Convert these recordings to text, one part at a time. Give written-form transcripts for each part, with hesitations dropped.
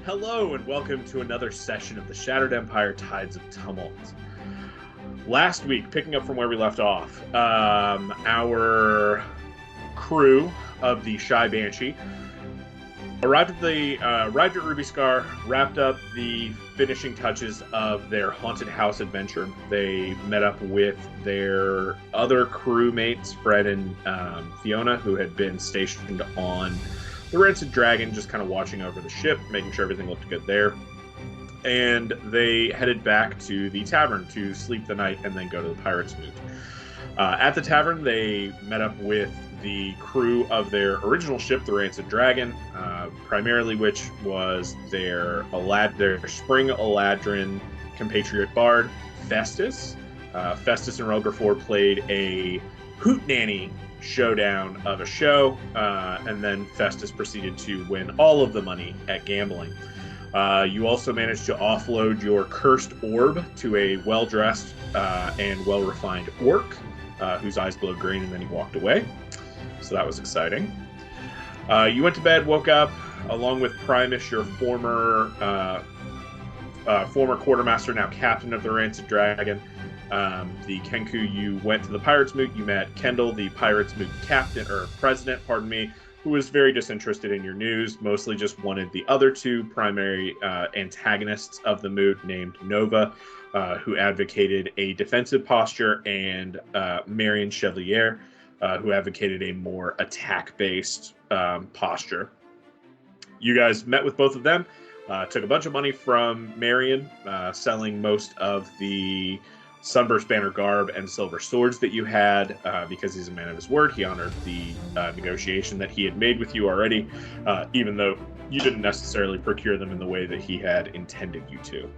Hello and welcome to another session of the Shattered Empire Tides of Tumult. Last week, picking up from where we left off, our crew of the Shy Banshee arrived at Ruby Scar, wrapped up the finishing touches of their haunted house adventure. They met up with their other crewmates, Fred and Fiona, who had been stationed on the Rancid Dragon, just kind of watching over the ship, making sure everything looked good there. And they headed back to the tavern to sleep the night and then go to the Pirates' Moot. At the tavern, they met up with the crew of their original ship, the Rancid Dragon, primarily which was their Spring Eladrin compatriot bard, Festus. Festus and Rogerford played a hootenanny showdown of a show, and then Festus proceeded to win all of the money at gambling. You also managed to offload your cursed orb to a well-dressed and well-refined orc, whose eyes glowed green, and then he walked away. So that was exciting. You went to bed, woke up, along with Primus, your former quartermaster, now captain of the Rancid Dragon. The Kenku, you went to the Pirates' Moot. You met Kendall, the Pirates' Moot president, who was very disinterested in your news, mostly just wanted the other two primary antagonists of the Moot, named Nova, who advocated a defensive posture, and Marion Chevalier, who advocated a more attack-based posture. You guys met with both of them, took a bunch of money from Marion, selling most of the Sunburst Banner garb and silver swords that you had, because he's a man of his word. He honored the negotiation that he had made with you already, even though you didn't necessarily procure them in the way that he had intended you to.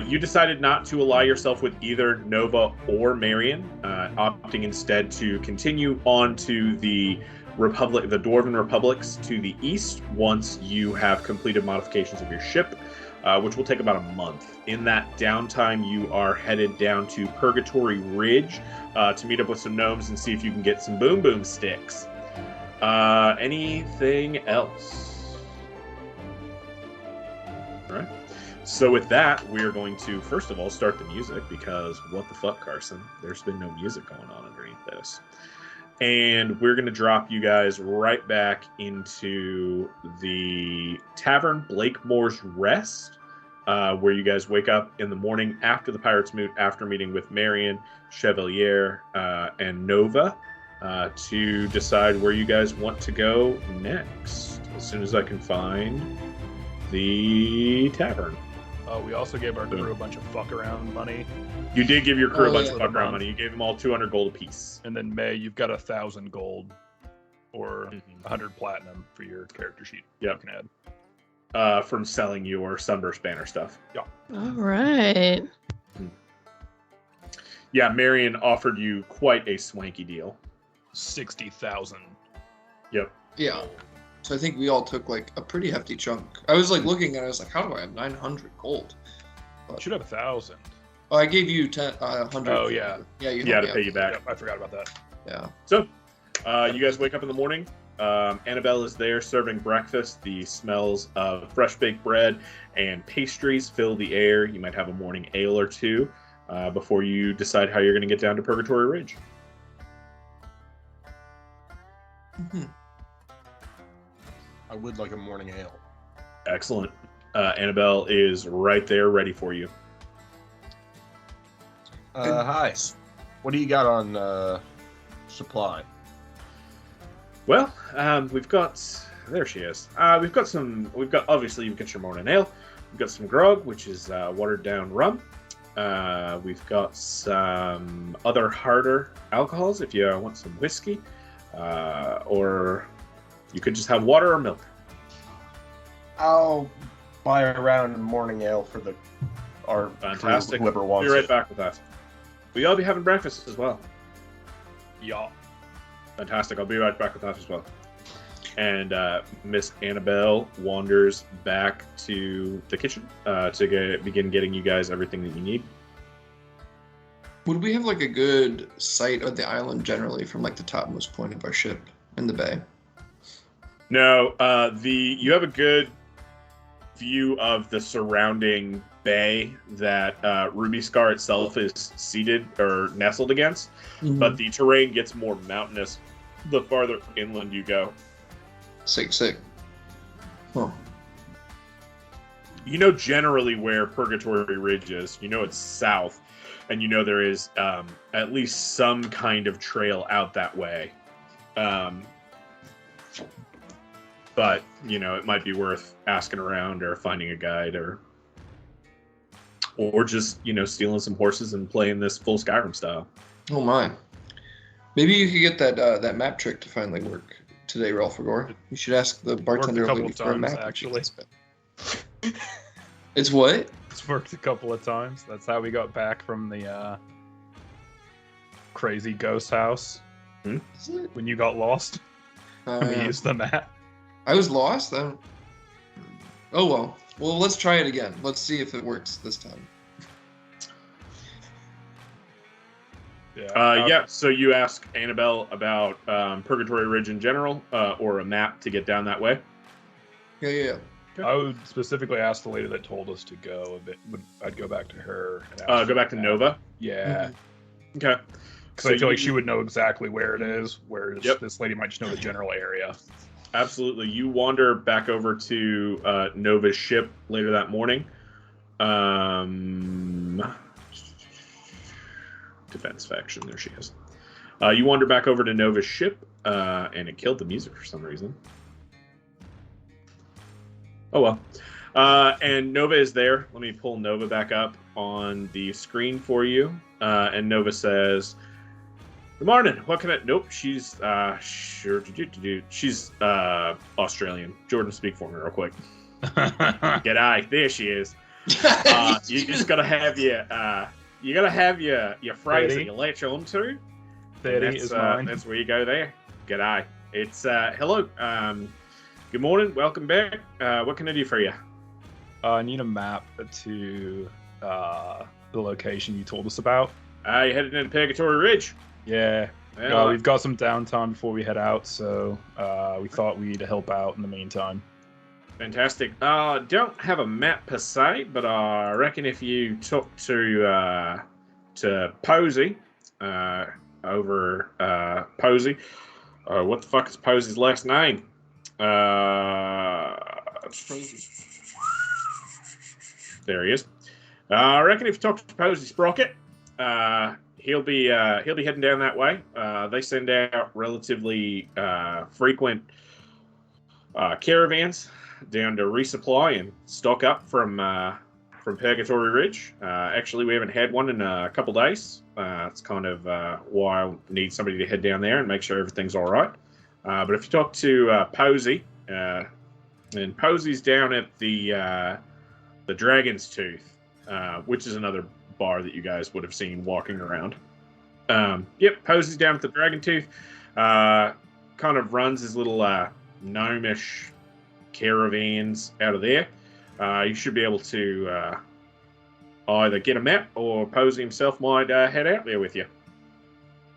You decided not to ally yourself with either Nova or Marion, opting instead to continue on to the Republic, the Dwarven Republics to the east, once you have completed modifications of your ship, which will take about a month. In that downtime, you are headed down to Purgatory Ridge to meet up with some gnomes and see if you can get some boom boom sticks. Anything else? All right. So with that, we're going to, first of all, start the music, because what the fuck, Carson? There's been no music going on underneath this. And we're going to drop you guys right back into the tavern, Blakemore's Rest, where you guys wake up in the morning after the Pirates' Moot, after meeting with Marion, Chevalier, and Nova, to decide where you guys want to go next, as soon as I can find the tavern. We also gave our crew a bunch of fuck-around money. You did give your crew a bunch of fuck-around money. You gave them all 200 gold apiece. And then, May, you've got 1,000 gold or 100 platinum for your character sheet. Yep. You can add. From selling your Sunburst Banner stuff. Yeah. All right. Yeah, Marion offered you quite a swanky deal. 60,000. Yep. Yeah. So I think we all took like a pretty hefty chunk. I was like looking and I was like, how do I have 900 gold? But should have 1,000. Oh, I gave you 100. Oh, yeah. Yeah, you had to pay you back. Yep, I forgot about that. Yeah. So, you guys wake up in the morning. Annabelle is there serving breakfast. The smells of fresh baked bread and pastries fill the air. You might have a morning ale or two before you decide how you're going to get down to Purgatory Ridge. Mm-hmm. I would like a morning ale. Excellent. Annabelle is right there, ready for you. Hi. What do you got on supply? Well, we've got. There she is. We've got obviously you've got your morning ale. We've got some grog, which is watered down rum. We've got some other harder alcohols if you want some whiskey, or you could just have water or milk. I'll buy a round of morning ale for our Fantastic. Whoever wants I'll be right it. back with that. Will you all be having breakfast as well? Yeah. Fantastic. I'll be right back with that as well. And Miss Annabelle wanders back to the kitchen to begin getting you guys everything that you need. Would we have like a good sight of the island generally from like the topmost point of our ship in the bay? No, you have a good view of the surrounding bay that Ruby Scar itself is seated or nestled against, but the terrain gets more mountainous the farther inland you go. Sick. Huh. You know generally where Purgatory Ridge is. You know it's south, and you know there is at least some kind of trail out that way. But, you know, it might be worth asking around or finding a guide or just, you know, stealing some horses and playing this full Skyrim style. Oh my. Maybe you could get that map trick to finally work today, Ralphagor. You should ask the bartender for a map. Actually. It's what? It's worked a couple of times. That's how we got back from the crazy ghost house. Is it? When you got lost. We used the map. I was lost? Oh well. Well, let's try it again. Let's see if it works this time. Yeah. So you ask Annabelle about Purgatory Ridge in general, or a map to get down that way? Yeah. I would specifically ask the lady that told us to go. I'd go back to her. And Go back to Nova? Yeah. Okay. Because I feel like she would know exactly where it is, whereas this lady might just know the general area. Absolutely. You wander back over to Nova's ship later that morning. Defense faction, there she is. You wander back over to Nova's ship, and it killed the music for some reason. Oh well. And Nova is there. Let me pull Nova back up on the screen for you. And Nova says, "Good morning. What can I..." Nope, she's sure. She's Australian. Jordan, speak for me real quick. G'day. There she is. You just gotta have your phrase that you latch onto. Is mine. That's where you go there. G'day. It's hello. Good morning. Welcome back. What can I do for you? I need a map to the location you told us about. You headed into Purgatory Ridge. Yeah. Well, We've got some downtime before we head out, so we thought we'd help out in the meantime. Fantastic. Don't have a map per se, but I reckon if you talk to Posey, over Posey, what the fuck is Posey's last name? There he is. I reckon if you talk to Posey Sprocket, he'll be heading down that way. They send out relatively frequent caravans down to resupply and stock up from Purgatory Ridge. Actually, we haven't had one in a couple days. It's kind of why I need somebody to head down there and make sure everything's all right. But if you talk to Posey, and Posey's down at the Dragon's Tooth, which is another bar that you guys would have seen walking around. Yep, Posey's down at the Dragon Tooth. Kind of runs his little gnomish caravans out of there. You should be able to either get a map or Posey himself might head out there with you.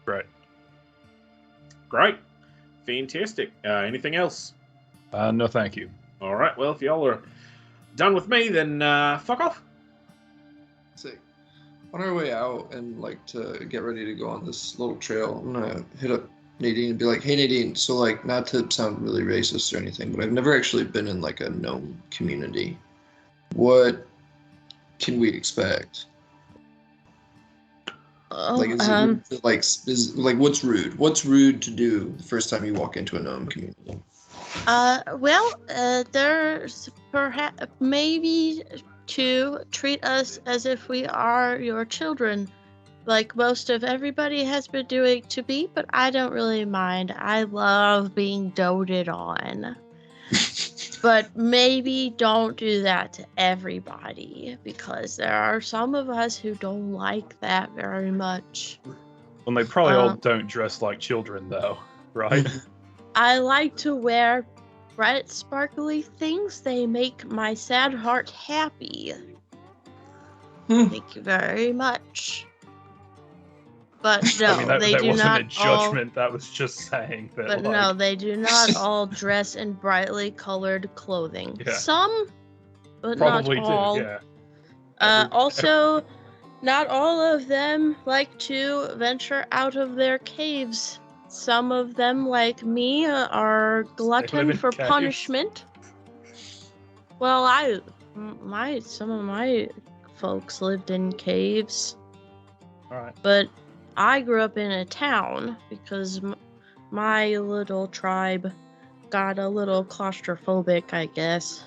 Right. Great. Fantastic. Anything else? No, thank you. All right. Well, if y'all are done with me, then fuck off. Sick. On our way out and like to get ready to go on this little trail, I'm gonna hit up Nadine and be like, "Hey Nadine, so like not to sound really racist or anything, but I've never actually been in like a gnome community. What can we expect? Like, is what's rude? What's rude to do the first time you walk into a gnome community?" There's perhaps maybe to treat us as if we are your children, like most of everybody has been doing to me, but I don't really mind. I love being doted on. But maybe don't do that to everybody, because there are some of us who don't like that very much. Well, they probably all don't dress like children, though, right? I like to wear bright, sparkly things. They make my sad heart happy. Thank you very much. But no, they that do wasn't not a judgment. That was just saying that. But no, they do not all dress in brightly colored clothing. Yeah. Some but Probably not all. do, yeah. Also, not all of them like to venture out of their caves. Some of them, like me, are glutton in for caves? punishment. Well, some of my folks lived in caves, Alright. but I grew up in a town because my little tribe got a little claustrophobic, I guess.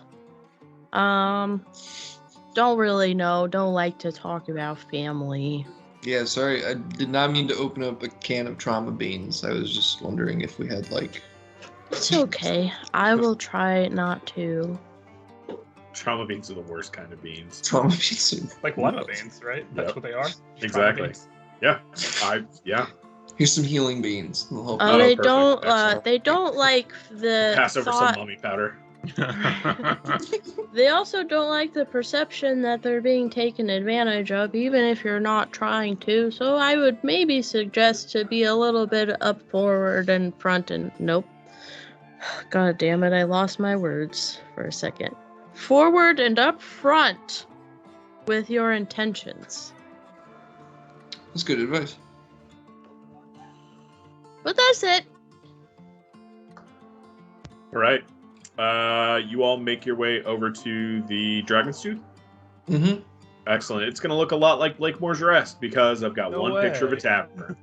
Don't really know. Don't like to talk about family. Yeah, sorry, I did not mean to open up a can of trauma beans. I was just wondering if we had like. It's okay. I will try not to. Trauma beans are the worst kind of beans. Trauma beans. Like lima beans, right? That's Yep. what they are. Exactly. Yeah. Yeah. Here's some healing beans. They'll help Oh, you. they perfect. don't. Excellent. They don't like the Pass over some thought. mummy powder. They also don't like the perception that they're being taken advantage of, even if you're not trying to. So I would maybe suggest to be a little bit up forward and front and nope. God damn it, I lost my words for a second. Forward and up front with your intentions. That's good advice. But that's it. All right. You all make your way over to the Dragon's Tooth. Mm-hmm. Excellent. It's going to look a lot like Blakemore Rest because I've got No one picture of a way. tavern.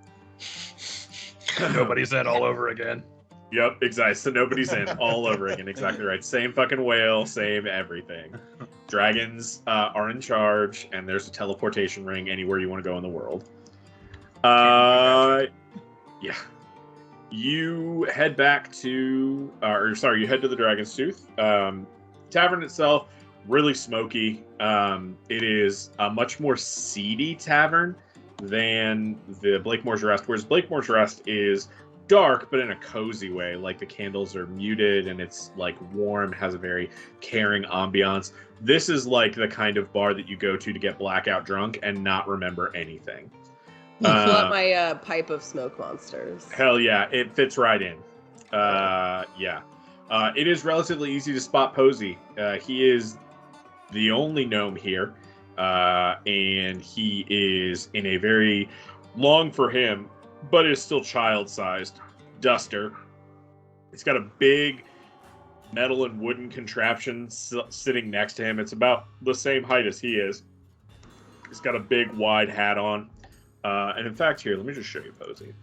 Nobody's in all over again. Yep, exactly. So nobody's in all over again. Exactly right. Same fucking whale, same everything. Dragons are in charge, and there's a teleportation ring anywhere you want to go in the world. Yeah. You head back to, you head to the Dragon's Tooth. Tavern itself, really smoky. It is a much more seedy tavern than the Blakemore's Rest, whereas Blakemore's Rest is dark, but in a cozy way. Like the candles are muted and it's like warm, has a very caring ambiance. This is like the kind of bar that you go to get blackout drunk and not remember anything. Fill up my pipe of smoke monsters. Hell yeah, it fits right in. Yeah. It is relatively easy to spot Posey. He is the only gnome here, and he is in a very long for him, but is still child-sized duster. He's got a big metal and wooden contraption sitting next to him. It's about the same height as he is. He's got a big, wide hat on. And in fact, here, let me just show you Posey.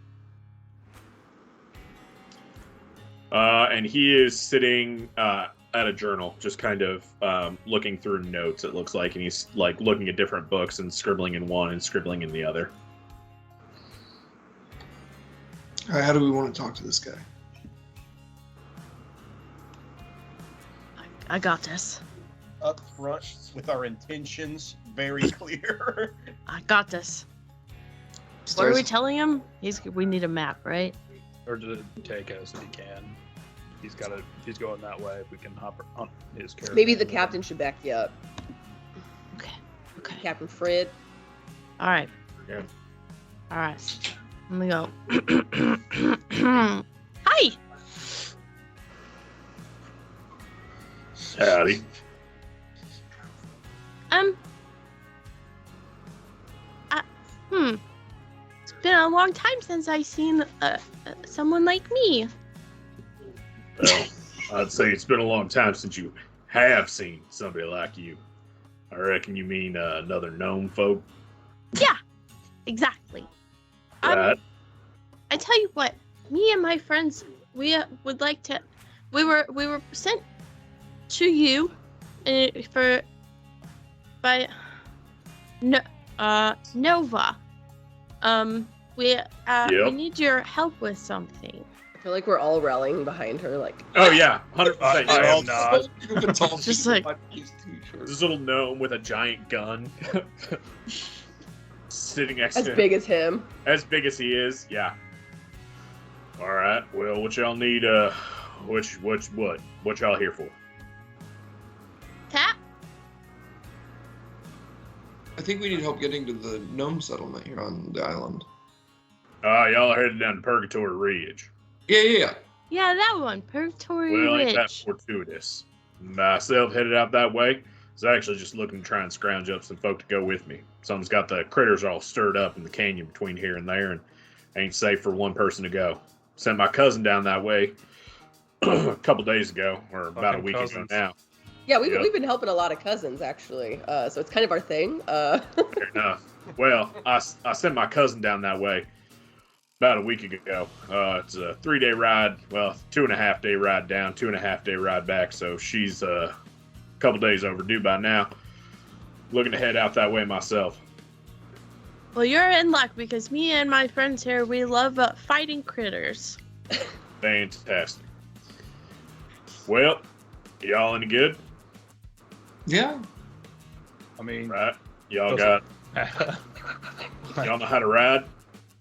And he is sitting at a journal, just kind of looking through notes, it looks like. And he's like looking at different books and scribbling in one and scribbling in the other. All right, how do we want to talk to this guy? I got this. Up front with our intentions very clear. I got this. What are we telling him? We need a map, right? Or to take us if he can. He's got if he's going that way, if we can hop on his character. Maybe the captain should back you up. Okay. Captain Fred. All right. Yeah. All right. Let me go. Hi. Howdy. It's been a long time since I've seen someone like me. Well, I'd say it's been a long time since you have seen somebody like you. I reckon you mean another gnome folk. Yeah, exactly. Right. I tell you what, me and my friends, we would like to. We were sent to you, by Nova. We need your help with something. I feel like we're all rallying behind her. Like, Oh yeah, 100%. I am not. Just like- This little gnome with a giant gun sitting next to as him. big as him. As big as he is, yeah. All right. Well, what y'all need? What y'all here for? Tap. I think we need help getting to the gnome settlement here on the island. Y'all are headed down to Purgatory Ridge. Yeah. Yeah, that one. Purgatory Well, ain't that Ridge. fortuitous? Myself headed out that way. was actually just looking to try and scrounge up some folk to go with me. Someone's got the critters all stirred up in the canyon between here and there, and ain't safe for one person to go. Sent my cousin down that way a couple days ago, or about a week ago now. Yeah, we've been helping a lot of cousins, actually. So it's kind of our thing. Fair enough. Well, I sent my cousin down that way about a week ago. It's a 3-day ride. Well, 2.5-day ride down, 2.5-day ride back. So she's a couple days overdue by now. Looking to head out that way myself. Well, you're in luck because me and my friends here, we love fighting critters. Fantastic. Well, y'all any good? Yeah. I mean, Right. Y'all got. Y'all know how to ride?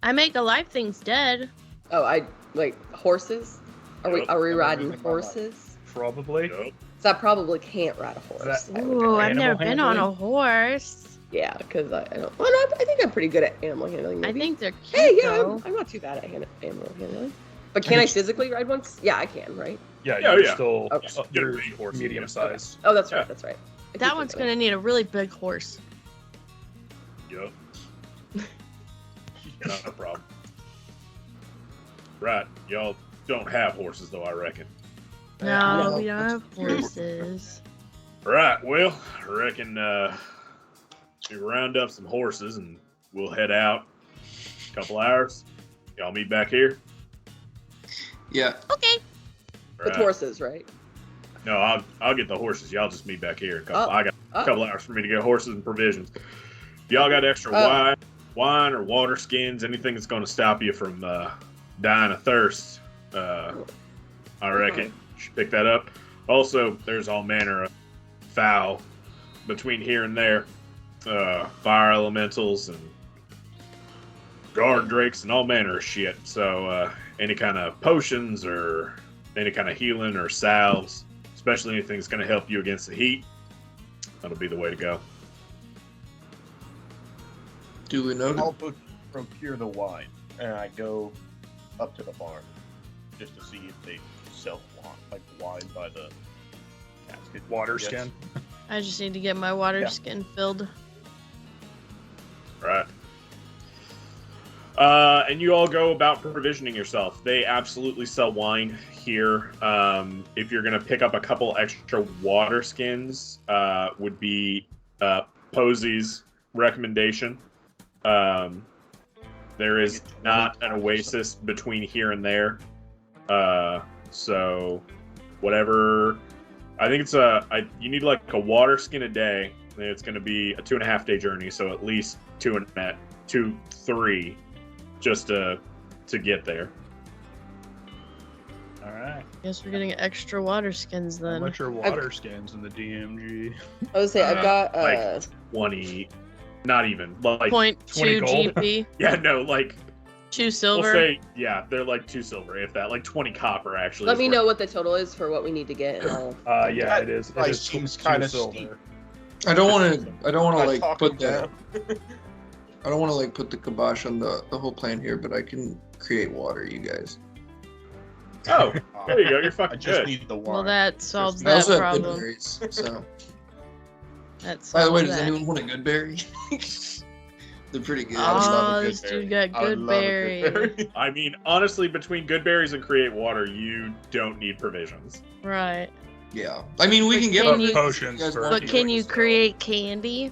I make alive things dead. Oh, wait, horses? Are we Yep. riding horses? probably. Yup. So I probably can't ride a horse. That- Ooh, I've never Animal been on a handling? horse. Yeah, because I don't. Well, no, I think I'm pretty good at animal handling. I maybe. think they're cute. Hey, yeah, though. I'm not too bad at animal handling. But can I physically ride one? Yeah, I can, right? Yeah, Yeah, you're yeah. still Okay. you're Get a big horse. medium sized. Oh, that's Yeah. right. That's right. I That keep one's thinking gonna need a really big horse. Yup. Not a problem. Right. Y'all don't have horses, though, I reckon. No, No. we don't have horses. Right. Well, I reckon we round up some horses and we'll head out. A couple hours. Y'all meet back here. Yeah. Okay. With Right. horses, right? No, I'll get the horses. Y'all just meet back here. Oh. I got a couple hours for me to get horses and provisions. Y'all got extra wine or water skins, anything that's going to stop you from dying of thirst. I reckon you should pick that up. Also, there's all manner of fowl between here and there. Fire elementals and guard drakes and all manner of shit. So any kind of potions or any kind of healing or salves, especially anything that's going to help you against the heat, that'll be the way to go. Duly noted. I'll procure the wine, and I go up to the barn just to see if they sell wine, like wine by the casket. Water Yes. skin. I just need to get my water Yeah. skin filled. Right. And you all go about provisioning yourself. They absolutely sell wine here. If you're going to pick up a couple extra water skins, would be Posey's recommendation. There is not an oasis between here and there. So whatever, I think it's you need like a water skin a day. And it's going to be a 2.5-day journey. So at least 3 just to get there. All right. Guess we're getting extra water skins How then. much are water skins in the DMG? I would say I've got like 20, not even like 0.2 gold. GP, yeah, no, like 2 we'll silver. say they're like 2 silver, if that, like 20 copper actually. Let is me worth- know what the total is for what we need to get. And I'll... Yeah, it is. It Price is seems two kinda silver. steep. I don't want to like talk put them that. down. I don't want to like put the kibosh on the whole plan here, but I can create water, you guys. Oh, there you go. You're I fucking just good. need the wine. Well, that solves I that also have good problem. berries. So, That by the way, solves does that. anyone want a good berry? They're pretty good. I just love Oh, a good this berry. dude got I would good love a berry. berry. I mean, honestly, between good berries and create water, you don't need provisions. Right. Yeah, I mean we can get Can you- Potions guys for- want But to, can you so create candy?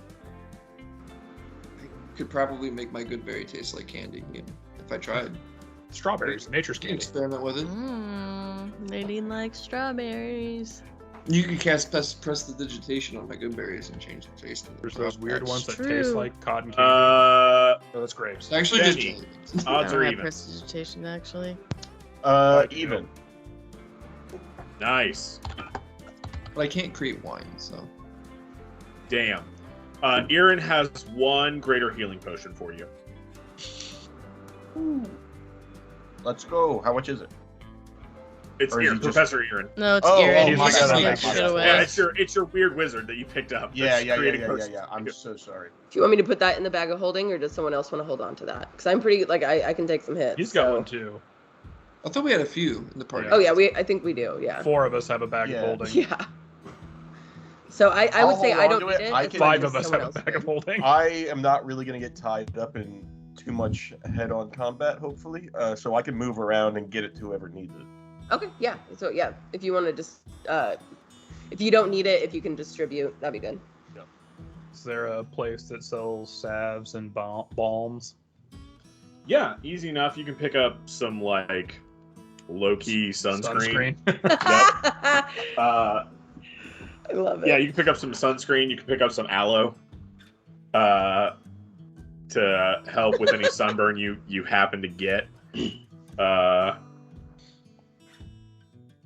I could probably make my good berry taste like candy if I tried. Strawberries, nature's You can candy. experiment with it. Nadine likes strawberries. You could press the digitation on my good berries and change the taste. There's those weird That's ones that true. taste like cotton candy. Uh, Oh, that's grapes. It's actually just Benny. jelly. I odds don't are have even. prestidigitation actually. Even. Nice. But I can't create wine, so Damn. Erin has 1 greater healing potion for you. Let's go. How much is it? It's Or is Erin, it just- Professor Erin. No, it's Oh, Erin. oh, You my just God, take my that bad. shit away. Yeah, it's your weird wizard that you picked up. Yeah. that's creating Yeah. potions. I'm so sorry. Do you want me to put that in the bag of holding, or does someone else want to hold on to that? Because I'm pretty like I can take some hits. He's got so- one too. I thought we had a few in the party. Oh yeah, I think we do. Yeah. 4 of us have a bag Yeah. of holding. Yeah. So I would I'll say hold I on don't to need it. it. I as can- much 5 as of us someone have a else bag of would. holding. I am not really going to get tied up in too much head-on combat, hopefully. So I can move around and get it to whoever needs it. Okay, yeah. So yeah, if you want to just, if you don't need it, if you can distribute, that'd be good. Is there a place that sells salves and balms? Yeah, easy enough. You can pick up some like low-key sunscreen. I love it. Yeah, you can pick up some sunscreen. You can pick up some aloe to help with any sunburn you happen to get.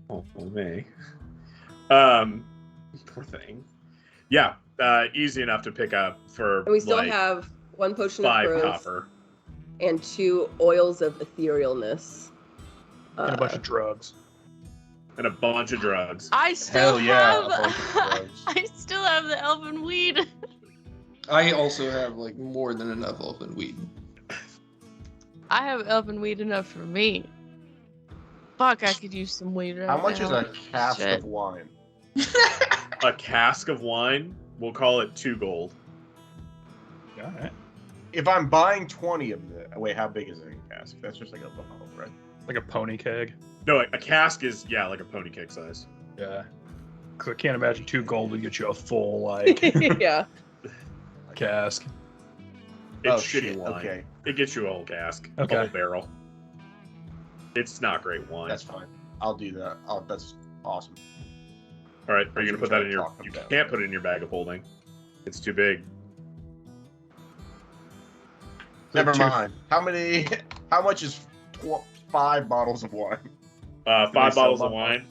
Oh me. Poor thing. Yeah, easy enough to pick up for. And we still like, have 1 potion of 5 growth copper and 2 oils of etherealness. And a bunch of drugs. and a bunch of drugs. I still Hell yeah, have. a bunch of drugs. I still have the elven weed. I also have like more than enough elven weed. I have elven weed enough for me. Fuck, I could use some weed right How much is now. a cask Shit. of wine? A cask of wine. We'll call it 2 gold. All right. If I'm buying 20 of the... Wait, how big is a cask? That's just like a bottle, right? Like a pony keg. No, a cask is like a pony cake size. Yeah. Because I can't imagine 2 gold would get you a full, like, Yeah. cask. It's shit, shitty wine. okay. It gets you a whole cask, Okay. a whole barrel. It's not great wine. That's fine. I'll do that. That's awesome. All right, are you gonna put that in your? Talk them You down. can't put it in your bag of holding. It's too big. Never 2 mind. How much is 5 bottles of wine? 5 Nice, bottles so of wine.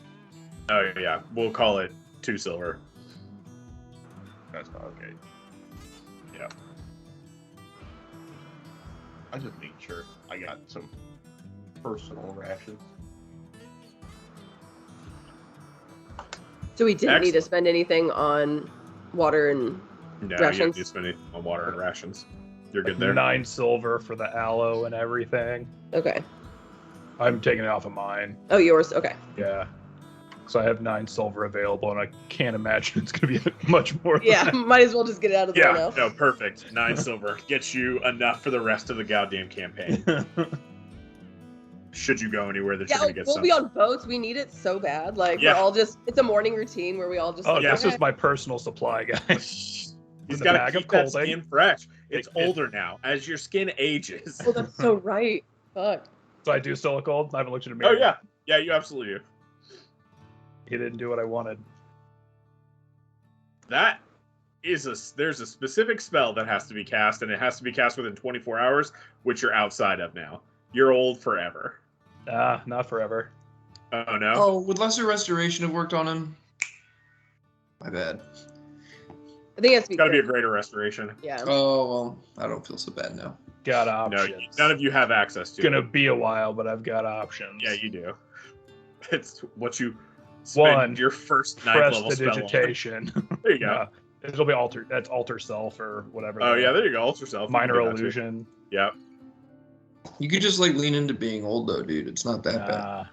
Oh yeah, we'll call it 2 silver. That's not okay. Yeah. I just made sure I got some personal rations. So we didn't need to Excellent. spend anything on water and No, you Rations? don't need to spend it on water and rations. You're good there. 9 silver for the aloe and everything. okay. I'm taking it off of mine. Oh, yours. Okay. Yeah. So I have 9 silver available, and I can't imagine it's going to be much more than Yeah, that. might as well just get it out of the way Yeah, now. no, perfect. 9 silver gets you enough for the rest of the goddamn campaign. Should you go anywhere that Yeah, you're gonna get we'll some. be on boats. We need it so bad. Like Yeah. we're all just. It's a morning routine where we all just. Oh, like, yeah. this okay. is my personal supply, guys. He's the got to bag of keep that holding. skin fresh. It's It- older now. As your skin ages. Oh, that's so right. Fuck. So I do still look old? I haven't looked at a Oh mirror. yeah, yeah, you absolutely do. He didn't do what I wanted. That is there's a specific spell that has to be cast, and it has to be cast within 24 hours, which you're outside of now. You're old forever. Ah, not forever. Oh no. Oh, would Lesser Restoration have worked on him? My bad. I think it has to be. It's got to be a quick. greater restoration. Yeah. Oh, well, I don't feel so bad now. Got No, options. none of you have access to. Gonna it. be a while, but I've got options. Yeah, you do. It's what you spend 1, your first 9th level spell on. Prestidigitation. There you go. It'll be alter. That's alter self or whatever. Oh the- yeah, there you go. Alter self. Minor You can do that, too. illusion. Yeah. You could just like lean into being old though, dude. It's not that bad.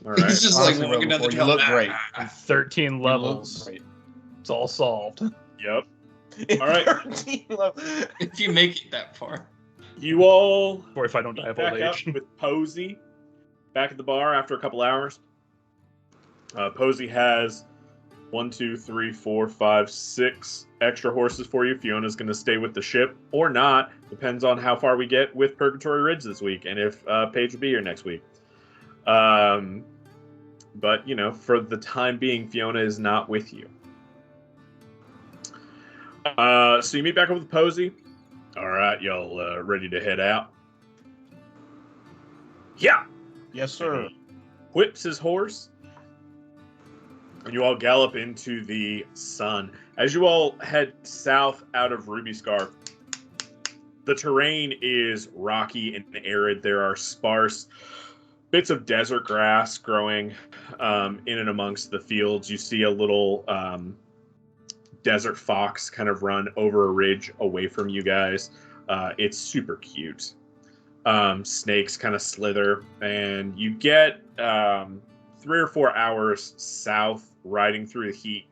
All right. He's just Honestly, like walking down the Robofor, you trail. look great. 13 You look levels. great. It's all solved. Yep. All right. 13 levels. If you make it that far. You all Or if I don't die of back old up age. with Posey back at the bar after a couple hours. Posey has 1, 2, 3, 4, 5, 6 extra horses for you. Fiona's going to stay with the ship or not. Depends on how far we get with Purgatory Ridge this week and if Paige will be here next week. But, you know, for the time being, Fiona is not with you. So you meet back up with Posey. All right, y'all ready to head out? Yeah. Yes, sir. Whips his horse, and you all gallop into the sun. As you all head south out of Ruby Scar, the terrain is rocky and arid. There are sparse bits of desert grass growing in and amongst the fields. You see a little desert fox kind of run over a ridge away from you guys. It's super cute. Snakes kind of slither, and you get 3 or 4 hours south, riding through the heat.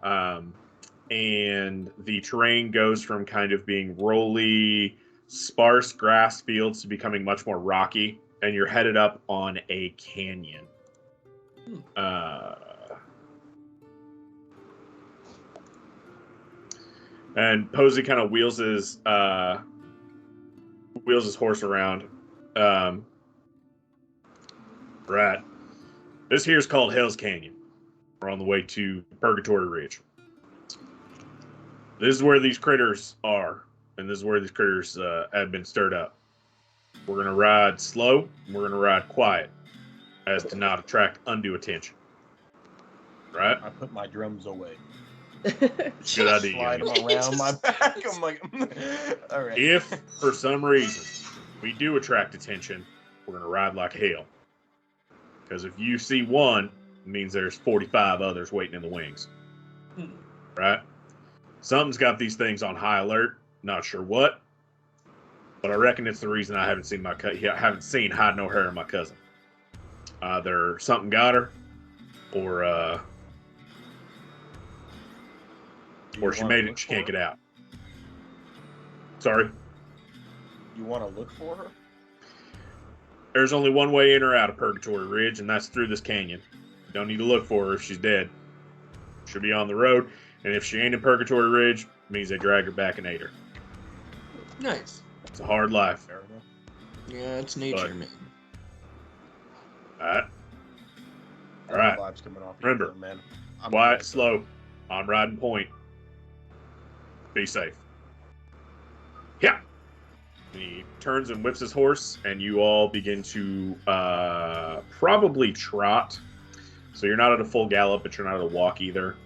And the terrain goes from kind of being rolly, sparse grass fields to becoming much more rocky, and you're headed up on a canyon. And Posey kind of wheels his horse around. Right. This here's called Hell's Canyon. We're on the way to Purgatory Ridge. This is where these critters are, and this is where these critters have been stirred up. We're going to ride slow, and we're going to ride quiet, as to not attract undue attention. Right? I put my drums away. Good idea. Slide them around my back. I'm like, all right. If, for some reason, we do attract attention, we're going to ride like hell. Because if you see one, it means there's 45 others waiting in the wings. Right? Something's got these things on high alert. Not sure what, but I reckon it's the reason I haven't seen hide no hair in my cousin. Either something got her, or she made it. She can't get out. Sorry. You want to look for her? There's only one way in or out of Purgatory Ridge, and that's through this canyon. You don't need to look for her if she's dead. She'll be on the road. And if she ain't in Purgatory Ridge, it means they drag her back and ate her. Nice. It's a hard life. Fair enough. Yeah, it's nature, man. Alright. Alright. Vibes coming off Remember, you, man. quiet, slow. I'm riding point. Be safe. Yeah. He turns and whips his horse, and you all begin to probably trot. So you're not at a full gallop, but you're not at a walk either.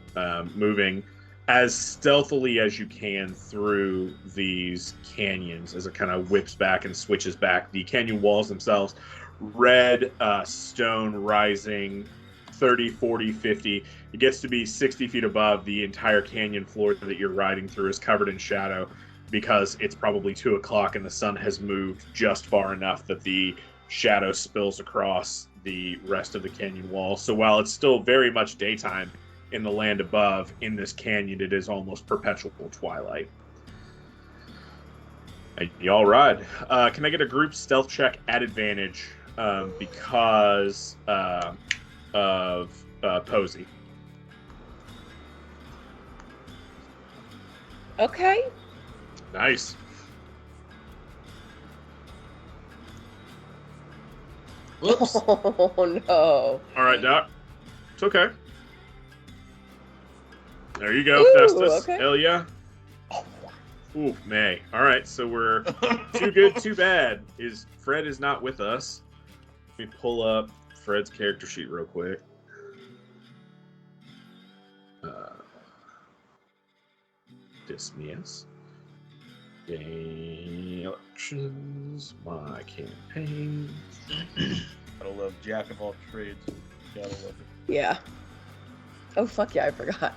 Moving as stealthily as you can through these canyons as it kind of whips back and switches back. The canyon walls themselves, red stone rising 30, 40, 50. It gets to be 60 feet above. The entire canyon floor that you're riding through is covered in shadow because it's probably 2 o'clock and the sun has moved just far enough that the shadow spills across the rest of the canyon wall. So while it's still very much daytime in the land above, in this canyon it is almost perpetual twilight. And y'all ride. Can I get a group stealth check at advantage because of Posey? Okay. Nice. Whoops. Oh no. All right, Doc. It's okay. There you go, Ooh, Festus. okay. Hell yeah. Ooh, May. All right, so we're too good, too bad. Fred is not with us. Let me pull up Fred's character sheet real quick. Dismiss. Game elections. My campaign. Gotta love Jack of all trades. Gotta love it. Yeah. Oh fuck yeah, I forgot.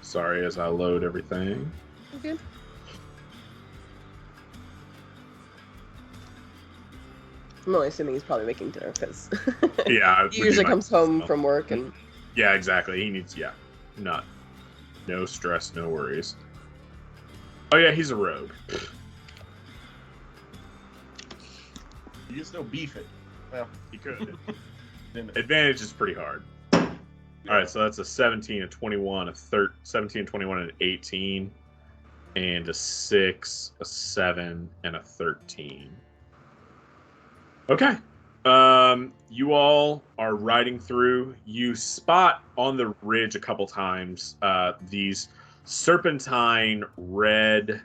Sorry, as I load everything. Okay. I'm only assuming he's probably making dinner because Yeah, he usually comes home from work and Yeah, exactly. He needs, no stress, no worries. Oh yeah, he's a rogue. You can still beef it. Well, He could. then Advantage is pretty hard. All right, so that's a 17, a 21, 17, 21, and an 18, and a 6, a 7, and a 13. Okay. You all are riding through. You spot on the ridge a couple times these serpentine red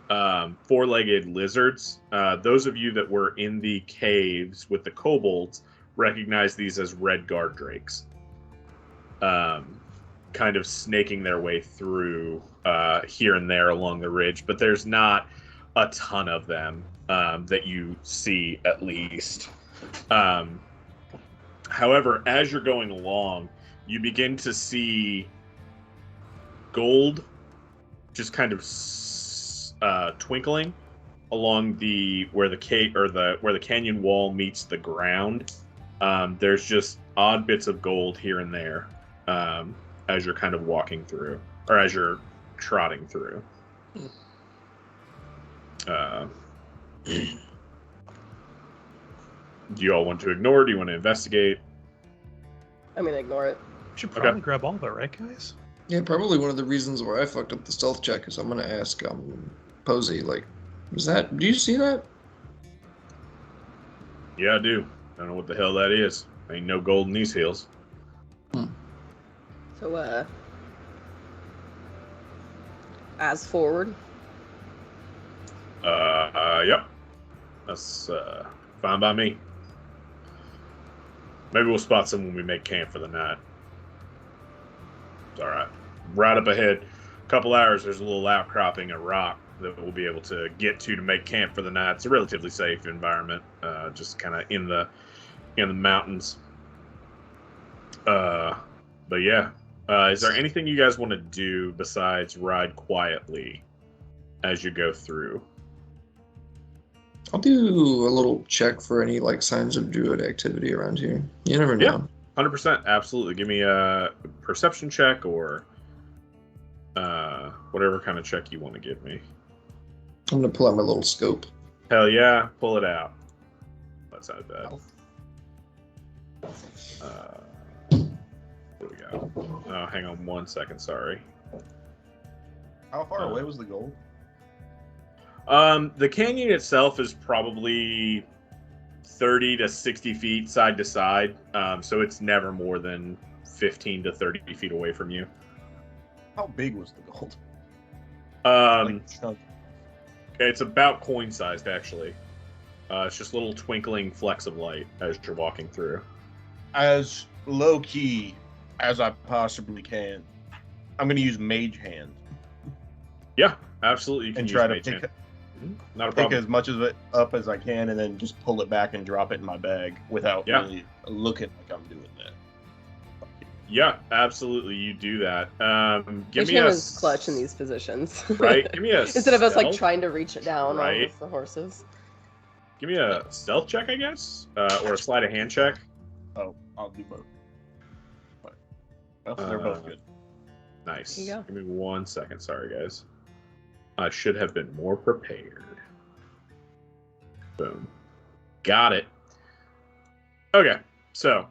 four-legged lizards. Those of you that were in the caves with the kobolds recognize these as red guard drakes, kind of snaking their way through here and there along the ridge, but there's not a ton of them that you see, at least. However, as you're going along, you begin to see gold just kind of twinkling along where the canyon wall meets the ground, there's just odd bits of gold here and there as you're kind of walking through, or as you're trotting through. Do you all want to ignore? Do you want to investigate? I'm gonna ignore it. We should probably grab all of it, right, guys? Yeah, probably one of the reasons why I fucked up the stealth check is I'm gonna ask Posey, like, do you see that? Yeah, I do. I don't know what the hell that is. Ain't no gold in these hills. So, as forward. Yep. That's fine by me. Maybe we'll spot some when we make camp for the night. It's alright. Right up ahead, a couple hours, there's a little outcropping of rock that we'll be able to get to make camp for the night. It's a relatively safe environment, just kind of in the mountains. But yeah, is there anything you guys want to do besides ride quietly as you go through? I'll do a little check for any like signs of druid activity around here. You never know. 100%, absolutely. Give me a perception check or whatever kind of check you want to give me. I'm gonna pull out my little scope. Hell yeah, pull it out. That sounded bad. What do we got? Oh, hang on 1 second, sorry. How far away was the gold? The canyon itself is probably 30 to 60 feet side to side, so it's never more than 15 to 30 feet away from you. How big was the gold? It's about coin-sized, actually. It's just little twinkling flecks of light as you're walking through. As low-key as I possibly can, I'm going to use Mage Hand. Yeah, absolutely. You can and use try to Mage pick, Hand. Not a pick problem. as much of it up as I can and then just pull it back and drop it in my bag without really looking like I'm doing that. Yeah, absolutely. You do that. Give me Mage Hand was clutch in these positions. Right? Give me a Instead of us like stealth. trying to reach it down Right. with the horses. Give me a stealth check, I guess, or a sleight of hand check. Oh, I'll do both. Well, they're both good. Nice. There you go. Give me 1 second. Sorry, guys. I should have been more prepared. Boom. Got it. Okay, so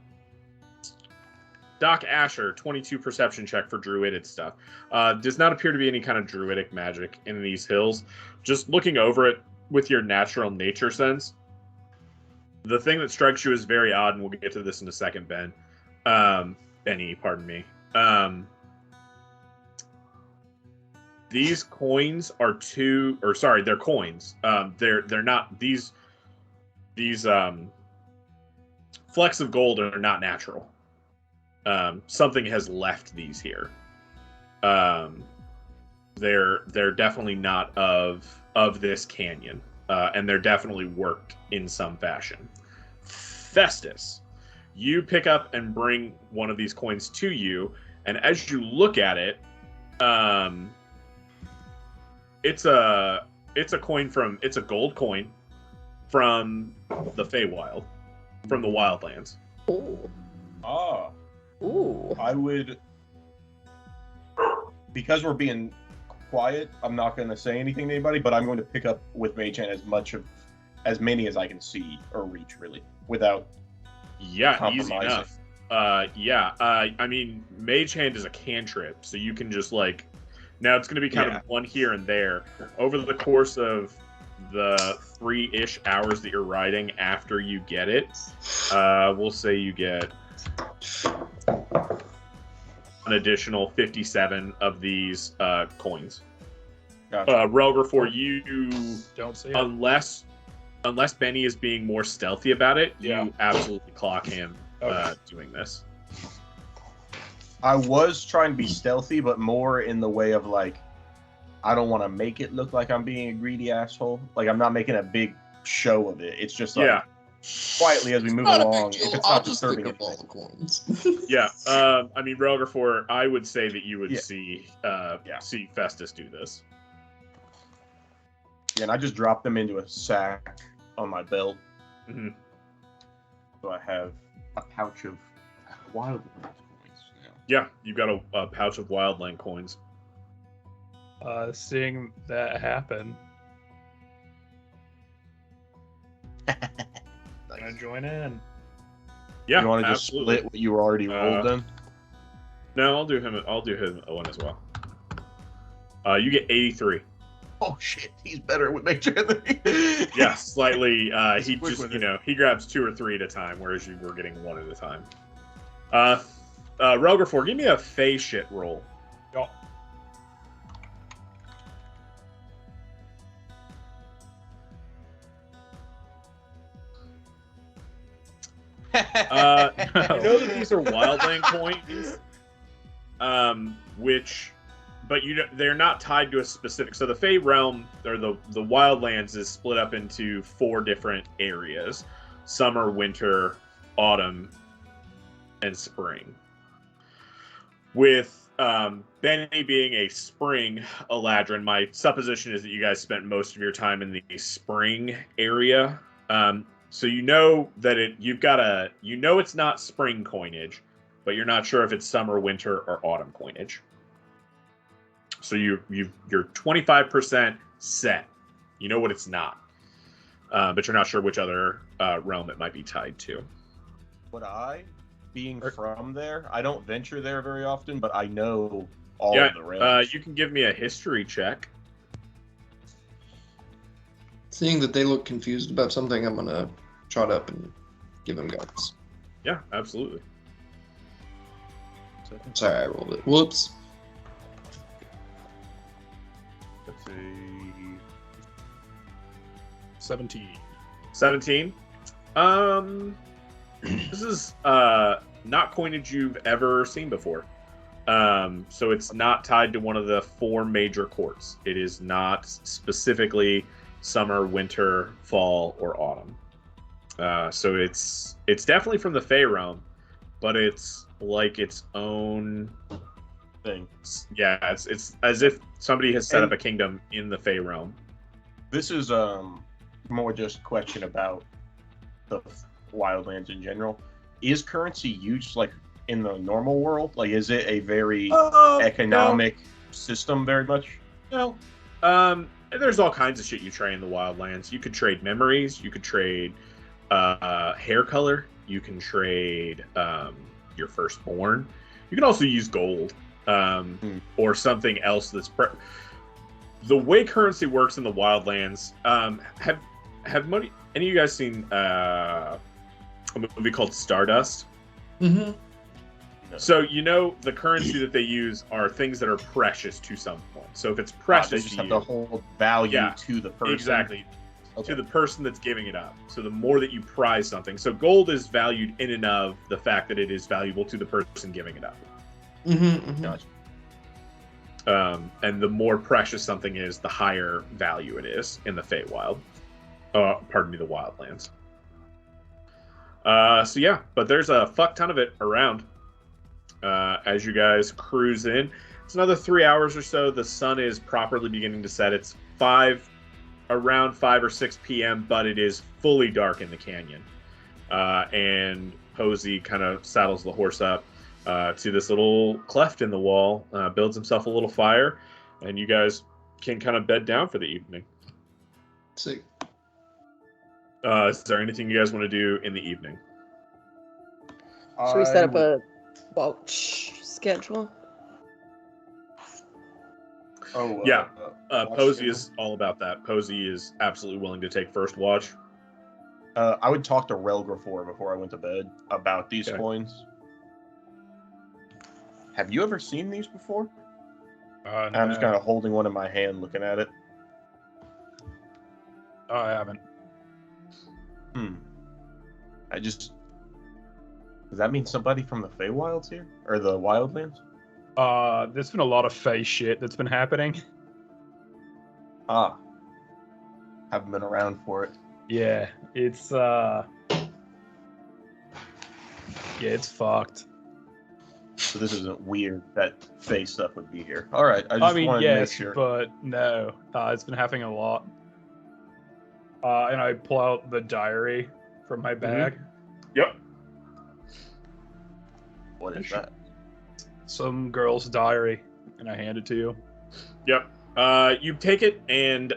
Doc Asher, 22 perception check for druidic stuff. Does not appear to be any kind of druidic magic in these hills. Just looking over it with your natural nature sense, the thing that strikes you as very odd, and we'll get to this in a second, Benny, pardon me. These coins are they're coins. They're not these flecks of gold are not natural. Something has left these here. They're definitely not of this canyon, and they're definitely worked in some fashion. Festus, you pick up and bring one of these coins to you, and as you look at it, it's a gold coin from the Feywild, from the Wildlands. Ooh. Ah. Ooh. I would, because we're being quiet, I'm not going to say anything to anybody, but I'm going to pick up with Mage Hand as many as I can see or reach, really, without easy compromising. enough. I mean, Mage Hand is a cantrip, so you can just now it's going to be kind of one here and there over the course of the 3-ish hours that you're riding after you get it. We'll say you get an additional 57 of these coins. Gotcha. Relger, for you, Don't say it. unless Benny is being more stealthy about it, Yeah. you absolutely clock him doing this. I was trying to be stealthy, but more in the way of I don't want to make it look like I'm being a greedy asshole. I'm not making a big show of it. It's just quietly as we move along. If it's not disturbing pick up all anything. the coins. Yeah, I mean, Relger, I would say that you would see Festus do this. Yeah, and I just dropped them into a sack on my belt. Mm-hmm. So I have a pouch of wildland coins now. Yeah, you've got a pouch of wildland coins. Seeing that happen, gonna join in. Yeah, You want to just absolutely. split what you already rolled then? No, I'll do him one as well. You get 83. Oh shit, he's better with nature than me. Yeah, slightly. He Quick just, with you it. know, he grabs 2 or 3 at a time, whereas you were getting 1 at a time. Relgrafor, give me a Fey shit roll. Yo. You know that these are wildland coins, they're not tied to a specific. So the Fey realm or the wildlands is split up into 4 different areas: summer, winter, autumn, and spring. With Benny being a spring Eladrin, my supposition is that you guys spent most of your time in the spring area. So you know that it's not spring coinage, but you're not sure if it's summer, winter, or autumn coinage. So you're 25% set. You know what it's not, but you're not sure which other realm it might be tied to. Would I, being from there, I don't venture there very often, but I know all of the realms. You can give me a history check. Seeing that they look confused about something, I'm gonna trot up and give them guidance. Yeah, absolutely. Sorry, I rolled it. Whoops. Let's see. 17. 17. This is not coinage you've ever seen before. So it's not tied to one of the 4 major courts. It is not specifically summer, winter, fall, or autumn. So it's definitely from the Fey realm, but it's like its own Thing. Yeah, it's as if somebody has set up a kingdom in the Fey realm. This is more just a question about the wildlands in general. Is currency used like in the normal world? Like, is it a very economic system very much? No. There's all kinds of shit you trade in the wildlands. You could trade memories. You could trade hair color. You can trade your firstborn. You can also use gold or something else that's... The way currency works in the wildlands... have money... Any of you guys seen a movie called Stardust? Mm-hmm. So you know the currency that they use are things that are precious to someone. So if it's precious, they just to have you, to hold value to the person. Exactly. Okay. To the person that's giving it up. So the more that you prize something. So gold is valued in and of the fact that it is valuable to the person giving it up. Mm-hmm. Gotcha. And the more precious something is, the higher value it is in the Feywild. Pardon me, the Wildlands. So yeah, but there's a fuck ton of it around. As you guys cruise in, it's another 3 hours or so. The sun is properly beginning to set. It's around 5 or 6 p.m., but it is fully dark in the canyon. And Posey kind of saddles the horse up to this little cleft in the wall, builds himself a little fire, and you guys can kind of bed down for the evening. Sick. Is there anything you guys want to do in the evening? Should we set up a watch schedule? Yeah. watch Posey schedule? is all about that. Posey is absolutely willing to take first watch. I would talk to Relgrafor before I went to bed about these Okay. coins. Have you ever seen these before? I'm just No. kind of holding one in my hand, looking at it. Oh, I haven't. Does that mean somebody from the Feywilds here? Or the Wildlands? There's been a lot of face shit that's been happening. Haven't been around for it. Yeah, it's it's fucked. So this isn't weird that Fey stuff would be here. Alright, I I just mean, wanted to make yes, sure. but no, it's been happening a lot. And I pull out the diary from my bag. Yep. What is that? Some girl's diary, and I hand it to you. Yep. You take it, and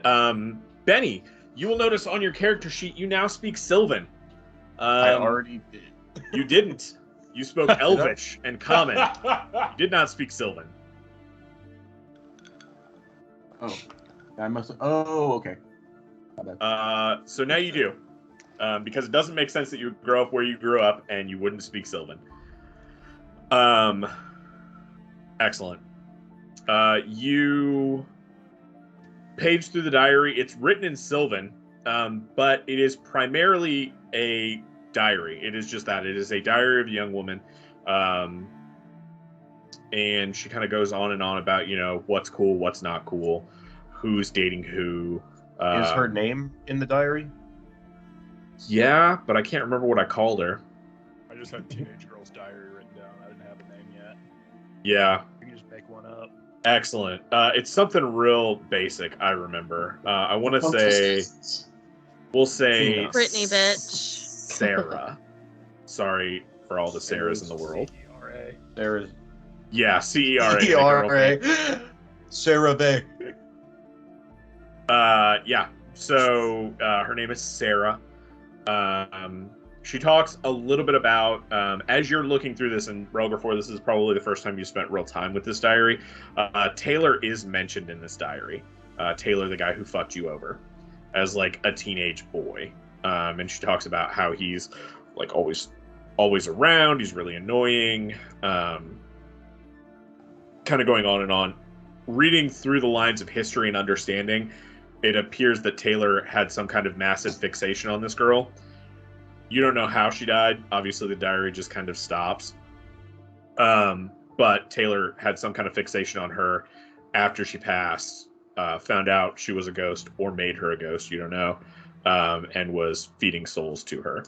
Benny, you will notice on your character sheet you now speak Sylvan. I already did. You didn't. You spoke Elvish and Common. You did not speak Sylvan. Oh, I must. Oh, okay. So now you do, because it doesn't make sense that you grow up where you grew up and you wouldn't speak Sylvan. Excellent. You page through the diary. It's written in Sylvan, but it is primarily a diary. It is just that. It is a diary of a young woman. And she kind of goes on and on about, what's cool, what's not cool, who's dating who. Is her name in the diary? Yeah, but I can't remember what I called her. I just had teenage girl's diary written down. I didn't have a name yet. Yeah. You can just make one up. Excellent. It's something real basic, I remember. I want to say... We'll say... Brittany, bitch. Sarah. Sorry for all the Sarahs in the world. C-E-R-A. Sarah. Yeah, C-E-R-A. C-E-R-A. Sarah Bay. Yeah. So her name is Sarah. She talks a little bit about, as you're looking through this, and Relgar, this is probably the first time you spent real time with this diary. Taylor is mentioned in this diary. Taylor, the guy who fucked you over, as like a teenage boy. And she talks about how he's like always around. He's really annoying. Kind of going on and on. Reading through the lines of history and understanding, it appears that Taylor had some kind of massive fixation on this girl. You don't know how she died. Obviously, the diary just kind of stops. But Taylor had some kind of fixation on her after she passed, found out she was a ghost or made her a ghost, you don't know, and was feeding souls to her.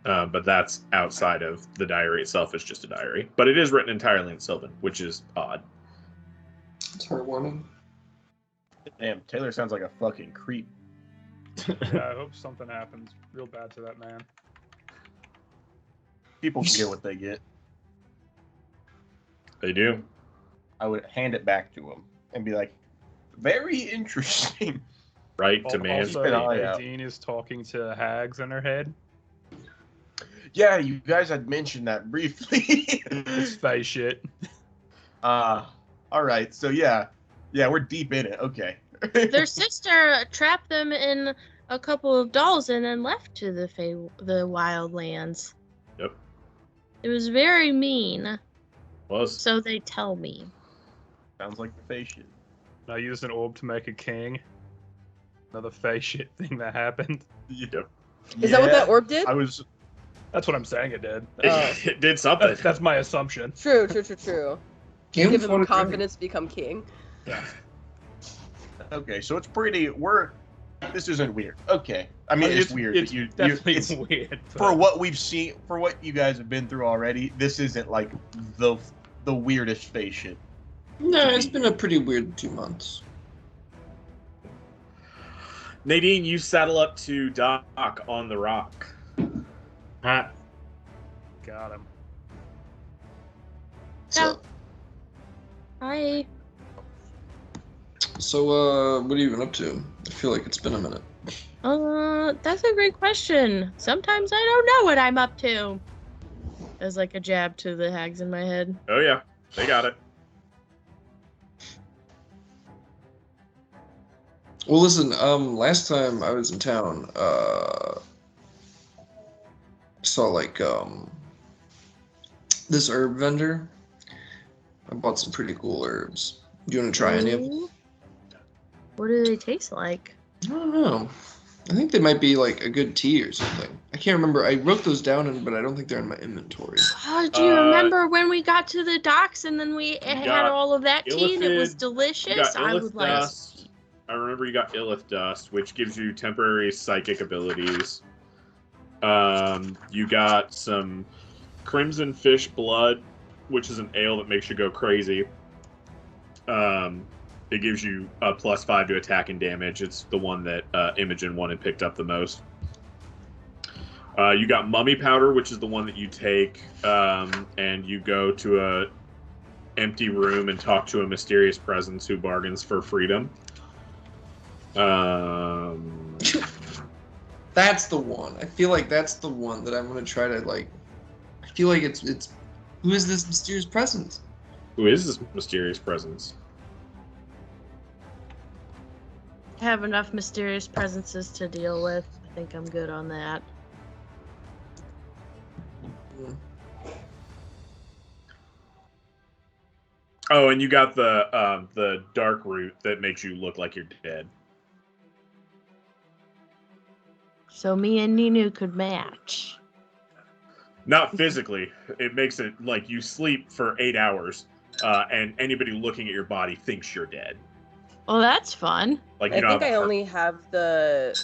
But that's outside of the diary itself. It's just a diary. But it is written entirely in Sylvan, which is odd. It's heartwarming. Damn, Taylor sounds like a fucking creep. Yeah, I hope something happens real bad to that man. People can get what they get. They do. I would hand it back to him and be like, very interesting. Right to man. Also, Nadine is talking to hags in her head. Yeah, you guys had mentioned that briefly. It's face shit. All right, so yeah, we're deep in it. Okay. Their sister trapped them in a couple of dolls and then left to the wildlands. Yep. It was very mean. Was. So they tell me. Sounds like the face shit. I used an orb to make a king. Another face shit thing that happened. Yep. Is that what that orb did? That's what I'm saying it did. It did something. That's my assumption. True. Give him Fun confidence, become king. Yeah. Okay, so it's pretty. This isn't weird. Okay, I mean it's weird. It's but definitely it's, weird. for what we've seen, for what you guys have been through already. This isn't like the weirdest face shit. No, it's been a pretty weird 2 months. Nadine, you saddle up to Doc on the rock. Got him. So, Hi. so what have you been up to? I feel like it's been a minute. That's a great question. Sometimes I don't know what I'm up to. As like a jab to the hags in my head. Oh yeah, they got it. Well, listen, last time I was in town, saw like this herb vendor. I bought some pretty cool herbs. Do you want to try any of them? Ooh. What do they taste like? I don't know. I think they might be like a good tea or something. I can't remember. I wrote those down, but I don't think they're in my inventory. Oh, do you remember when we got to the docks and then we had got all of that tea and it was Illithid, delicious? I would like. Dust. I remember you got Illith Dust, which gives you temporary psychic abilities. You got some Crimson Fish Blood, which is an ale that makes you go crazy. It gives you a +5 to attack and damage. It's the one that Imogen wanted picked up the most. You got Mummy Powder, which is the one that you take, and you go to a empty room and talk to a mysterious presence who bargains for freedom. That's the one. I feel like that's the one that I'm gonna try to like. I feel like it's. Who is this mysterious presence? Who is this mysterious presence? I have enough mysterious presences to deal with. I think I'm good on that. Oh, and you got the dark root that makes you look like you're dead. So me and Ninu could match. Not physically. It makes it like you sleep for 8 hours, and anybody looking at your body thinks you're dead. Well, that's fun. Like I think I only have the.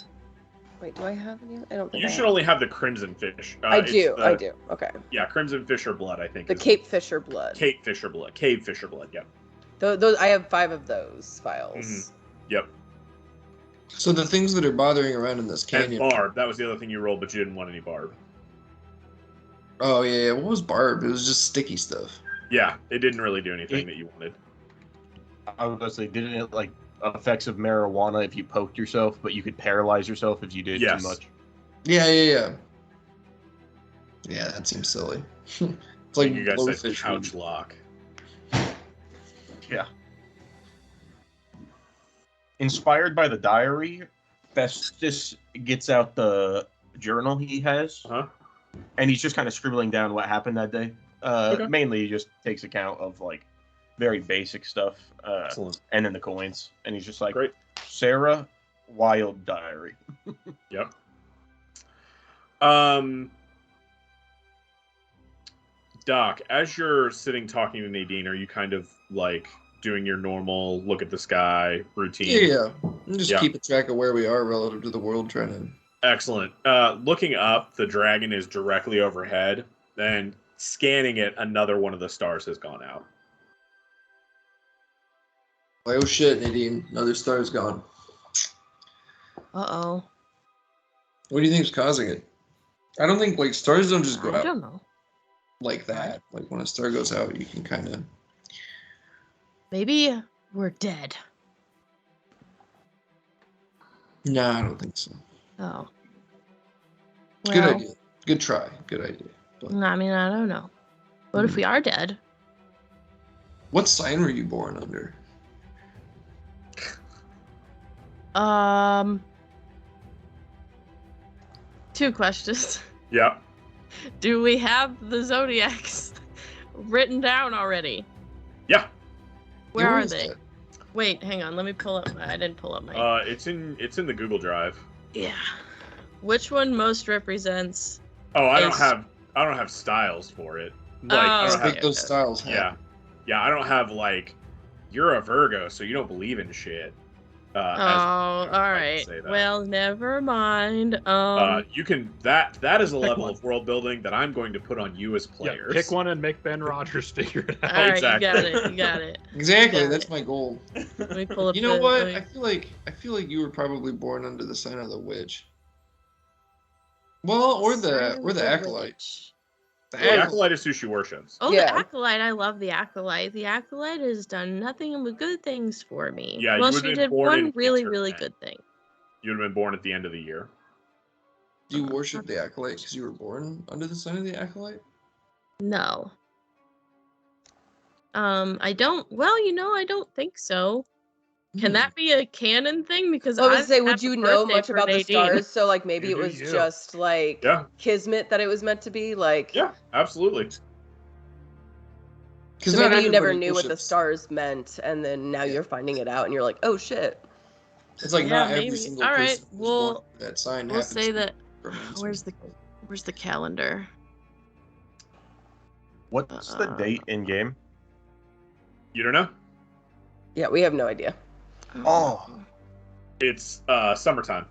Wait, do I have any? I don't think You should only have the Crimson Fish. I do. Okay. Yeah, Crimson Fisher Blood, I think. The Cape Fisher Blood. Cape Fisher Blood. Cave Fisher Blood, yep. Those I have 5 of those files. Mhm. Yep. So the things that are bothering around in this And canyon. Barb. That was the other thing you rolled, but you didn't want any Barb. Oh yeah. What was barb? It was just sticky stuff. Yeah, it didn't really do anything that you wanted. I was gonna say, didn't it like effects of marijuana if you poked yourself, but you could paralyze yourself if you did Yes. too much? Yeah. Yeah, that seems silly. It's like You guys said blowfish couch would- lock. Yeah. Inspired by the diary, Festus gets out the journal he has, and he's just kind of scribbling down what happened that day. Okay. Mainly, he just takes account of like very basic stuff, Excellent. and then the coins, and he's just like, Great. Sarah, wild diary. Yep. Doc, as you're sitting talking to Nadine, are you kind of like doing your normal look at the sky routine? Yeah. I'm just Yeah. keeping track of where we are relative to the world, trying to. Excellent. Looking up, the dragon is directly overhead, and scanning it, another one of the stars has gone out. Like, oh shit, Nadine, another star's gone. Uh-oh. What do you think is causing it? I don't think like stars don't just go I out don't know. like that. Like when a star goes out, you can kind of. Maybe we're dead. Nah, I don't think so. Oh. Good idea. Good try. Good idea. But I mean, I don't know. What if we are dead? what sign were you born under? Two questions. Yep. Do we have the Zodiacs written down already? Yeah. Where are is they? that? Wait, hang on. Let me pull up. I didn't pull up my. It's in the Google Drive. Yeah. Which one most represents? Oh, I don't Is- have styles for it. Like, I Oh, don't Pick have, those styles. yeah, I don't have like, you're a Virgo, so you don't believe in shit. Oh, as- all I right. can say that. Well, never mind. You can that is a Pick level one. of world building that I'm going to put on you as Yeah, players. pick one and make Ben Rogers figure it all out. right, exactly. you got it. You got it. Exactly. Got That's it. my goal. Let me pull up. You know the- what? let me- I feel like you were probably born under the sign of the witch. Well, or the acolyte. Witch. The The acolyte. acolyte is who she worships. Oh, Yeah. the acolyte! I love the acolyte. The acolyte has done nothing but good things for me. Yeah, you well, would've she been did born one in really, winter, really man. good thing. You would have been born at the end of the year. Do you worship the acolyte because you were born under the sign of the acolyte? No. I don't. Well, I don't think so. Can that be a canon thing? Because I was gonna say, have would you a know birthday much for about the Nadine. stars? So like maybe You it do was you. just like Yeah. kismet that it was meant to be. Like Yeah, absolutely. Because so maybe you never knew what the stars meant, and then now you're finding it out, and you're like, oh shit. It's like Yeah, not every maybe. single All right, person who's born we'll- under that sign We'll happens say to that. be from Where's the calendar? What's the date in game? You don't know? Yeah, we have no idea. Oh. It's summertime.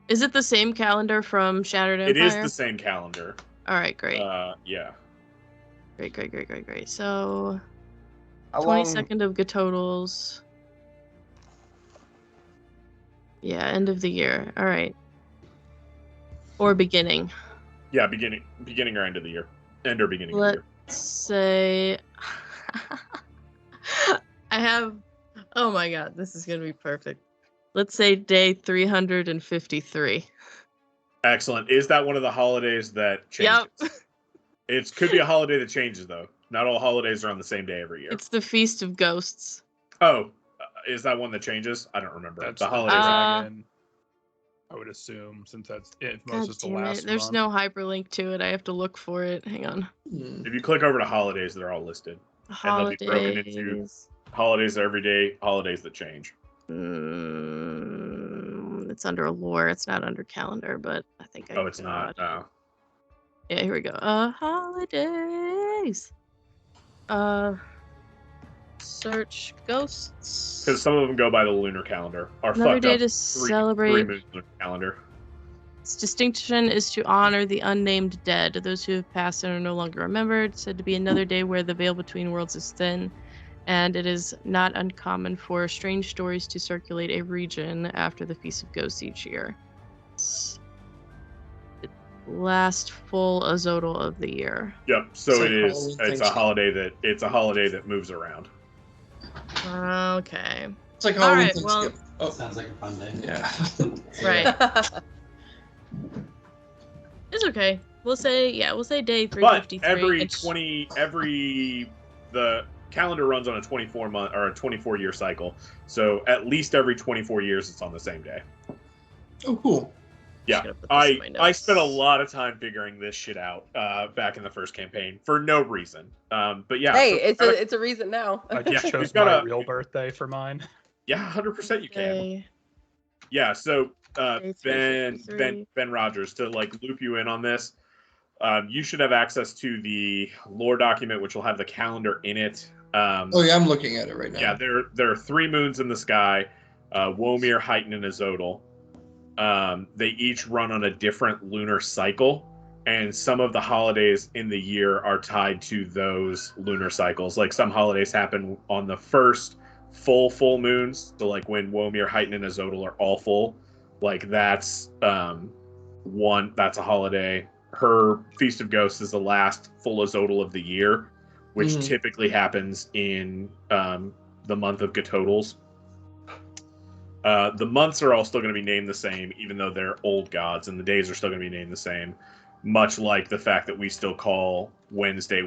Is it the same calendar from Shattered It Empire? is the same calendar. All right, great. Yeah. Great. So How long? 22nd of Gatotals. Yeah, end of the year. All right. Or beginning. Yeah, beginning or end of the year. End or beginning of the year. Let's say I have, oh my god, this is gonna be perfect. Let's say day 353. Excellent. Is that one of the holidays that changes? Yep. It could be a holiday that changes, though. Not all holidays are on the same day every year. It's the Feast of Ghosts. Oh, is that one that changes? I don't remember. That's The holidays. dragon, I would assume, since that's it. God Most is the damn last it. There's month. no hyperlink to it. I have to look for it. Hang on. If you click over to holidays, they're all listed. And they'll be broken into Holidays. holidays every day, holidays that change. It's under lore. It's not under calendar, but I think I Oh, it's not. got- Oh. Yeah, here we go. Holidays. Search ghosts. Because some of them go by the lunar calendar. Our Another fucked day up to three celebrate. moon lunar calendar. Its distinction is to honor the unnamed dead, those who have passed and are no longer remembered. Said to be another day where the veil between worlds is thin, and it is not uncommon for strange stories to circulate a region after the Feast of Ghosts each year. It's the last full azotl of the year. Yep. So It's it like is. Halloween, It's a Thanksgiving. holiday that moves around. Okay. It's like Halloween, Alright, well- Thanksgiving. Oh, Sounds like a fun day. yeah. Right. It's okay. We'll say day But 353. the calendar runs on a 24-month or a 24-year cycle. So at least every 24 years, it's on the same day. Oh, cool. Yeah, Just gonna put this in my I notes. spent a lot of time figuring this shit out back in the first campaign for no reason. But yeah, Hey, so it's a reason now. I Yeah, just chose we've got my a- real birthday for mine. yeah, 100% you can. Okay. Yeah, so Day Ben 353. Rogers, to like loop you in on this, you should have access to the lore document, which will have the calendar in it. Oh yeah, I'm looking at it right now. Yeah, there are 3 moons in the sky, Womir, Heighton, and Azotl. They each run on a different lunar cycle, and some of the holidays in the year are tied to those lunar cycles. Like some holidays happen on the first full moons, so like when Womir, Heighton, and Azotl are all full, like that's that's a holiday. Her Feast of Ghosts is the last full Azotl of the year, which Mhm. typically happens in the month of Gatotals. The months are all still going to be named the same, even though they're old gods, and the days are still going to be named the same. Much like the fact that we still call Wednesday,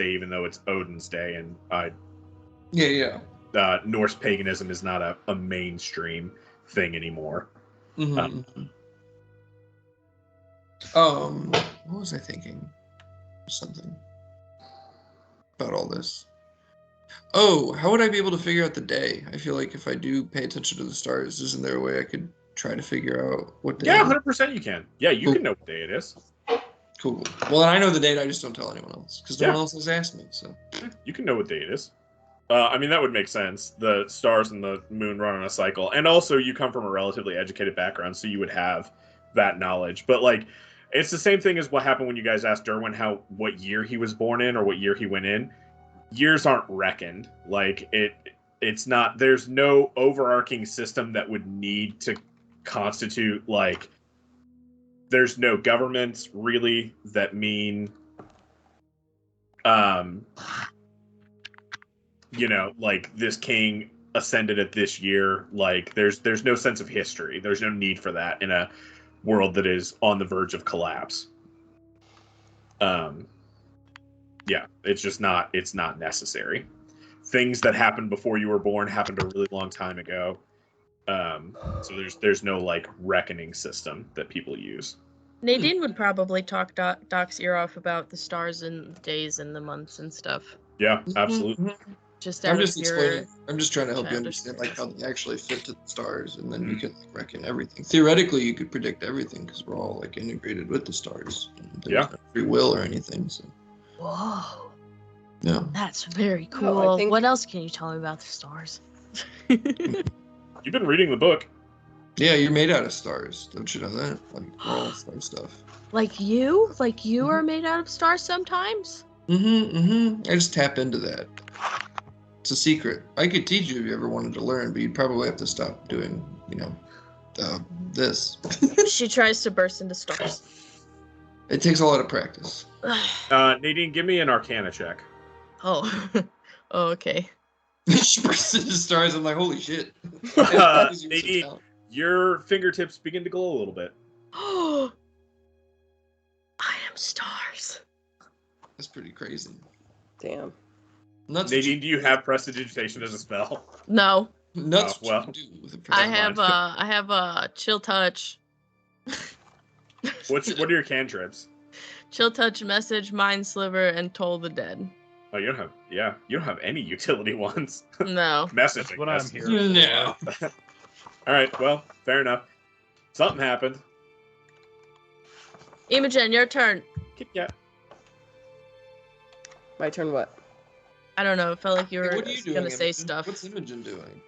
even though it's Odin's day, and Yeah. Norse paganism is not a mainstream thing anymore. Mm-hmm. What was I thinking? Something about all this. Oh, how would I be able to figure out the day? I feel like if I do pay attention to the stars, isn't there a way I could try to figure out what day? Yeah, it is? 100% you can. Yeah, you Cool. can know what day it is. Cool. Well, then I know the date. I just don't tell anyone else because no Yeah. one else has asked me. So You can know what day it is. I mean, that would make sense. The stars and the moon run on a cycle. And also, you come from a relatively educated background, so you would have that knowledge. But, like, it's the same thing as what happened when you guys asked Derwin what year he was born in or what year he went in. Years aren't reckoned. Like, it's not... There's no overarching system that would need to constitute, like... There's no governments, really, that mean... you know, like this king ascended at this year. Like there's no sense of history. There's no need for that in a world that is on the verge of collapse. Yeah, it's not necessary. Things that happened before you were born happened a really long time ago. So there's no like reckoning system that people use. Nadine would probably talk Doc's ear off about the stars and the days and the months and stuff. Yeah, absolutely. Just I'm out just of your... explaining. I'm just trying to help you childish understand like how they actually fit to the stars, and then Mm-hmm. you can like, reckon everything. Theoretically, you could predict everything because we're all like integrated with the stars. And there's Yeah. no free will or anything. So Whoa, no. that's very No, cool. I think- What else can you tell me about the stars? You've been reading the book. Yeah, you're made out of stars. Don't you know that? Like we're all star stuff. Like you are made out of stars sometimes? I just tap into that. It's a secret. I could teach you if you ever wanted to learn, but you'd probably have to stop doing, this. She tries to burst into stars. It takes a lot of practice. Nadine, give me an Arcana check. Oh. Oh, okay. She bursts into stars. I'm like, holy shit. Nadine, your fingertips begin to glow a little bit. Oh, I am stars. That's pretty crazy. Damn. Nuts. Nadine, do you have prestidigitation as a spell? No. Nuts. Oh, well. What you can do with it. I have a chill touch. What are your cantrips? Chill touch, message, mind sliver, and toll the dead. Oh, you don't have any utility ones. No. Messaging. That's what I'm messaging. here. No. All right, well, fair enough. Something happened. Imogen, your turn. Yeah. My turn. What? I don't know. It felt like you were What are you doing, gonna say Imogen? stuff. What's Imogen doing?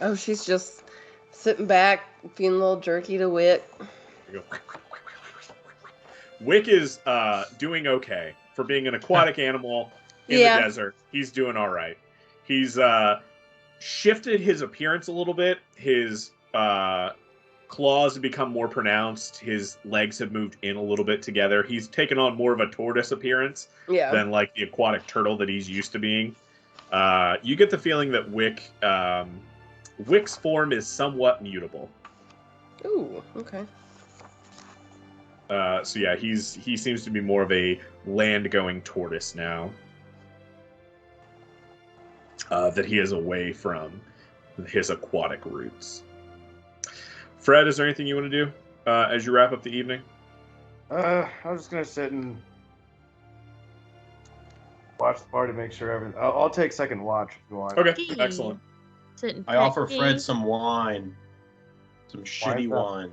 Oh, she's just sitting back, feeling a little jerky to Wick. You go. Wick is doing okay for being an aquatic animal in the desert. He's doing all right. He's shifted his appearance a little bit. His claws have become more pronounced. His legs have moved in a little bit together. He's taken on more of a tortoise appearance than like the aquatic turtle that he's used to being. You get the feeling that Wick's form is somewhat mutable. Ooh, okay. So yeah, he seems to be more of a land-going tortoise now. That he is away from his aquatic roots. Fred, is there anything you want to do as you wrap up the evening? I'm just gonna sit and watch the party, make sure everything. I'll take second watch if you want. Okay, excellent. I offer Fred some wine, some shitty wine.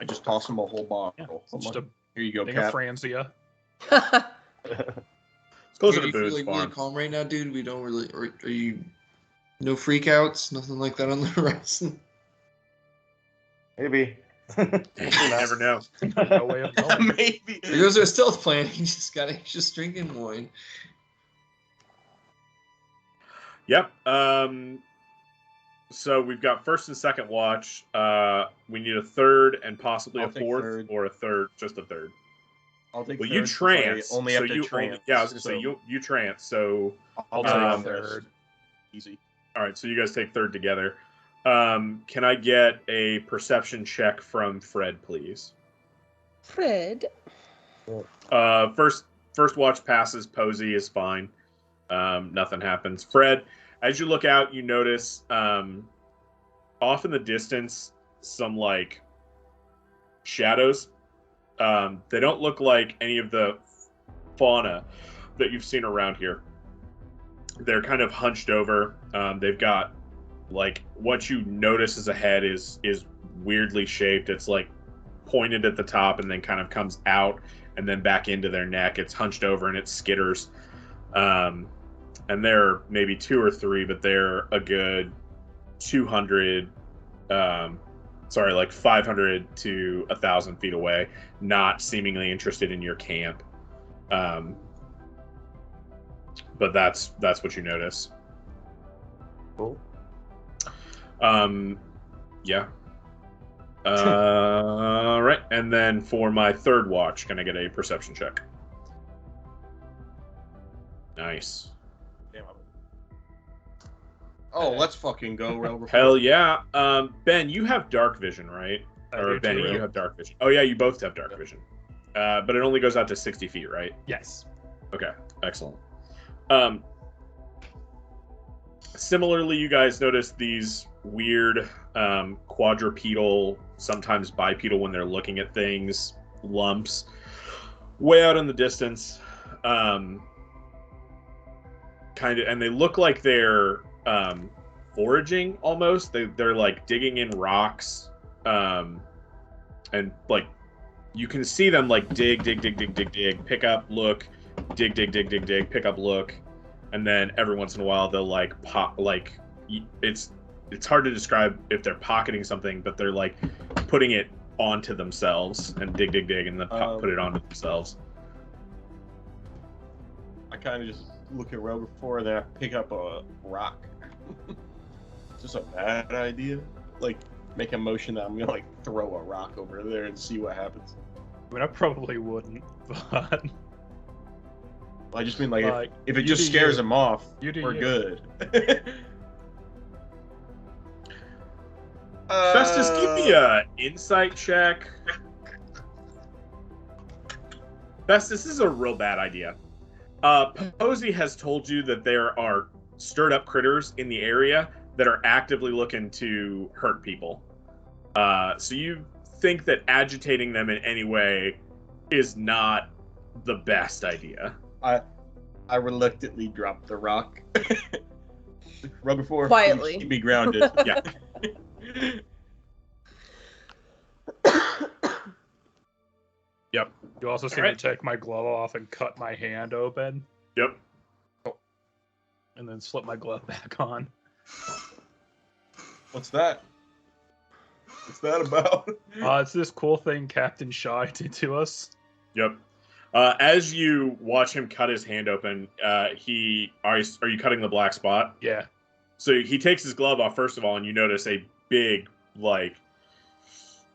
I just toss him a whole bottle. Just a Here you go, thing of Cap. Franzia. It's closer to You feel Boone's like really farm. calm right now, dude? We don't really... Are you... No freakouts? Nothing like that on the horizon? Maybe. You never know. No way of knowing. Maybe. There goes our stealth plan. He just got anxious drinking wine. Yep. So we've got first and second watch. We need a third and possibly I'll a take fourth, third. or a third, just a third. I'll take Well, third you since I trance. Only so have to you trance. I was gonna so say you trance. So I'll take Um, third. easy. all right. So you guys take third together. Can I get a perception check from Fred, please? Fred. First watch passes. Posey is fine. Nothing happens. Fred, as you look out, you notice off in the distance some like shadows. They don't look like any of the fauna that you've seen around here. They're kind of hunched over. They've got like what you notice as a head is weirdly shaped. It's like pointed at the top and then kind of comes out and then back into their neck. It's hunched over and it skitters. And they're maybe two or three, but they're a good 200, like 500 to 1,000 feet away, not seemingly interested in your camp. But that's what you notice. Cool. Yeah. Right. And then for my third watch, can I get a perception check? Nice. Damn. Oh, let's fucking go, Railroad. Hell yeah. Ben, you have dark vision, right? I Or do Benny, too. you have dark vision. Oh yeah, you both have dark vision. But it only goes out to 60 feet, right? Yes. Okay, excellent. Similarly, you guys notice these weird quadrupedal, sometimes bipedal when they're looking at things, lumps way out in the distance. Kind of, and they look like they're foraging almost. They're like digging in rocks, and like you can see them like dig, pick up, look, dig, pick up, look, and then every once in a while they'll like pop. Like it's hard to describe if they're pocketing something, but they're like putting it onto themselves and dig, and then put it onto themselves. kind of just look at Wilberforce, and then I pick up a rock. Is this a bad idea? Like, make a motion that I'm gonna like throw a rock over there and see what happens. I mean, I probably wouldn't, but I just mean like if it you just do scares you. him off, You do we're you. good. Festus, give me a insight check. Festus, this is a real bad idea. Posey has told you that there are stirred up critters in the area that are actively looking to hurt people. So you think that agitating them in any way is not the best idea. I reluctantly drop the rock. Wilberforce, Quietly. please keep me grounded. Yeah. Yep. you also see me Alright. take my glove off and cut my hand open, Yep. and then slip my glove back on. What's that? What's that about? It's this cool thing Captain Shy did to us. Yep. As you watch him cut his hand open, are you cutting the black spot? Yeah. So he takes his glove off first of all, and you notice a big, like,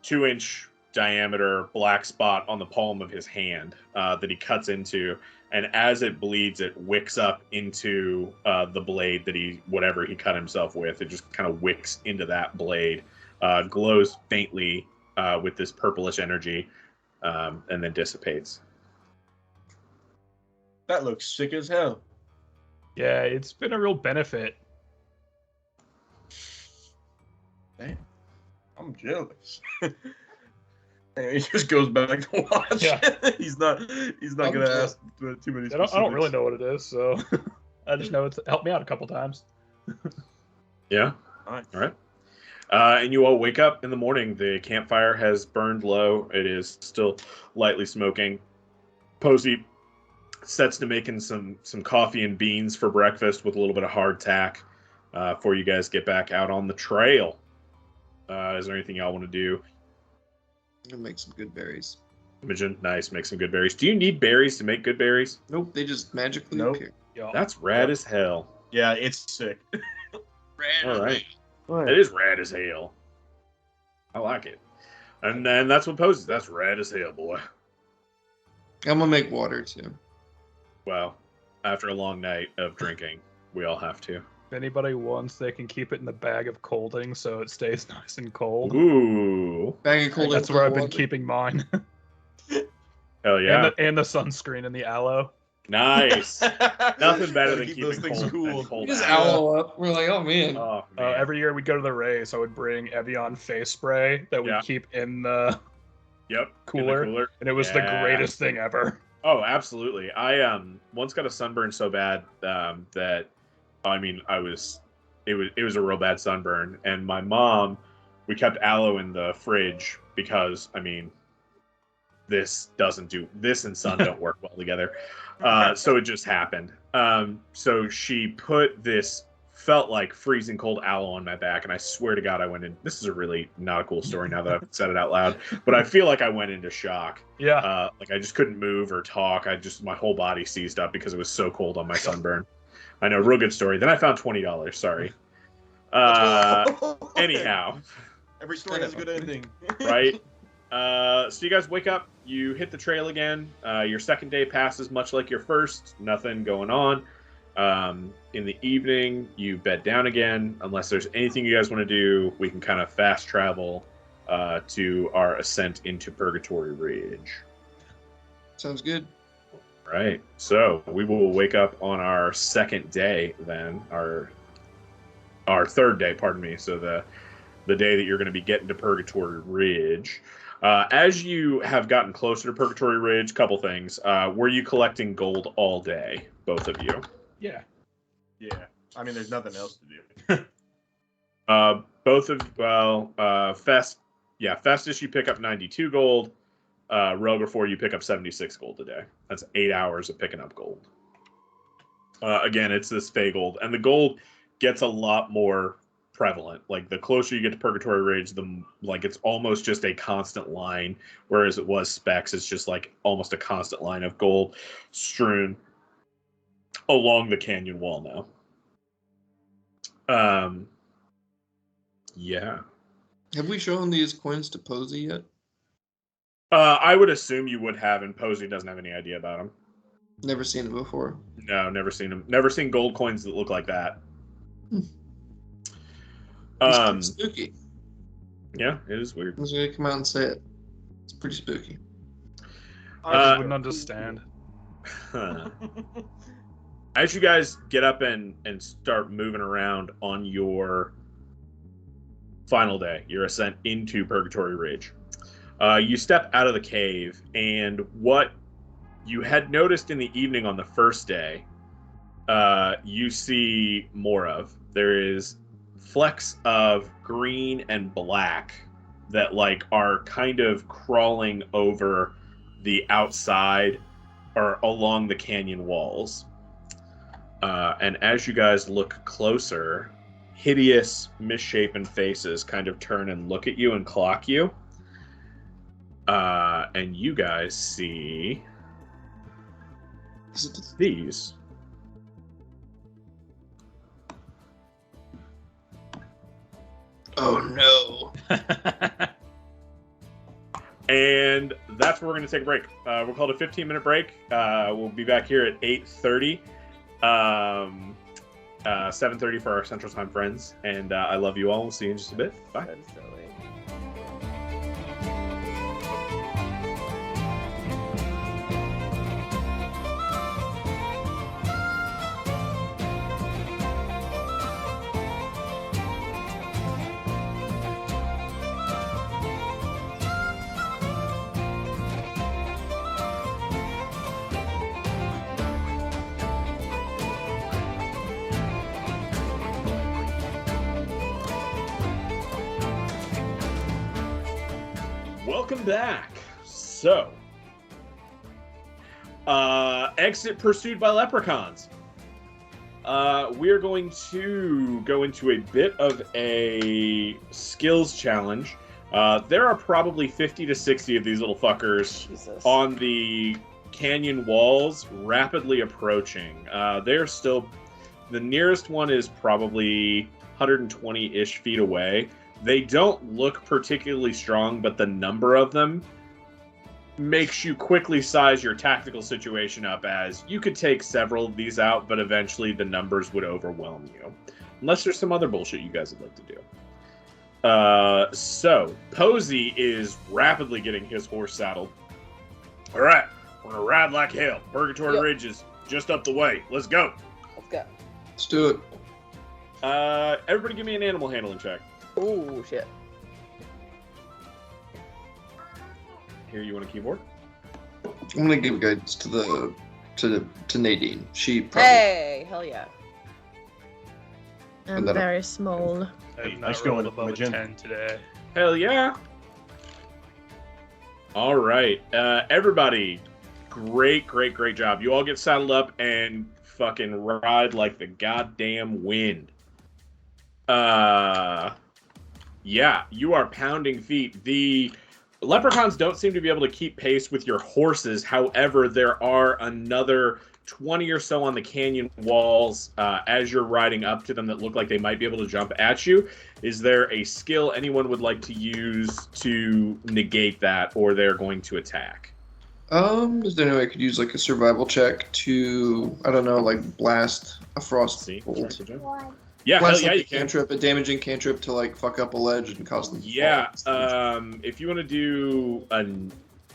2-inch diameter black spot on the palm of his hand that he cuts into, and as it bleeds, it wicks up into the blade that whatever he cut himself with. It just kind of wicks into that blade, glows faintly with this purplish energy, and then dissipates. That looks sick as hell. Yeah, it's been a real benefit. Damn, I'm jealous. And he just goes back to watch. Yeah. he's not gonna ask too many. I don't really specifics. know what it is, so I just know it's helped me out a couple times. Yeah. Alright. All right. And you all wake up in the morning. The campfire has burned low. It is still lightly smoking. Posey sets to making some coffee and beans for breakfast with a little bit of hardtack before you guys get back out on the trail. Is there anything y'all want to do? I'm gonna make some good berries. Imogen, nice. Make some good berries. Do you need berries to make good berries? Nope, they just magically Nope. appear. Yeah. That's rad as hell. Yeah, it's sick. All right. What? It is rad as hell. I like it. And then that's what poses. That's rad as hell, boy. I'm gonna make water too. Well, after a long night of drinking, we all have to. If anybody wants, they can keep it in the bag of colding so it stays nice and cold. Ooh. Bag of cold. That's where I've been keeping mine. Hell yeah. and the sunscreen and the aloe. Nice. Nothing better than Keep keeping those things cold, cool. than cold Just aloe. owl up. We're like, oh man. Oh, man. Every year we'd go to the race, I would bring Evian face spray that we Yeah. keep in the Yep. in the cooler. And it was the Yeah. greatest thing ever. Oh, absolutely. I once got a sunburn so bad that it was a real bad sunburn, and my mom, we kept aloe in the fridge because this and sun don't work well together. So it just happened. So she put this felt like freezing cold aloe on my back, and I swear to God I went in. This is a really not a cool story now that I've said it out loud, but I feel like I went into shock. Yeah. Like I just couldn't move or talk. My whole body seized up because it was so cold on my sunburn. I know, real good story. Then I found $20. Sorry. Anyhow, Every story has a good ending. right? So you guys wake up. You hit the trail again. Your second day passes much like your first. Nothing going on. In the evening, you bed down again. Unless there's anything you guys want to do, we can kind of fast travel to our ascent into Purgatory Ridge. Sounds good. Right. So we will wake up on our second day then, our third day, pardon me. So the day that you're going to be getting to Purgatory Ridge. As you have gotten closer to Purgatory Ridge, couple things. Were you collecting gold all day, both of you? Yeah. Yeah. I mean, there's nothing else to do. Festus, you pick up 92 gold. Rogerfor, you pick up 76 gold a day. That's 8 hours of picking up gold. Again, it's this fey gold, and the gold gets a lot more prevalent. Like the closer you get to Purgatory Ridge, it's almost just a constant line, whereas it was specs, it's just like almost a constant line of gold strewn along the canyon wall now. Yeah. Have we shown these coins to Posey yet? I would assume you would have, and Posey doesn't have any idea about them. Never seen it before. No, never seen them. Never seen gold coins that look like that. It's spooky. Yeah, it is weird. I was gonna come out and say it. It's pretty spooky. I wouldn't understand. As you guys get up and start moving around on your final day, your ascent into Purgatory Ridge, you step out of the cave, and what you had noticed in the evening on the first day, you see more of. There is flecks of green and black that like are kind of crawling over the outside or along the canyon walls. And as you guys look closer, hideous, misshapen faces kind of turn and look at you and clock you. And you guys see these. Oh no. And that's where we're going to take a break. We'll call it a 15-minute break. We'll be back here at 8:30. 7:30 for our Central Time friends. And I love you all. We'll see you in just a bit. Bye. That is silly. Welcome back. So, exit pursued by leprechauns. We're going to go into a bit of a skills challenge. There are probably 50 to 60 of these little fuckers Jesus. on the canyon walls, rapidly approaching. They're still... The nearest one is probably 120-ish feet away. They don't look particularly strong, but the number of them makes you quickly size your tactical situation up as you could take several of these out, but eventually the numbers would overwhelm you. Unless there's some other bullshit you guys would like to do. So, Posey is rapidly getting his horse saddled. All right, we're going to ride like hell. Purgatory Ridge is just up the way. Let's go. Let's go. Let's do it. Everybody give me an animal handling check. Oh shit. Here, you want a keyboard? I'm gonna give guidance to Nadine. She probably. Hey, hell yeah. I'm very small. I've Nice not going, rolled above a Imogen. 10 today. Hell yeah. All right. Everybody, great job. You all get saddled up and fucking ride like the goddamn wind. Yeah, you are pounding feet. The leprechauns don't seem to be able to keep pace with your horses. However, there are another 20 or so on the canyon walls as you're riding up to them that look like they might be able to jump at you. Is there a skill anyone would like to use to negate that, or they're going to attack? Is there any way I could use like a survival check to, I don't know, like blast a frost bolt? Yeah, Blast hell yeah, like you a can. cantrip, a damaging cantrip to like fuck up a ledge and cause them to Yeah, fall. if you want to do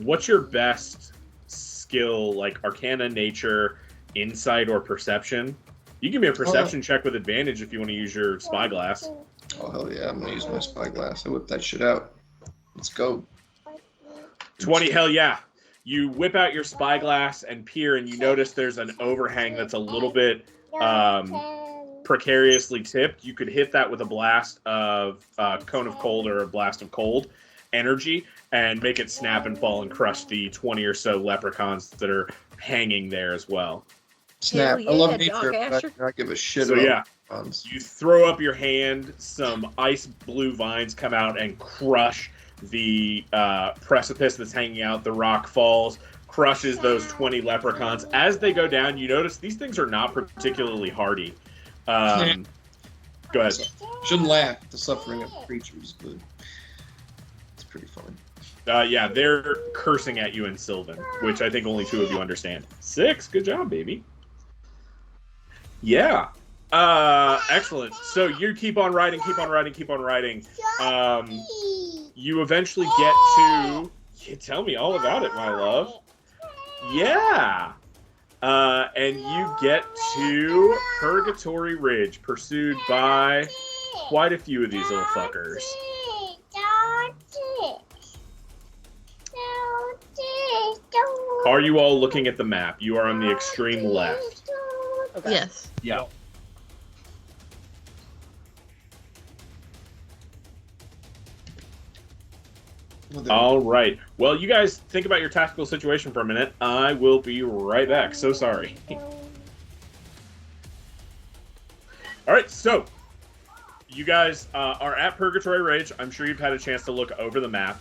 what's your best skill, like Arcana, Nature, Insight, or Perception? You give me a Perception check with advantage if you want to use your Spyglass. Oh hell yeah, I'm gonna use my spyglass. I whip that shit out. Let's go. 20, hell yeah. You whip out your Spyglass and peer, and you notice there's an overhang that's a little bit precariously tipped. You could hit that with a blast of Cone of Cold or a blast of cold energy and make it snap and fall and crush the 20 or so leprechauns that are hanging there as well. Snap. Hell I love yeah, nature. Doc But Asher. I don't give a shit So about yeah, leprechauns. you throw up your hand, some ice blue vines come out and crush the precipice that's hanging out. The rock falls, crushes those 20 leprechauns. As they go down, you notice these things are not particularly hardy. Go ahead. Shouldn't laugh at the suffering of creatures, but it's pretty fun. Yeah, they're cursing at you in Sylvan, which I think only 2 of you understand. 6, good job, baby. Yeah. Excellent. So you keep on riding. You eventually get to... Tell me all about it, my love. Yeah. And you get to Purgatory Ridge, pursued by quite a few of these little fuckers. Are you all looking at the map? You are on the extreme left. Okay. Yes. Yeah. All right. Well, you guys think about your tactical situation for a minute. I will be right back. So sorry. All right. So you guys are at Purgatory Ridge. I'm sure you've had a chance to look over the map.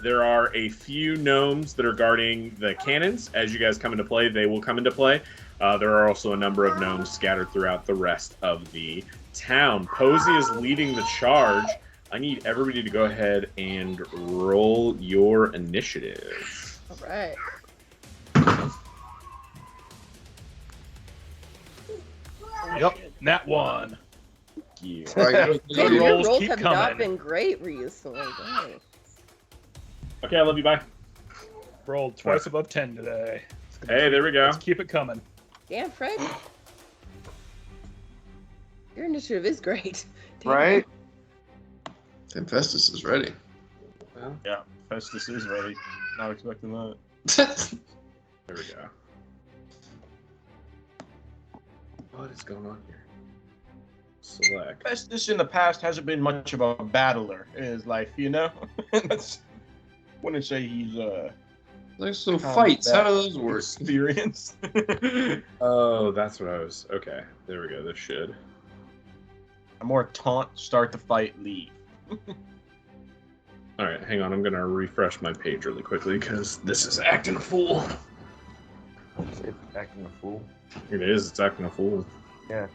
There are a few gnomes that are guarding the cannons. As you guys come into play, they will come into play. There are also a number of gnomes scattered throughout the rest of the town. Posey is leading the charge. I need everybody to go ahead and roll your initiative. All right. Yep, nat 1. Yeah. Man, your rolls rolls keep have coming. not been great recently. Dang. Okay, I love you. Bye. Rolled twice above 10 today. Hey, there we go. Let's keep it coming. Damn, Fred. Your initiative is great. Damn. Right? Infestus is ready. Yeah, Festus is ready. Not expecting that. There we go. What is going on here? Select. Festus in the past hasn't been much of a battler in his life, you know? That's, wouldn't say he's Like, so fights, how do those work? experienced. Oh, that's what I was. Okay, there we go. This should. A more taunt, start the fight, leave. All right, hang on. I'm gonna refresh my page really quickly because this is acting a fool. It's acting a fool. It is. It's acting a fool. Yeah.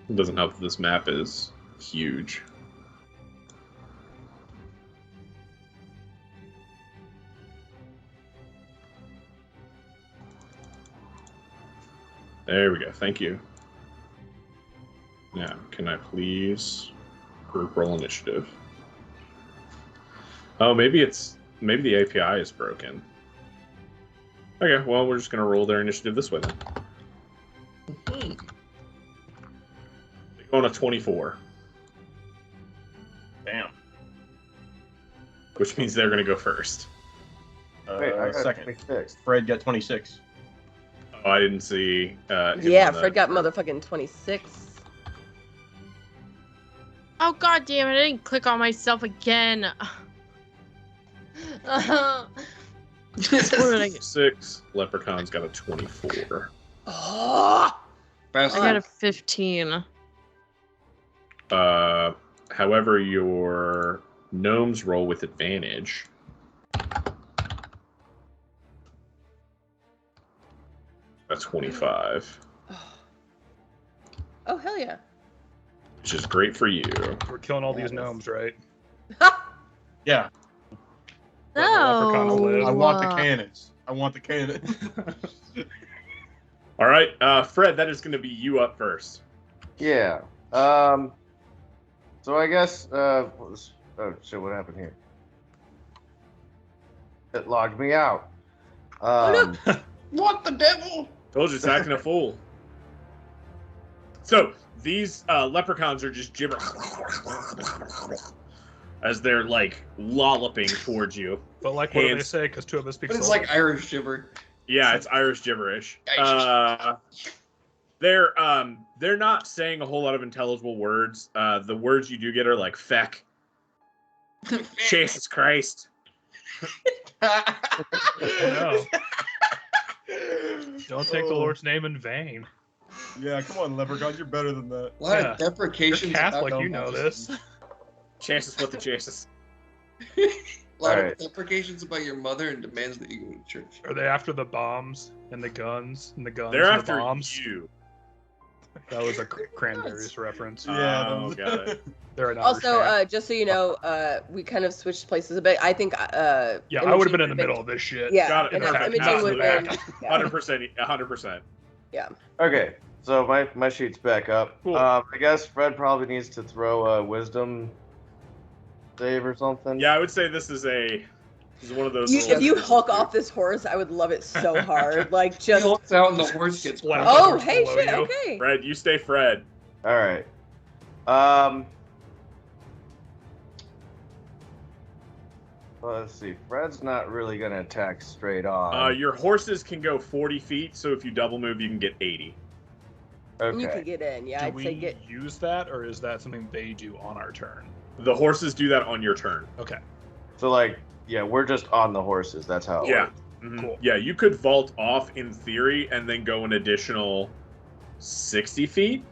It doesn't help that this map is huge. There we go. Thank you. Now, can I please group roll initiative? Oh, maybe the API is broken. Okay, well, we're just gonna roll their initiative this way then. They go on a 24. Damn. Which means they're gonna go first. Wait, I got Second. 26. Fred got 26. Oh, I didn't see. Him Yeah, on the- Fred got motherfucking 26. Oh god damn it! I didn't click on myself again. What did I get? 6. Leprechaun's got a 24. Oh! I got a 15. However, your gnomes roll with advantage. A 25, Oh, hell yeah. which is great for you. We're killing all these gnomes, right? Yeah, Leprechaun will live. No. I want the cannons. I want the cannons. All right, Fred, that is going to be you up first. Yeah. So I guess oh shit, what happened here? It logged me out. What the devil? Told you, it's acting a fool. So these leprechauns are just gibbering as they're like lolloping towards you. But like, what do they Hands- say? Because 2 of us speak But it's Sylvan. like Irish gibber. Yeah, it's Irish gibberish. They're not saying a whole lot of intelligible words. The words you do get are like feck, Jesus Christ. Oh, no. Don't take the Lord's name in vain. Yeah, come on, Leprechaun, you're better than that. A lot Yeah. of deprecations. You're Catholic, about you know this. Chances with the chances. A lot Alright. of deprecations about your mother and demands that you go to church. Are they after the bombs and the guns and the guns They're and after the bombs? you. That was a Cranberries reference. Yeah, Oh, got it. They're an Also, Irish fan. just so you know, we kind of switched places a bit. I think. Yeah, I would have been in the middle of this shit. Yeah, Got it. and Perfect. Imaging would have been. Yeah. 100%. Okay, so my sheet's back up. Cool. I guess Fred probably needs to throw a wisdom save or something. Yeah, I would say this is one of those. You, little if you things hulk to do. off this horse, I would love it so hard. Like He just. looks out and the horse gets. Splat. Oh, Horse hey, below shit. you. Okay. Fred, you stay Fred. All right. Let's see. Fred's not really gonna attack straight on. Your horses can go 40 feet, so if you double move, you can get 80. Okay. You could get in. Yeah, Do I'd we say get. use that, or is that something they do on our turn? The horses do that on your turn. Okay. So like, yeah, we're just on the horses. That's how. It Yeah. works. Mhm. Cool. Yeah, you could vault off in theory and then go an additional 60 feet.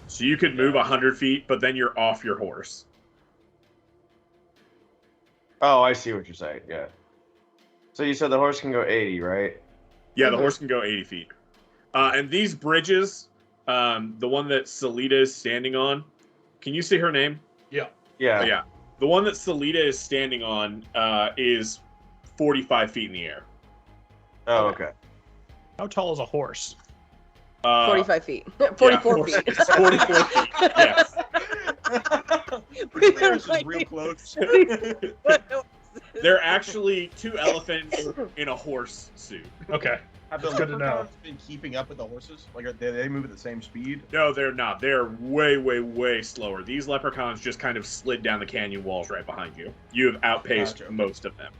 So you could move 100 feet, but then you're off your horse. Oh, I see what you're saying. Yeah. So you said the horse can go 80, right? Yeah, the Mhm. horse can go 80 feet. And these bridges, the one that Salita is standing on, can you see her name? Yeah. Yeah. Oh, yeah. The one that Salita is standing on is 45 feet in the air. Oh, okay. How tall is a horse? 45 feet. 44 feet. It's 44 feet. Yes. We Clearance were is real like- close. They're actually two elephants in a horse suit. Okay. Have the That's good to know. leprechauns been keeping up with the horses? Like, they move at the same speed? No, they're not. They're way, way, way slower. These leprechauns just kind of slid down the canyon walls right behind you. You have outpaced Gotcha. most of them.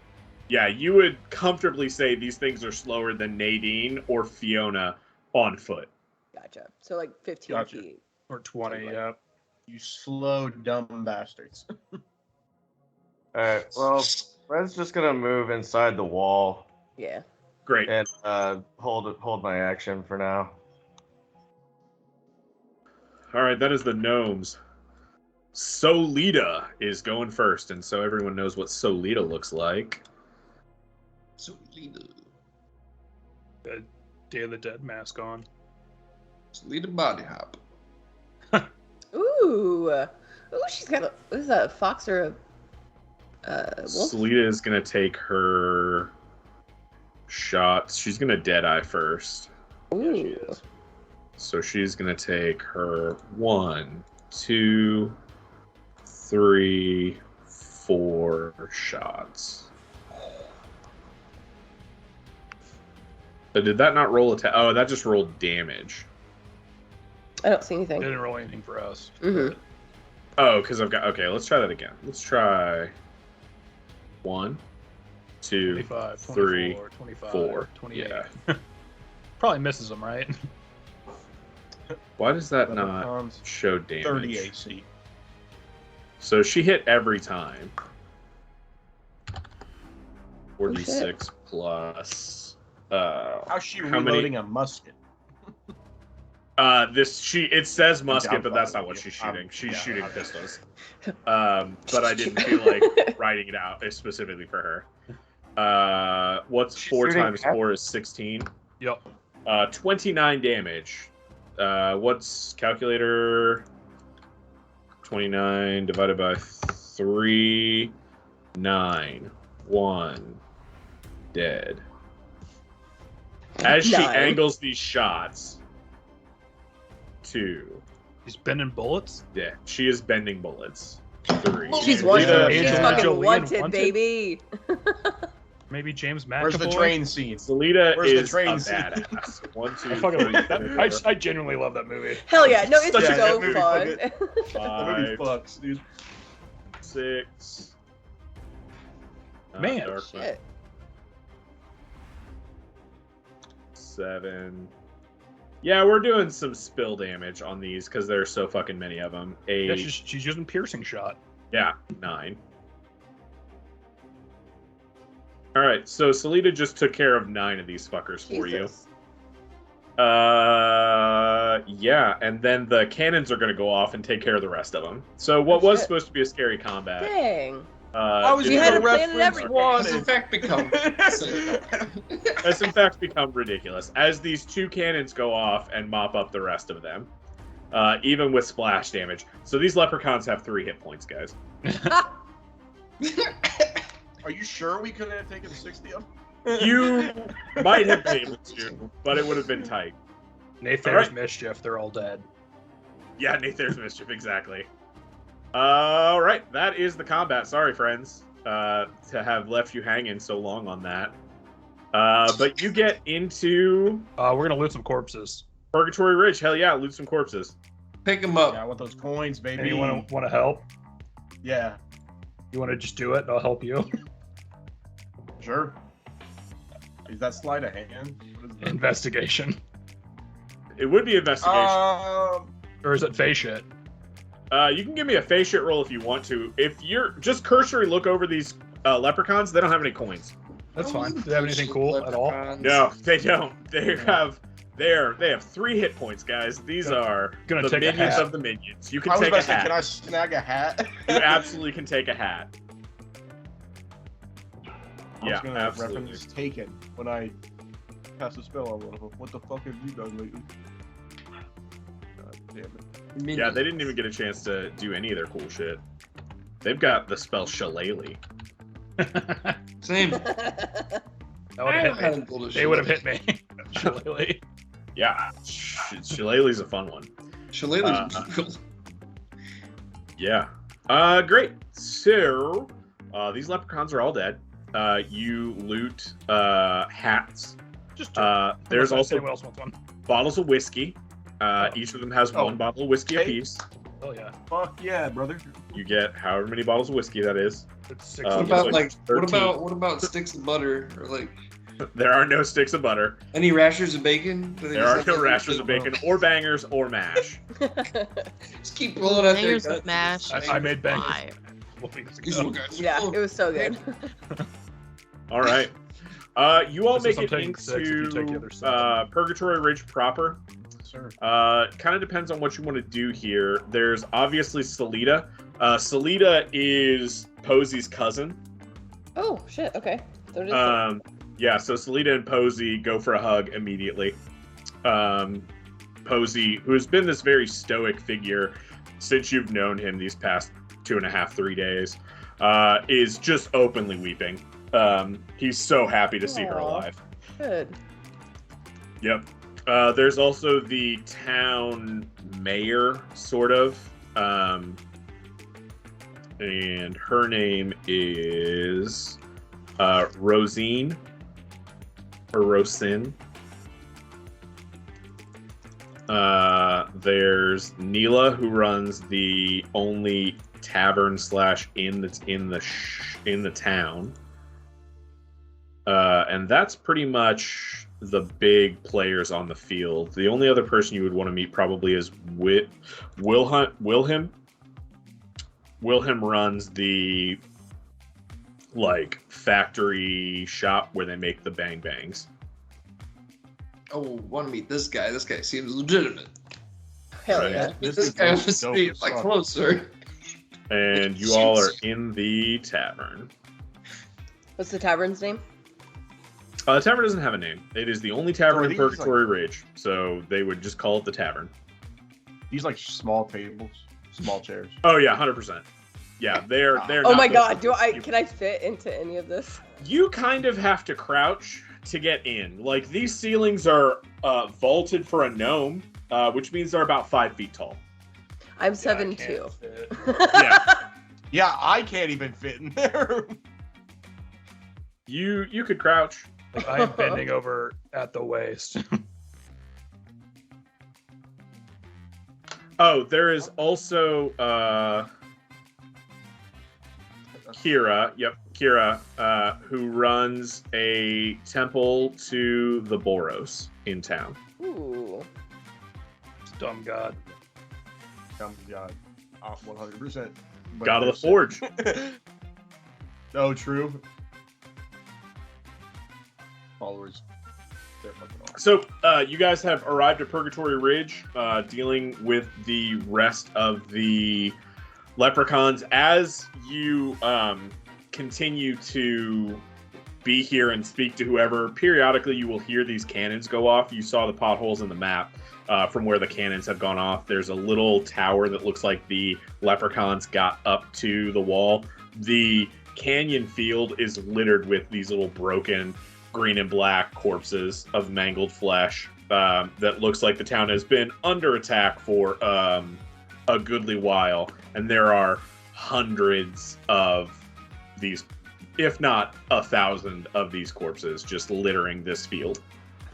Yeah, you would comfortably say these things are slower than Nadine or Fiona on foot. Gotcha. So like 15 Gotcha. feet. Or 20, Something yeah. You slow, dumb bastards. All right. Well, Fred's just gonna move inside the wall Yeah. Great. and hold my action for now. All right, that is the gnomes. Solita is going first, and so everyone knows what Solita looks like. So lead The Day of the Dead mask on. a body hop. Ooh. Ooh, she's got a. What is that? A fox or a wolf? Solita is going to take her shots. She's going to Deadeye first. Ooh. So she's going to take her 1, 2, 3, 4 shots. So did that not roll attack? Oh, that just rolled damage. I don't see anything. Didn't roll anything for us. Mhm. Oh, because I've got... Okay, let's try that again. Let's try 1, 2, 25, 3, 24, 25, 4. 28. Yeah. Probably misses them, right? Why does that not Leprechauns, show damage? 30 AC. So she hit every time. 46 plus. How's she How many- reloading a musket? It says musket, down but that's five, not what yeah. she's shooting. She's Yeah, shooting okay. pistols. But I didn't feel like writing it out specifically for her. What's She's 4 shooting times at- 4 is 16. Yep. 29 damage. What's calculator? 29 divided by 3, 9, 1, dead. As she 9. angles these shots, 2, He's bending bullets. yeah, she is bending bullets. 3. She's Angelina wanted. She's Angelina fucking Jolie wanted, Wanted? baby. Maybe James Where's the McAvoy. train scene? Salita Where's the is train a scene? badass. 1, 2, I fucking 3, that, I genuinely love that movie. Hell yeah. No, it's Such a so good movie, fun. That movie 5, fucks, dude. 6. Man, Dark Shit. 7. Yeah, we're doing some spill damage on these because there's so fucking many of them. 8. Yeah, she's using piercing shot. Yeah, 9. All right, so Salita just took care of 9 of these fuckers for you. Jesus. Yeah, and then the cannons are going to go off and take care of the rest of them. So what was supposed to be a scary combat? Dang. I was We had gonna a plan and reference everything. one. Has in fact become. Has in fact become ridiculous as these 2 cannons go off and mop up the rest of them, even with splash damage. So these leprechauns have 3 hit points, guys. Are you sure we couldn't have taken 60 of them? You might have been able to, but it would have been tight. Nathan's Alright. mischief, they're all dead. Yeah, Nathan's mischief, exactly. All right, that is the combat. Sorry, friends, to have left you hanging so long on that. But you get into We're gonna loot some corpses. Purgatory Ridge. Hell yeah, loot some corpses. Pick them up. Yeah, I want those coins, baby. Anyone want to help? Yeah, You want to just do it? I'll help you. sure. Is that sleight of hand? What is that? Investigation. It would be investigation. Or is it face shit? You can give me a face shit roll if you want to. If you're just cursory look over these leprechauns, they don't have any coins. That's fine. Do they have anything cool at all? No, they don't. They have 3 hit points, guys. These are Gonna the take a minions hat. of the minions. You can I was take about a to say, hat. can I snag a hat? You absolutely can take a hat. I was Yeah, gonna absolutely. reference Taken when I cast a spell on one of them. What the fuck have you done lately? God damn it. Yeah, they didn't even get a chance to do any of their cool shit. They've got the spell Shillelagh. Same. That would I have hit haven't me. pulled a They would have hit me. Shillelagh. Yeah, Shillelagh's a fun one. Shillelagh's cool. Yeah. Great. So, these leprechauns are all dead. You loot hats. Just There's also anyone else wants one. bottles of whiskey. Each of them has Oh. 1 bottle of whiskey Hey. apiece. Oh yeah. Fuck yeah, brother. You get however many bottles of whiskey that is. It's 6. What It's about like 13. what about sticks of butter or like There are no sticks of butter. any rashers of bacon? Do they There just are have no that rashers of bacon or bangers or mash. Just keep pulling out their Layers guts. of mash. I made bangers. Fire. These little guys. Yeah, it was so good. All right. You all This is make it I'm taking 6 if you take the into other 7. Purgatory Ridge proper. Sir. Kind of depends on what you want to do here. There's obviously Salita. Salita is Posy's cousin. Oh shit. Okay. So it is Yeah, so Salita and Posy go for a hug immediately. Posy, who has been this very stoic figure since you've known him these past 2.5, 3 days, is just openly weeping. He's so happy to see her Aw. alive. good. Yep. There's also the town mayor, sort of. And her name is Rosine. Or Rosin. There's Neela, who runs the only tavern / inn that's in the town. And that's pretty much the big players on the field. The only other person you would want to meet probably is Wilhelm. Wilhelm runs the factory shop where they make the bang bangs. Oh, want to meet this guy? This guy seems legitimate. Hell Right. yeah. This guy on the street, like closer. And you all are in the tavern. What's the tavern's name? The tavern doesn't have a name. It is the only tavern So are in these, Purgatory Ridge, so they would just call it the tavern. These like small tables, small chairs. Oh yeah, 100%. Yeah, they're Oh not my built god, for can I fit into any of this? You kind of have to crouch to get in. Like, these ceilings are vaulted for a gnome, which means they're about 5 feet tall. I'm Yeah, I 7'2". can't fit. Yeah. Yeah, I can't even fit in there. You could crouch. Like, I am bending over at the waist. Oh, there is also Kira. Yep, Kira, who runs a temple to the Boros in town. Ooh. Dumb god. God, off 100%. God of the Forge. No, true. followers. They're fucking awesome. So, you guys have arrived at Purgatory Ridge, dealing with the rest of the leprechauns. As you continue to be here and speak to whoever, periodically you will hear these cannons go off. You saw the potholes in the map from where the cannons have gone off. There's a little tower that looks like the leprechauns got up to the wall. The canyon field is littered with these little broken green and black corpses of mangled flesh that looks like the town has been under attack for a goodly while, and there are hundreds of these, if not 1,000 of these corpses just littering this field.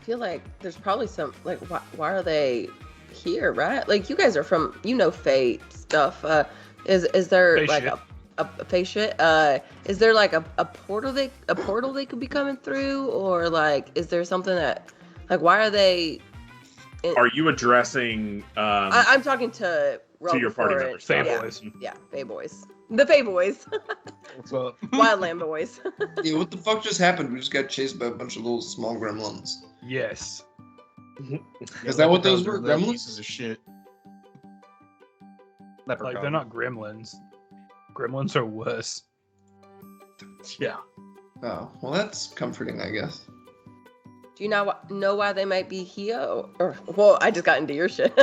I feel like there's probably some, like, why are they here, right? Like, you guys are from, Fate stuff. Is there Fate like shit. a Fate shit? Is there like a portal they could be coming through, or like, is there something that, like, why are they? Are you addressing? I'm talking to your party members. Fae Yeah. boys. Yeah, Fae boys. The Fae boys. What's up? Wildland boys. Yeah, what the fuck just happened? We just got chased by a bunch of little small gremlins. Yes. Is that what those were? Little Gremlins? Pieces of shit. Like, they're not gremlins. Gremlins are worse. Yeah. Oh, well, that's comforting, I guess. Do you know why they might be here? Or well, I just got into your shit.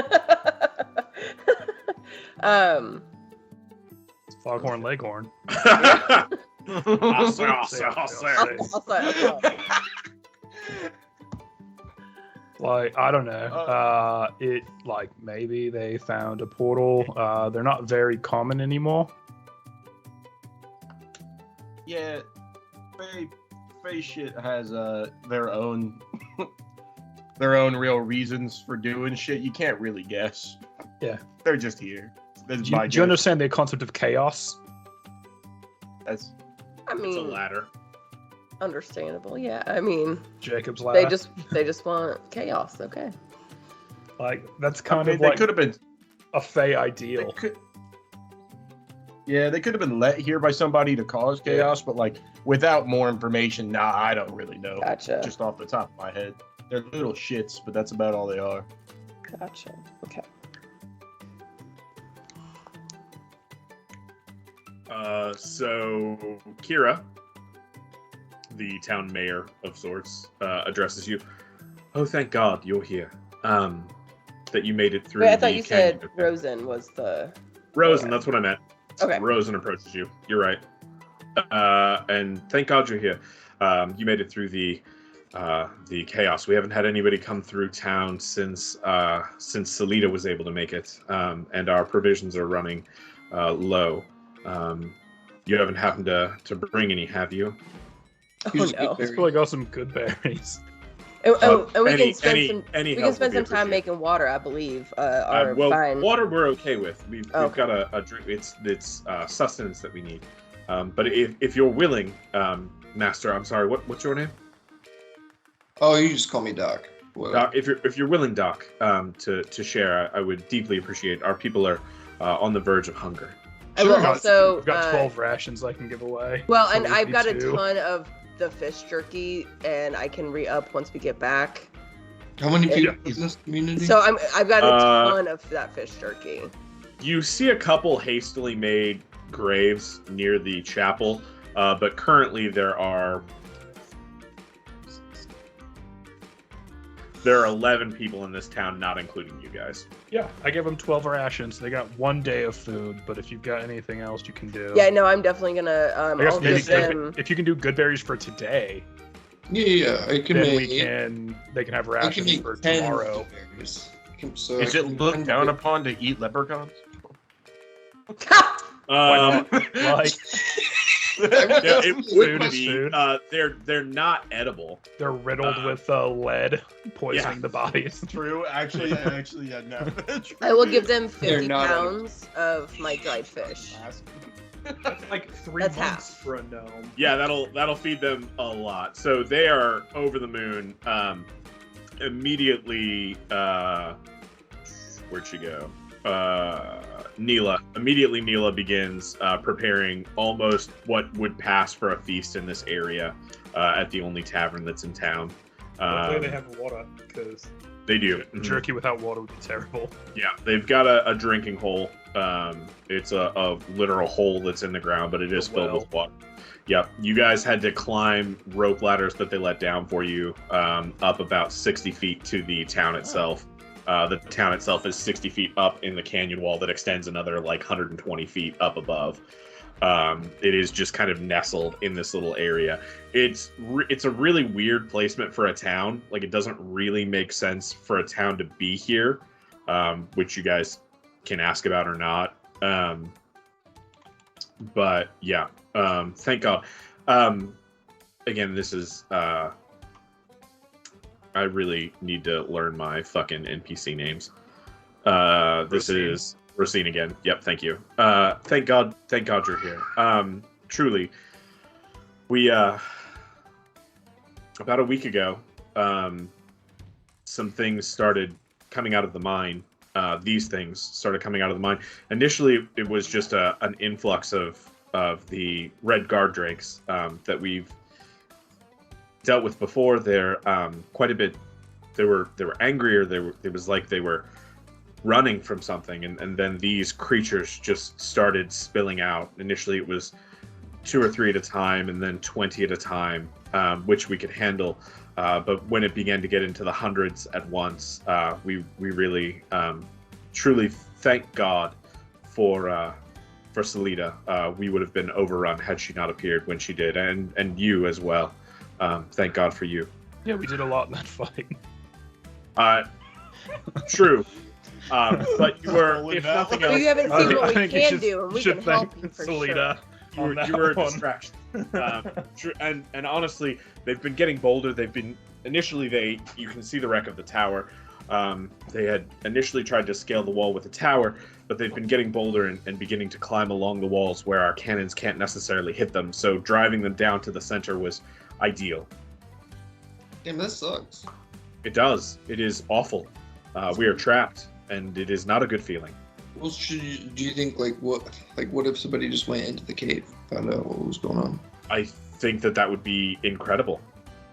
Foghorn Leghorn. I'll say. Also, Like, I don't know. It, like, maybe they found a portal. They're not very common anymore. Yeah, Fae shit has their own their own real reasons for doing shit. You can't really guess. Yeah. They're just here. That's Do my you guess. understand the concept of chaos? That's I It's a mean, ladder. understandable. Yeah, I mean, Jacob's ladder. they just want chaos. Okay. Like, that's I kind mean, of they like could have been. a Fae They ideal. could, yeah, they could have been let here by somebody to cause chaos, but like without more information, nah, I don't really know. Gotcha. Just off the top of my head, they're little shits, but that's about all they are. Gotcha. Okay. So Kira, the town mayor of sorts, addresses you. Oh, thank God you're here. That you made it through. Wait, I thought the you canyon. said Rosen was the. Rosen, that's what I meant. Okay. Rosen approaches you. You're right. And thank God you're here. You made it through the chaos. We haven't had anybody come through town since Salida was able to make it, and our provisions are running low. You haven't happened to bring any, have you? Oh Here's no. good Let's probably got some good berries. And we Any- can spend any- some. any We help can spend would be some time appreciated. making water, I believe. Or Well, fine. water we're okay with. We've Okay. got a drink. It's sustenance that we need. But if you're willing, Master, I'm sorry. What's your name? Oh, you just call me Doc. Well, Doc, if you're willing, Doc, to share, I would deeply appreciate. Our people are on the verge of hunger. I will We've got- also. We've got 12 rations I can give away. Well, So and we I've need got a 2. ton of the fish jerky, and I can re-up once we get back. how many people Yeah. in this community? So I've got a Uh, ton of that fish jerky. You see a couple hastily made graves near the chapel, but currently there are 11 people in this town, not including you guys. Yeah, I give them 12 rations. They got 1 day of food, but if you've got anything else you can do. Yeah, no, I'm definitely gonna. I guess I'll maybe give them. if you can do good berries for today, yeah, I can then make. they can have I can rations make for 10 tomorrow. berries. So Is I it can looked make down 10 upon to eat leprechauns? Um, Like, yeah, it would Food is be. food. They're not edible. they're riddled with lead, poisoning the bodies. True. Actually, yeah, no. I will give them They're 50 not pounds of my dried fish. That's like 3 That's months half. for a gnome. Yeah, that'll feed them a lot. So they are over the moon. Immediately, where'd she go? Neela. Immediately, Neela begins preparing almost what would pass for a feast in this area. at the only tavern that's in town. Hopefully they have water, because They do. jerky without water would be terrible. Yeah, they've got a drinking hole. It's a literal hole that's in the ground, but it is filled with water. Yeah, you guys had to climb rope ladders that they let down for you up about 60 feet to the town itself. The town itself is 60 feet up in the canyon wall that extends another like 120 feet up above. It is just kind of nestled in this little area. It's a really weird placement for a town. Like, it doesn't really make sense for a town to be here, which you guys can ask about or not. But yeah, thank God. Again, this is I really need to learn my fucking NPC names. This is Rosine again. Yep, thank you. Thank God you're here. Truly, we about a week ago, some things started coming out of the mine. These things started coming out of the mine. Initially, it was just an influx of the red guard drakes that we've dealt with before. They're quite a bit. They were angrier. It was like they were running from something, and then these creatures just started spilling out. Initially, it was 2 or 3 at a time, and then 20 at a time, which we could handle. But when it began to get into the hundreds at once, we really truly thank God for Salida. We would have been overrun had she not appeared when she did, and you as well. Thank God for you. Yeah, we did a lot in that fight. True. But you were, if nothing else, You haven't seen what we think you can do, and we can help you for Salida. sure. you were a distraction. And honestly, they've been getting bolder. They've been initially you can see the wreck of the tower. They had initially tried to scale the wall with the tower, but they've been getting bolder and beginning to climb along the walls where our cannons can't necessarily hit them. So driving them down to the center was ideal. Damn, that sucks. It does. It is awful. We are trapped, and it is not a good feeling. Well, do you think what if somebody just went into the cave, found out what was going on? I think that would be incredible.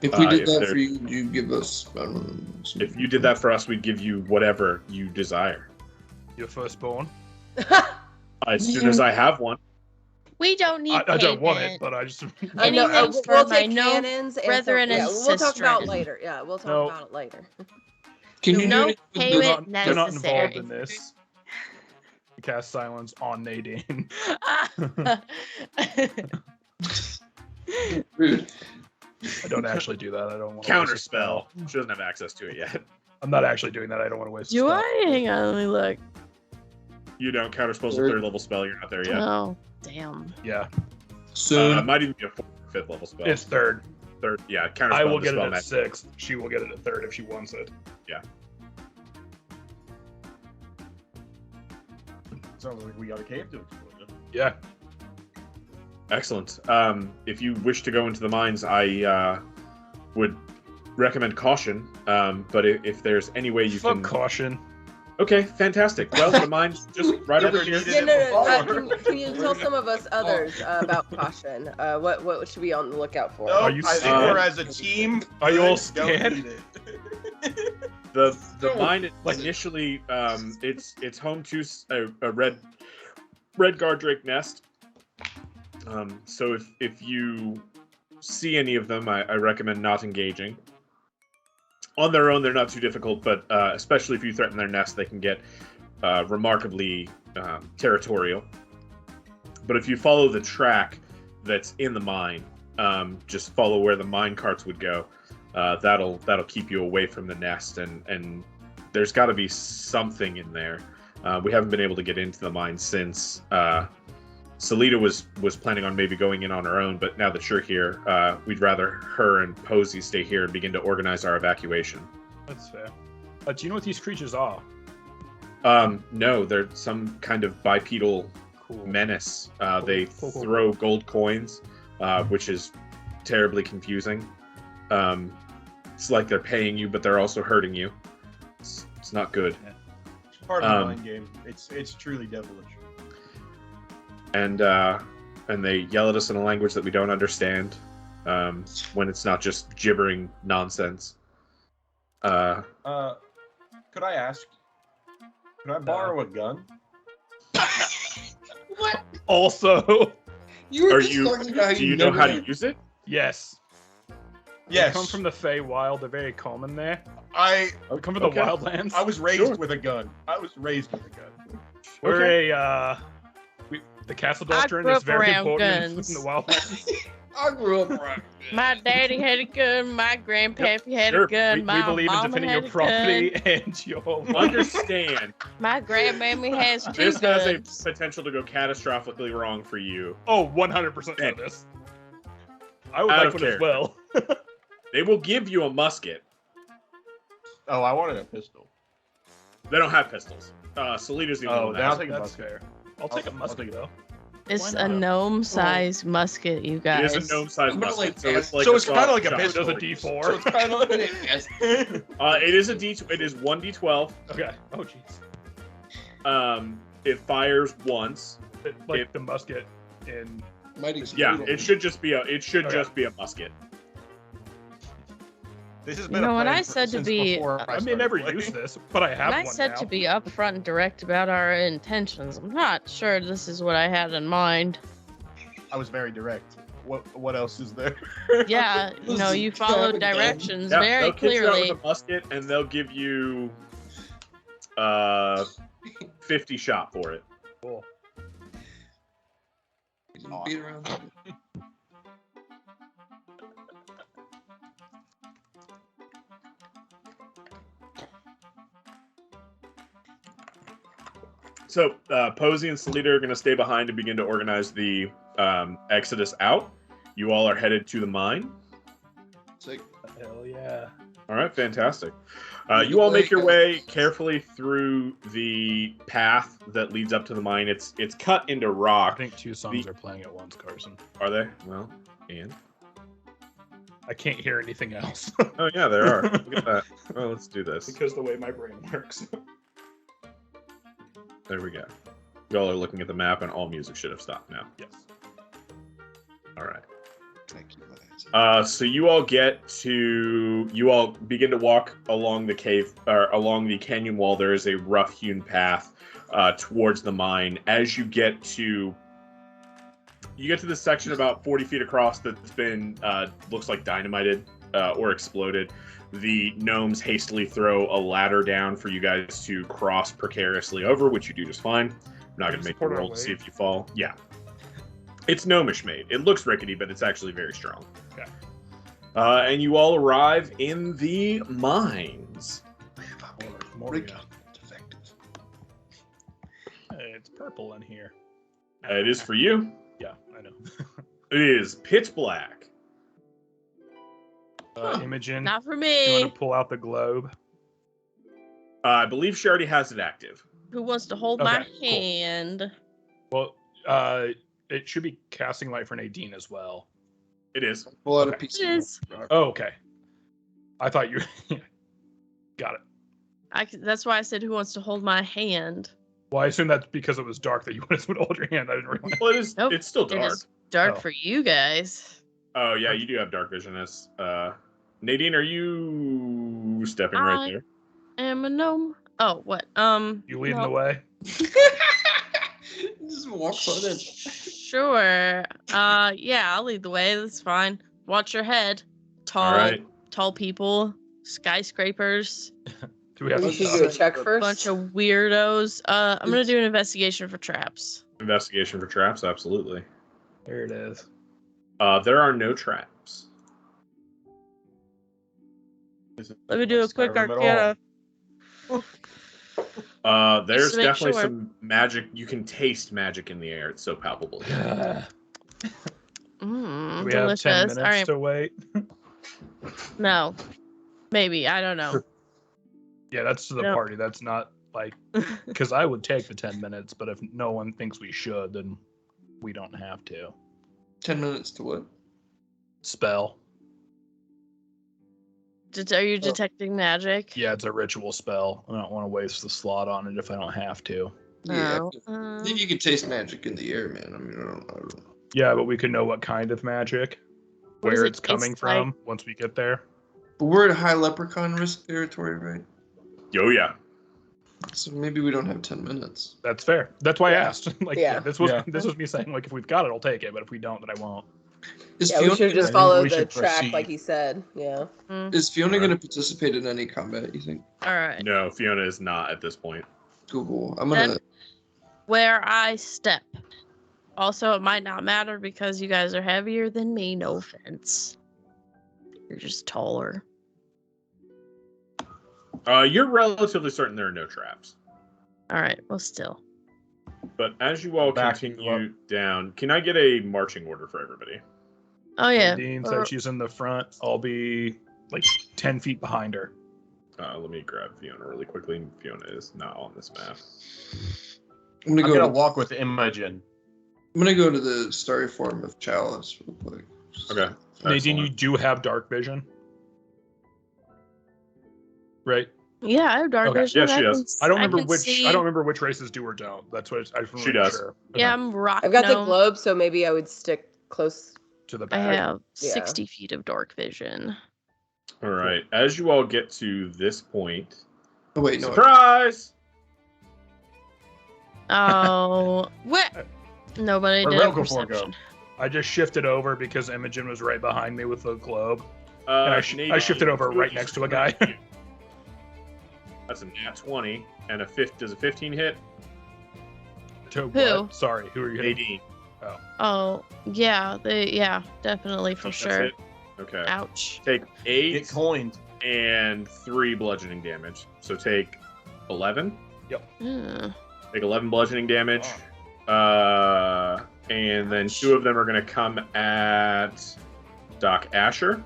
If we did that for you, would you give us? I don't know, If you did that for us, we'd give you whatever you desire. Your firstborn. As soon as I have one. We don't need I don't want it, payment. but I just. I know. Anyone for We'll my take no cannons and brethren and we'll talk about it sistren. later. Yeah, we'll talk No. about it later. Can you No do payment They're not necessary. involved in this. Cast silence on Nadine. Rude. I don't actually do that. I don't want to Counter spell. She doesn't have access to it yet. I'm not actually doing that. I don't want to waste. Do a I? spell. Hang on, let me look. You don't counter spells a Third. 3rd level spell. You're not there yet. Oh, damn. Yeah, So It might even be a 4th or 5th level spell. it's third. 3rd. Yeah, counter I spell. will get it dispel at magic. 6th. She will get it at 3rd if she wants it. Sounds like we got a cave to explore. Yeah. Excellent. If you wish to go into the mines, I would recommend caution. But if there's any way you Fuck can. caution. Okay, fantastic. Well, the mine's just right over here. Yeah, no. Can you tell some of us others about caution? What should we be on the lookout for? Are you I think scared? we're as a team. Are you all don't scared? need it. The mine initially it's home to a red guard drake nest. So if you see any of them, I recommend not engaging. On their own, they're not too difficult, but especially if you threaten their nest, they can get remarkably territorial. But if you follow the track that's in the mine, just follow where the mine carts would go. That'll keep you away from the nest, and there's got to be something in there. We haven't been able to get into the mine since Salida was planning on maybe going in on her own, but now that you're here, we'd rather her and Posey stay here and begin to organize our evacuation. That's fair. Do you know what these creatures are? No, they're some kind of bipedal Cool. menace. They Cool. throw gold coins, which is terribly confusing. It's like they're paying you, but they're also hurting you. It's not good. It's part of the mind game. It's truly devilish. And they yell at us in a language that we don't understand. when it's not just gibbering nonsense. Could I ask? Could I borrow a gun? What? Also, You were Are just you? talking about how Do you you know never how to had- use it? yes. Yes. I come from the Feywild. They're very common there. I I come from Okay. the Wildlands. I was raised Sure. with a gun. I was raised with a gun. We're the castle I doctrine grew is up very around important in guns. the Wildlands. I grew up around. My daddy had a gun. My grandpappy had Sure. a gun. we My believe in mama defending had your a property gun. and your Understand, My grandmammy has 2 this has a guns. potential to go catastrophically wrong for you. Oh, 100% know this. I would Out like of one as character. well. They will give you a musket. Oh, I wanted a pistol. They don't have pistols. Selita's the only Oh, one that now has take a That's musket. fair. I'll take a I'll musket take it. though. It's Why a not? gnome-sized musket, you It guys. is a gnome-sized I'm gonna, musket, like, so it's like So it's kinda soft like a shot. pistol. Does a So D4. it's kind of It is a D. It is 1d12. Okay. Oh, jeez. It fires once. Like It- the musket in. Mighty Yeah, Explode. it should just be a. It should Okay. just be a musket. This has You been know, a when plan I said to since be- before I may started never playing. use this, but I have When I one said now. to be upfront and direct about our intentions, I'm not sure this is what I had in mind. I was very direct. What else is there? Yeah, you know, you followed directions Yeah, very they'll kit you out clearly. with a musket, and they'll give you 50 shot for it. Cool. You didn't beat around. So Posey and Salita are going to stay behind to begin to organize the exodus out. You all are headed to the mine. It's like, Hell yeah. All right, fantastic. You all make your way carefully through the path that leads up to the mine. It's cut into I rock. think 2 songs are playing at once, Carson. Are they? Well, and I can't hear anything else oh yeah, there are. Look at that. Well, let's do this. because the way my brain works. There we go. Y'all are looking at the map, and all music should have stopped now. Yes. All right. thank you. So you all begin to walk along the cave or along the canyon wall. There is a rough-hewn path towards the mine. As you get to this section about 40 feet across that's been looks like dynamited or exploded. The gnomes hastily throw a ladder down for you guys to cross precariously over, which you do just fine. I'm not going to make the Support our roll to see weight. if you fall. Yeah. It's gnomish made. It looks rickety, but it's actually very strong. Okay. And you all arrive in the mines. More, yeah. Defective. Hey, it's purple in here. It is for you. Yeah, I know. It is pitch black. Imogen, Not for you me. want to pull out the globe? I believe she already has it active. Who wants to hold my Okay, cool. hand? Well, it should be casting light for Nadine as well. It is. Pull out a Okay. piece. It is. Oh, okay. I thought you. Got it. That's why I said, who wants to hold my hand? Well, I assume that's because it was dark that you wanted to hold your hand. I didn't realize. Well, it is. Nope, It's still It dark. is dark Oh. for you guys. Oh yeah, you do have dark vision. As Nadine, are you stepping right there? Am a gnome. Oh, what? You leading no. the way? Just walks on in. Sure. Yeah, I'll lead the way. That's fine. Watch your head. All right. Tall people, skyscrapers, Do we have You to should stop? do a check a first. bunch of weirdos. I'm gonna do an investigation for traps. Investigation for traps. Absolutely. There it is. There are no traps. Let me do a quick Skyrim at all. arcana. There's Just to make definitely sure. some magic. You can taste magic in the air. It's so palpable. Do Mmm, we have 10 delicious. minutes All right. to wait? No, maybe I don't know. Yeah, that's to the No. party. That's not like because I would take the 10 minutes, but if no one thinks we should, then we don't have to. 10 minutes to what? Spell. Are you detecting magic? Yeah, it's a ritual spell. I don't want to waste the slot on it if I don't have to. Yeah. Oh, I think you can taste magic in the air, man. I mean, I don't know. Yeah, but we could know what kind of magic. where it it's coming taste like? from once we get there. But we're at high leprechaun risk territory, right? Oh yeah. So maybe we don't have 10 minutes. That's fair. That's why I Yeah. asked. Like, Yeah. this was me saying, like, if we've got it, I'll take it, but if we don't, then I won't. Is Yeah, we Fiona should have just I think followed we the should track proceed. like he said. Yeah. is Fiona going to participate in any combat, you think? All right. No, Fiona is not at this point. Google. I'm going to... Then where I step. Also, it might not matter because you guys are heavier than me. No offense. You're just taller. You're relatively certain there are no traps. All right. Well, still. But as you all Back continue down, can I get a marching order for everybody? Oh yeah. Dean said she's in the front. I'll be like 10 feet behind her. Let me grab Fiona really quickly. Fiona is not on this map. I'm I'm going gonna to walk with Imogen. go to the starry form of Chalice real quick. Okay. Nadine, you excellent. do have dark vision, right? Yeah, I have dark Okay. vision. Yeah, she does. I don't remember can which. see- I don't remember which races do or don't. That's what I just She wanna make does. Sure. Yeah, Okay. I'm rock. I've got the gnome. globe, so maybe I would stick close. To the I back. have Yeah. 60 feet of dark vision. All right. As you all get to this point, Oh, wait, no. surprise! Oh, what? Nobody Where'd did Relko for go? perception. I just shifted over because Imogen was right behind me with the globe, and I Nadine, shifted over two right of you next to a guy. That's a nat 20 and does a 15 hit? To Who? what? Sorry, who are you hitting? Nadine. Oh, yeah, definitely for That's sure. it? Okay. Ouch. Take 8 Get coined. and 3 bludgeoning damage. So take 11. Hmm. Take 11 bludgeoning damage. And then 2 of them are going to come at Doc Asher.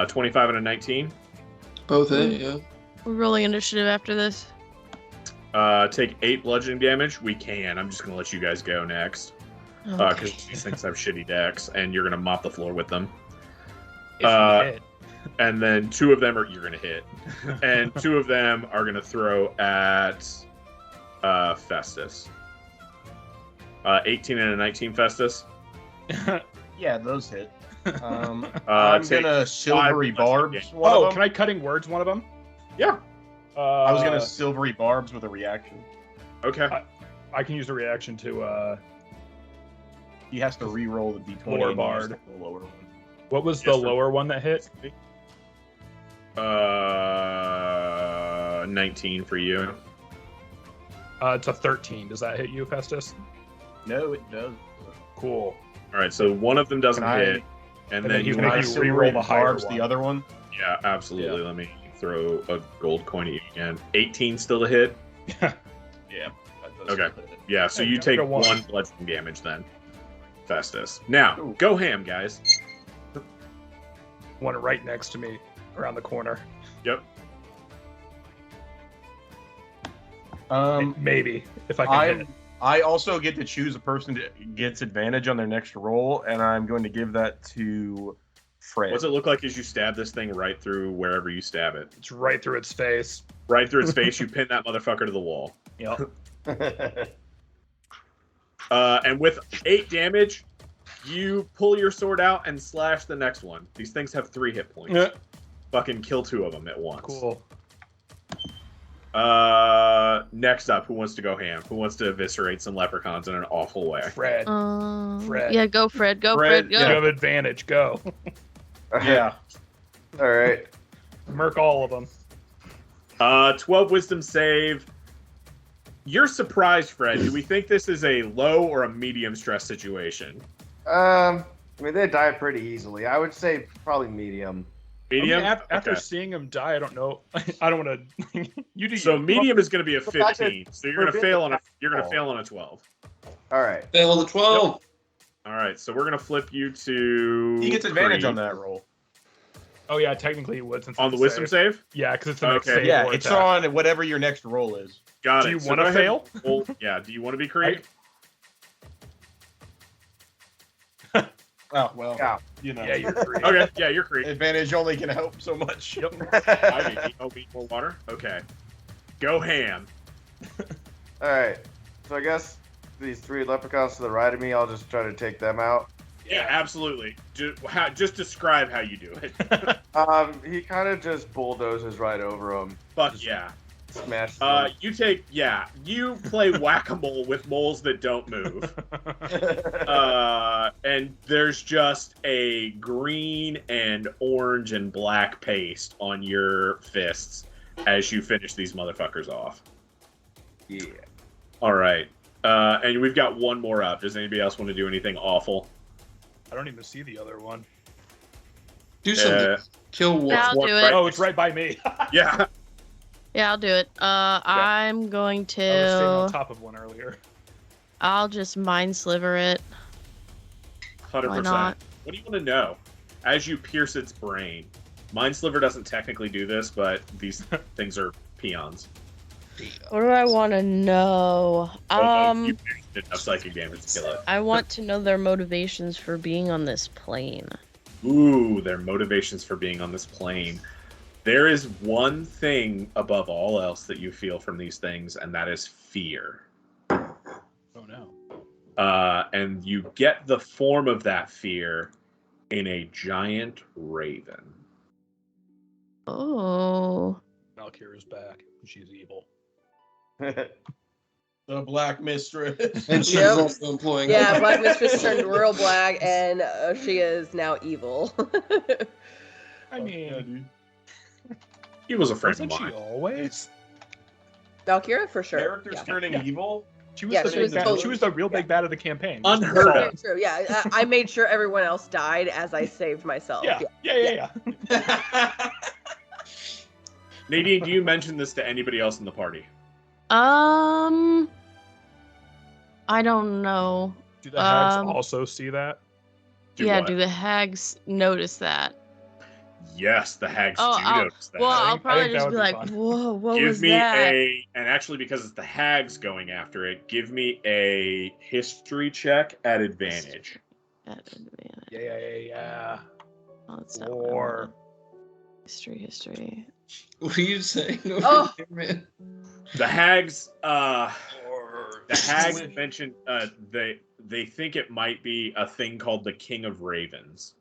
25 and a 19. Both hit, yeah. We're rolling initiative after this. Take 8 bludgeoning damage. We can. I'm just going to let you guys go next. Because Okay. these things have shitty decks, and you're going to mop the floor with them. If you hit. And then 2 of them are you're going to hit. And 2 of them are going to throw at Festus. 18 and a 19 Festus. Yeah, those hit. I'm take gonna silvery 5 barbs. One Oh, of can them. I cutting words one of them? Yeah. I was gonna silvery barbs with a reaction. Okay. I can use the reaction to. He has to re-roll the d20. Lower and he has bard. to roll lower one. What was Yes, the sir. lower one that hit? 19 for you. It's a 13. Does that hit you, Festus? No, it does. Cool. All right, so one of them doesn't Can I- hit, and then then he's you gonna want make to you re-roll the higher barbs one. the other one. Yeah, absolutely. Let me throw a gold coin at you again. 18 still to hit. Yeah. That does Okay. hit it. Yeah, so There you you go. take Go one. 1 bludgeoning damage then, Festus. Now, Ooh. go ham, guys. One right next to me, around the corner. Yep. Maybe if I can hit it. I also get to choose a person that gets advantage on their next roll, and I'm going to give that to Fred. What's it look like as you stab this thing right through wherever you stab it? It's right through its face. Right through its face, you pin that motherfucker to the wall. Yep. And with 8 damage, you pull your sword out and slash the next one. These things have 3 hit points. Yeah. Fucking kill 2 of them at once. Cool. Next up, who wants to go ham? Who wants to eviscerate some leprechauns in an awful way? Fred. Fred. Yeah, go Fred. Go Fred, Fred. Go. You have advantage. Go. Yeah. All right. Merc all of them. 12 wisdom save. You're surprised, Fred. Do we think this is a low or a medium stress situation? I mean, they die pretty easily. I would say probably medium. Medium? I mean, after Okay. seeing him die, I don't know. I don't want to. You do. So you. medium is going to be a The fact that 15. So you're going to fail on a 12. All right. Fail the 12. All right, so we're going to flip you to He gets advantage Creed. on that roll. Oh yeah, technically it would. Since On it's the a wisdom save? Yeah, because it's the next Okay. save. Yeah, or it's attack. on whatever your next roll is. Got Do it. you So want go to ahead fail? and roll- yeah, do you want to be Creed? Oh well. Yeah. You know. Yeah, you're free. Okay, yeah, you're Creed. Advantage only can help so much. Yep. Oh, need more water? Okay. Go ham. All right. So I guess these 3 leprechauns to the right of me, I'll just try to take them out. Yeah, absolutely. Just describe how you do it. He kind of just bulldozes right over him. Fuck yeah. Smashes him. You play whack-a-mole with moles that don't move. And there's just a green and orange and black paste on your fists as you finish these motherfuckers off. Yeah. All right. And we've got one more up. Does anybody else want to do anything awful? I don't even see the other one. Do something. Kill one. Yeah, I'll do it. Oh, it's right by me. Yeah. Yeah, I'll do it. I'm going I was standing on to. top of one earlier. I'll just mind sliver it. 100%. Why not? What do you want to know? As you pierce its brain, Mind Sliver doesn't technically do this, but these things are peons. What do I want to know? You did enough psychic damage to kill it. I want to know their motivations for being on this plane. Ooh, their motivations for being on this plane. There is one thing above all else that you feel from these things, and that is fear. Oh no. And you get the form of that fear in a giant raven. Oh. Valkyra's back. She's evil. The Black Mistress. And she's Yep. also employing. Yeah, Black Mistress turned real black, and she is now evil. I mean, He was a friend of wasn't she mine. always? Valkyra, for sure. Characters Yeah. turning evil. She was, Yeah, the she big was bad, totally- she was the real big bad of the campaign. Unheard Very of. true. Yeah, I made sure everyone else died as I saved myself. Yeah. Nadine, do you mention this to anybody else in the party? I don't know. Do the hags Um, also see that? Do yeah, what? do the hags notice that? Yes, the hags Oh, do I'll- notice that. Well, I'll think- I probably think that just would be be like, fun. whoa, what Give was me that? and actually because it's the hags going after it, give me a history check at advantage. Yeah. Oh, that's not what I Or wanted. History. What are you saying over Oh. here, man? The hags mentioned they think it might be a thing called the King of Ravens,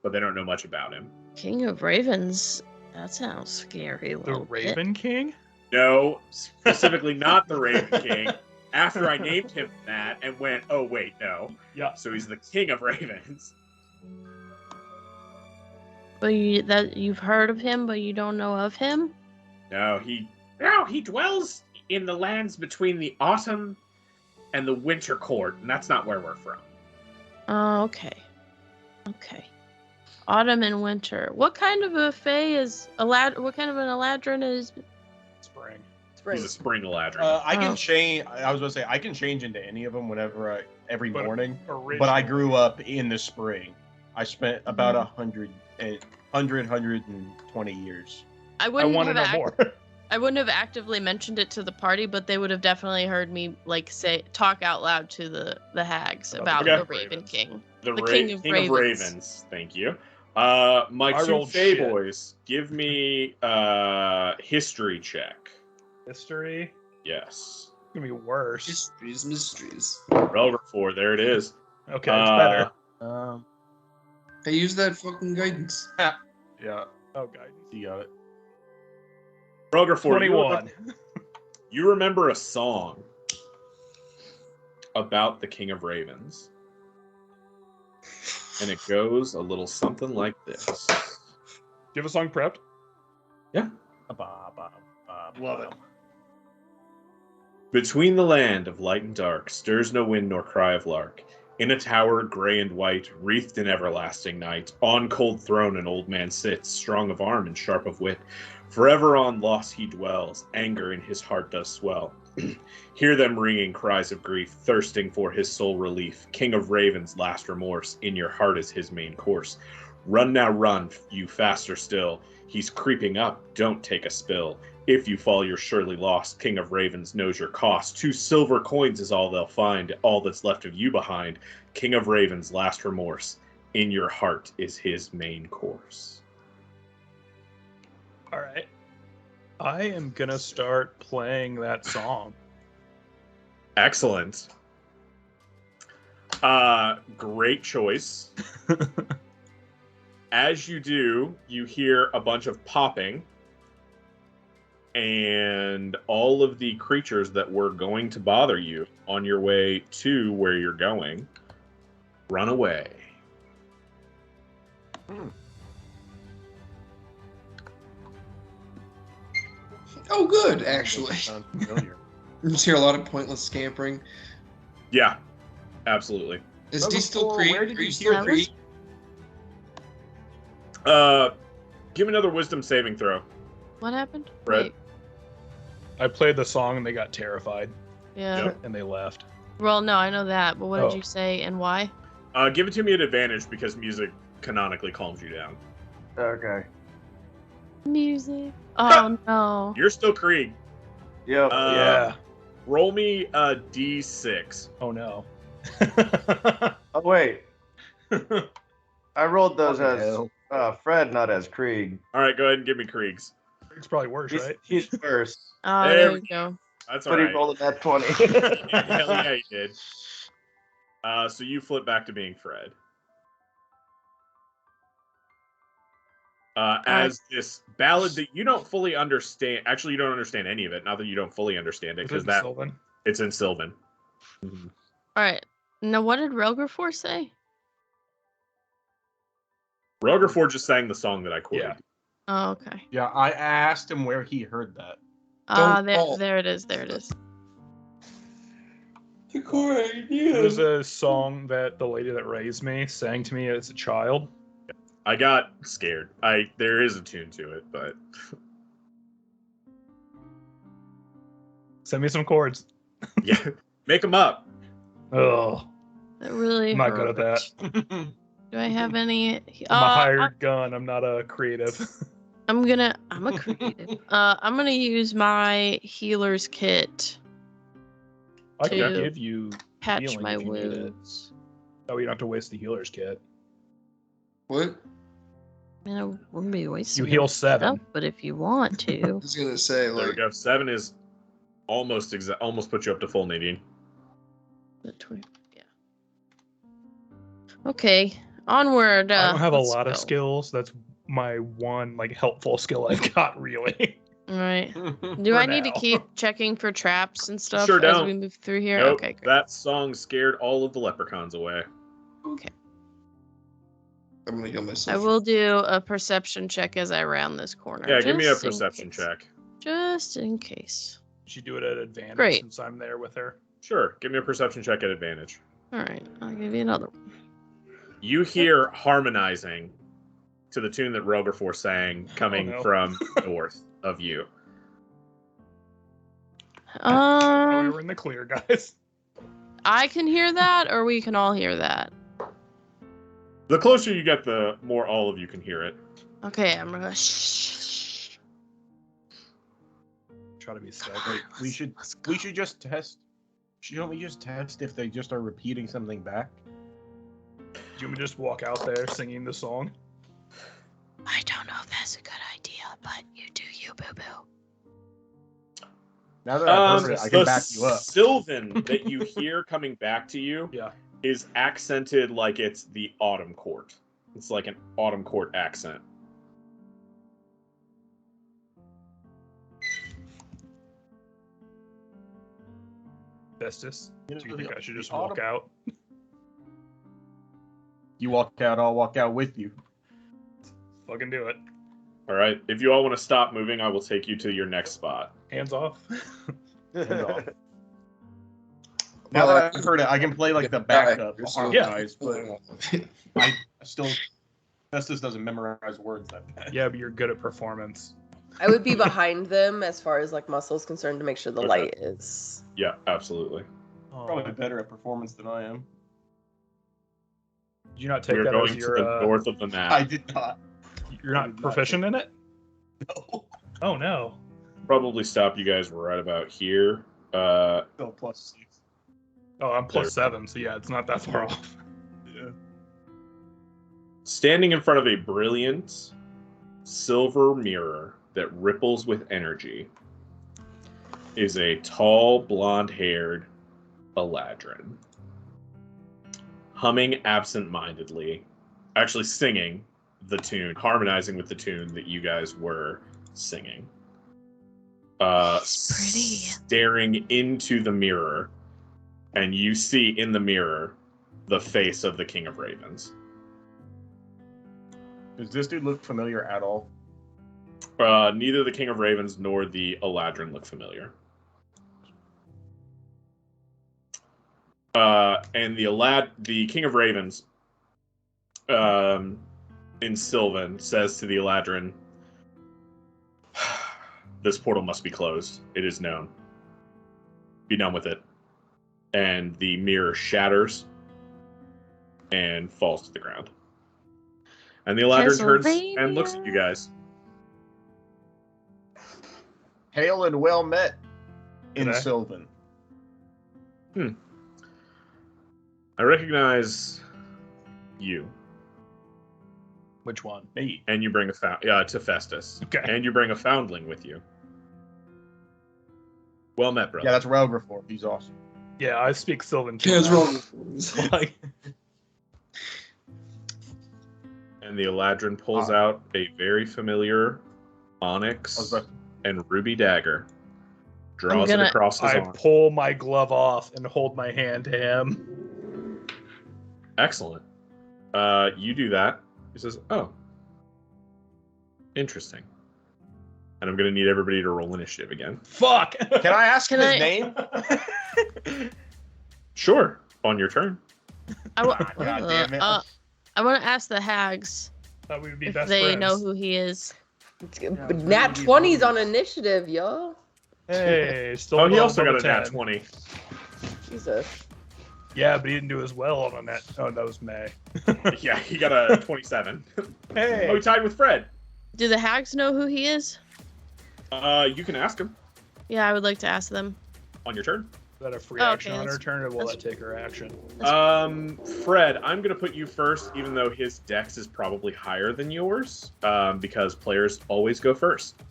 but they don't know much about him. King of Ravens. That sounds scary. A the little bit. Raven King? No, specifically not the Raven King. After I named him that and went, oh wait, no. Yeah. So he's the King of Ravens. But you've heard of him, but you don't know of him. No, he dwells in the lands between the autumn and the winter court, and that's not where we're from. Oh, okay. Autumn and winter. What kind of a fae is what kind of an Eladrin is? Spring. Spring. He's a spring Eladrin. I can Oh. change. I was gonna say I can change into any of them whenever every But morning. Original. But I grew up in the spring. I spent about 120 years. I I wouldn't want to have know more. I wouldn't have actively mentioned it to the party, but they would have definitely heard me talk out loud to the hags about Okay. the Raven King. the King of Ravens. Ravens. Thank you. My I two rolled Fae shit. boys, give me history check. History. Yes. It's gonna be worse. Mysteries. Over 4, there it is. Okay, it's better. I use that fucking guidance. Yeah, Oh god. you got it. Roger 4, 21. you remember a song about the King of Ravens. And it goes a little something like this. Do you have a song prepped? Love it. Between the land of light and dark stirs no wind nor cry of lark. In a tower gray and white, wreathed in everlasting night, on cold throne an old man sits, strong of arm and sharp of wit. Forever on loss he dwells, anger in his heart does swell. Hear them ringing cries of grief, thirsting for his soul relief. King of Ravens, last remorse, in your heart is his main course. Run now, run, you faster still. He's creeping up, don't take a spill. If you fall, you're surely lost. King of Ravens knows your cost. 2 silver coins is all they'll find, all that's left of you behind. King of Ravens, last remorse, in your heart is his main course. All right. I am gonna start playing that song. Excellent. Great choice. As you do, you hear a bunch of popping, and all of the creatures that were going to bother you on your way to where you're going run away. Oh, good, actually. Sounds familiar. You just hear a lot of pointless scampering. Yeah, absolutely. Is D still Creed? Where did Are you you still hear Creed? Give another wisdom saving throw. What happened? Fred? Wait, I played the song and they got terrified yeah. Yep. and they left. Well, no, I know that, but what Oh. did you say and why? Give it to me at advantage because music canonically calms you down. Okay. Music. Oh no. You're still Krieg. Yep. Yeah. Roll me a d6. Oh no. Oh wait. I rolled those What the as hell? Fred, not as Krieg. All right, go ahead and give me Krieg's. It's probably worse, He's, right? he's first, Oh, There there we we go. That's all but he right. rolled a net 20. Hell yeah, you did. So you flip back to being Fred. As this ballad that you don't fully understand. Actually, you don't understand any of it. Not that you don't fully understand it, Is because it that Sylvan? it's in Sylvan. All right. Now, what did Rogerfor say? Rogerford just sang the song that I quoted. Yeah. Oh, okay. Yeah, I asked him where he heard that. Ah, Don't fall. there it is. There it is. The core It was a song that the lady that raised me sang to me as a child. I got scared. There is a tune to it, but Send me some chords. yeah, make them up. Oh, That really I'm not good at hurt. that. Do I have any? I'm a hired gun. I'm not a creative. I'm a creative. I'm gonna use my healer's kit I can To give you patch healing my if you need it. wounds. Oh, you don't have to waste the healer's kit. What? Man, I wouldn't be wasting You heal my 7. stuff, but if you want I to, was gonna say, There we like, go. 7 is almost put you up to full, Nadine. yeah. Okay, onward. I don't have a let's lot of go. skills. That's my one helpful skill I've got, really. All right. For Do I need to now. keep checking for traps and stuff Sure as don't. we move through here? Nope, Okay, great. that song scared all of the leprechauns away. Okay. I'm gonna heal myself. I will do a perception check as I round this corner. Yeah, give me a just in perception case. check. Just in case. She do it at advantage Great. since I'm there with her. Sure, give me a perception check at advantage. All right, I'll give you another one. You hear harmonizing to the tune that Rogerfor sang coming no. from north of you. Oh, we were in the clear, guys. I can hear that, or we can all hear that. The closer you get, the more all of you can hear it. Okay, I'm gonna shh. Try to be sick. Wait, we should Let's go. we should just test. Shouldn't we just test if they just are repeating something back? Do you want me to just walk out there singing the song? I don't know if that's a good idea, but you do you, boo boo. Now that I've heard it, I can the back you up. Sylvan that you hear coming back to you Yeah. is accented like it's the Autumn Court. It's like an Autumn Court accent. Festus, do you think I should just The walk autumn- out? You walk out, I'll walk out with you. Fucking do it. All right. If you all want to stop moving, I will take you to your next spot. Hands off. Hands off. Well, Now that I've heard it, I can play like the backup, You're so- harmonized, but I still Festus doesn't memorize words that bad. Yeah, but you're good at performance. I would be behind them as far as like muscles concerned to make sure the Okay. light is. Yeah, absolutely. Probably better at performance than I am. Did you not take We're that going as to your? the north of the map. I did not. You're I not did not proficient in it? No. Oh no. Probably stop you guys right about here. Still plus 6. Oh, I'm plus There. 7, so yeah, it's not that far off. Yeah. Standing in front of a brilliant silver mirror that ripples with energy is a tall, blonde-haired Eladrin. humming absent-mindedly, actually singing the tune, harmonizing with the tune that you guys were singing. Pretty. Staring into the mirror, and you see in the mirror the face of the King of Ravens. Does this dude look familiar at all? Neither the King of Ravens nor the Eladrin look familiar. And the King of Ravens, in Sylvan, says to the Eladrin, "This portal must be closed. It is known. Be done with it." And the mirror shatters and falls to the ground. And the Eladrin turns and looks at you guys. Hail and well met in Okay. Sylvan. I recognize you, Which one? Me. and you bring to Festus. Okay. And you bring a foundling with you. Well met, brother. Yeah, that's Relgrafor. He's awesome. Yeah, I speak Sylvan too. Yeah, it's wrong. Like, And the Eladrin pulls out a very familiar onyx and ruby dagger. Draws it across his I arm. pull my glove off and hold my hand to him. Excellent. You do that. He says, "Oh, interesting." And I'm going to need everybody to roll initiative again. Fuck! Can I ask Can his I- name? Sure. On your turn. God damn it. I want to ask the hags Thought we would be if best they friends. know who he is. Nat 20's on initiative, y'all. Hey, still Oh, he above also got a level nat 10. 20. Jesus. Yeah, but he didn't do as well on that. Oh, that was May. Yeah, he got a 27. Hey. Oh, he tied with Fred. Do the hags know who he is? You can ask him Yeah, I would like to ask them. on your turn. Is that a free Oh, action okay, on her that's- turn, or will that's- that take her action? Fred, I'm going to put you first, even though his dex is probably higher than yours, because players always go first.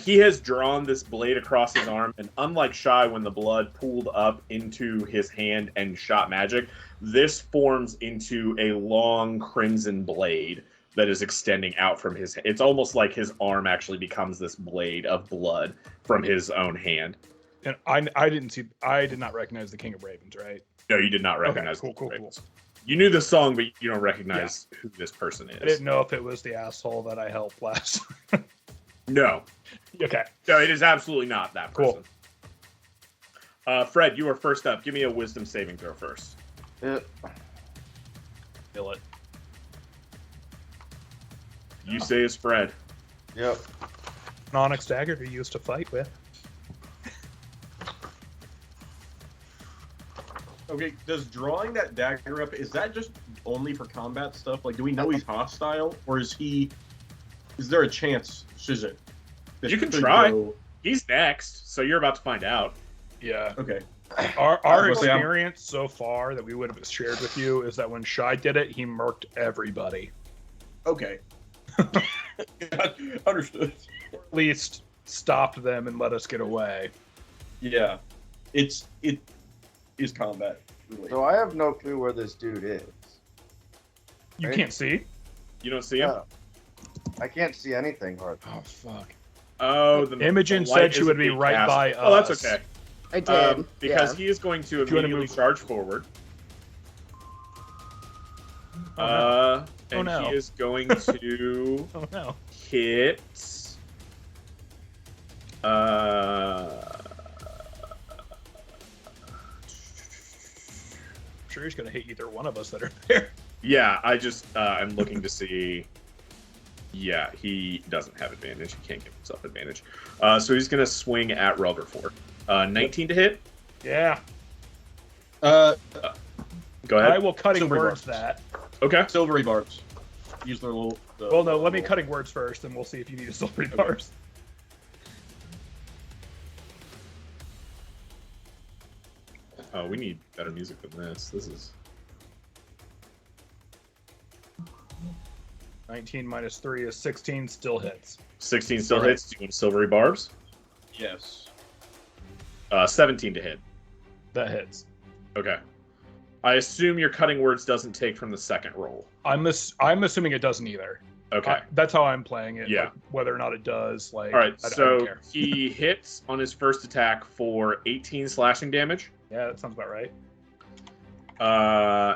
He has drawn this blade across his arm, and unlike Shy, when the blood pooled up into his hand and shot magic, this forms into a long crimson blade that is extending out from his hand. It's almost like his arm actually becomes this blade of blood from his own hand. And I did not recognize the King of Ravens, right? No, you did not recognize cool, the cool. Ravens. You knew the song, but you don't recognize who this person is. I didn't know if it was the asshole that I helped last. No. Okay. No, it is absolutely not that Cool. person. Fred, you are first up. Give me a wisdom saving throw first. Yeah. Kill it. You say is Fred. Yep. An onyx dagger you used to fight with. Okay, does drawing that dagger up, is that just only for combat stuff? Like, do we know he's hostile, or is there a chance, Shizit? that You can could try. go- He's next, so you're about to find out. Yeah. Okay. Our Obviously, I'm- experience so far that we would have shared with you is that when Shy did it, he murked everybody. Okay. Understood. Or at least stopped them and let us get away. Yeah. It is combat related. So I have no clue where this dude is. You Right. can't see? You don't see him? No. I can't see anything hardly. Oh, fuck. Oh, the Imogen the light said she isn't would be being right cast. by Oh, that's us. okay. I did. Because yeah. he is going to If you wanna immediately move- charge forward. Oh, no. And no. he is going to Oh, no. hit. I'm sure he's going to hit either one of us that are there. Yeah, I just I'm looking to see. Yeah, he doesn't have advantage. He can't give himself advantage. So he's going to swing at Relgrafor. 19 to hit. Yeah. Go ahead. I will cutting Silvery words barbs. that. Okay. Silvery barbs. Use their little. Well, no, let me cutting words first, and we'll see if you need a silvery bars. Oh, we need better music than this. This is 19 minus 3 is 16, still hits. 16 still Alright. hits. Do you want silvery barbs? Yes. 17 to hit. That hits. Okay. I assume your cutting words doesn't take from the second roll. I'm assuming it doesn't either. Okay. That's how I'm playing it. Yeah. Like, whether or not it does, like. All right. I don't So care. he hits on his first attack for 18 slashing damage. Yeah, that sounds about right.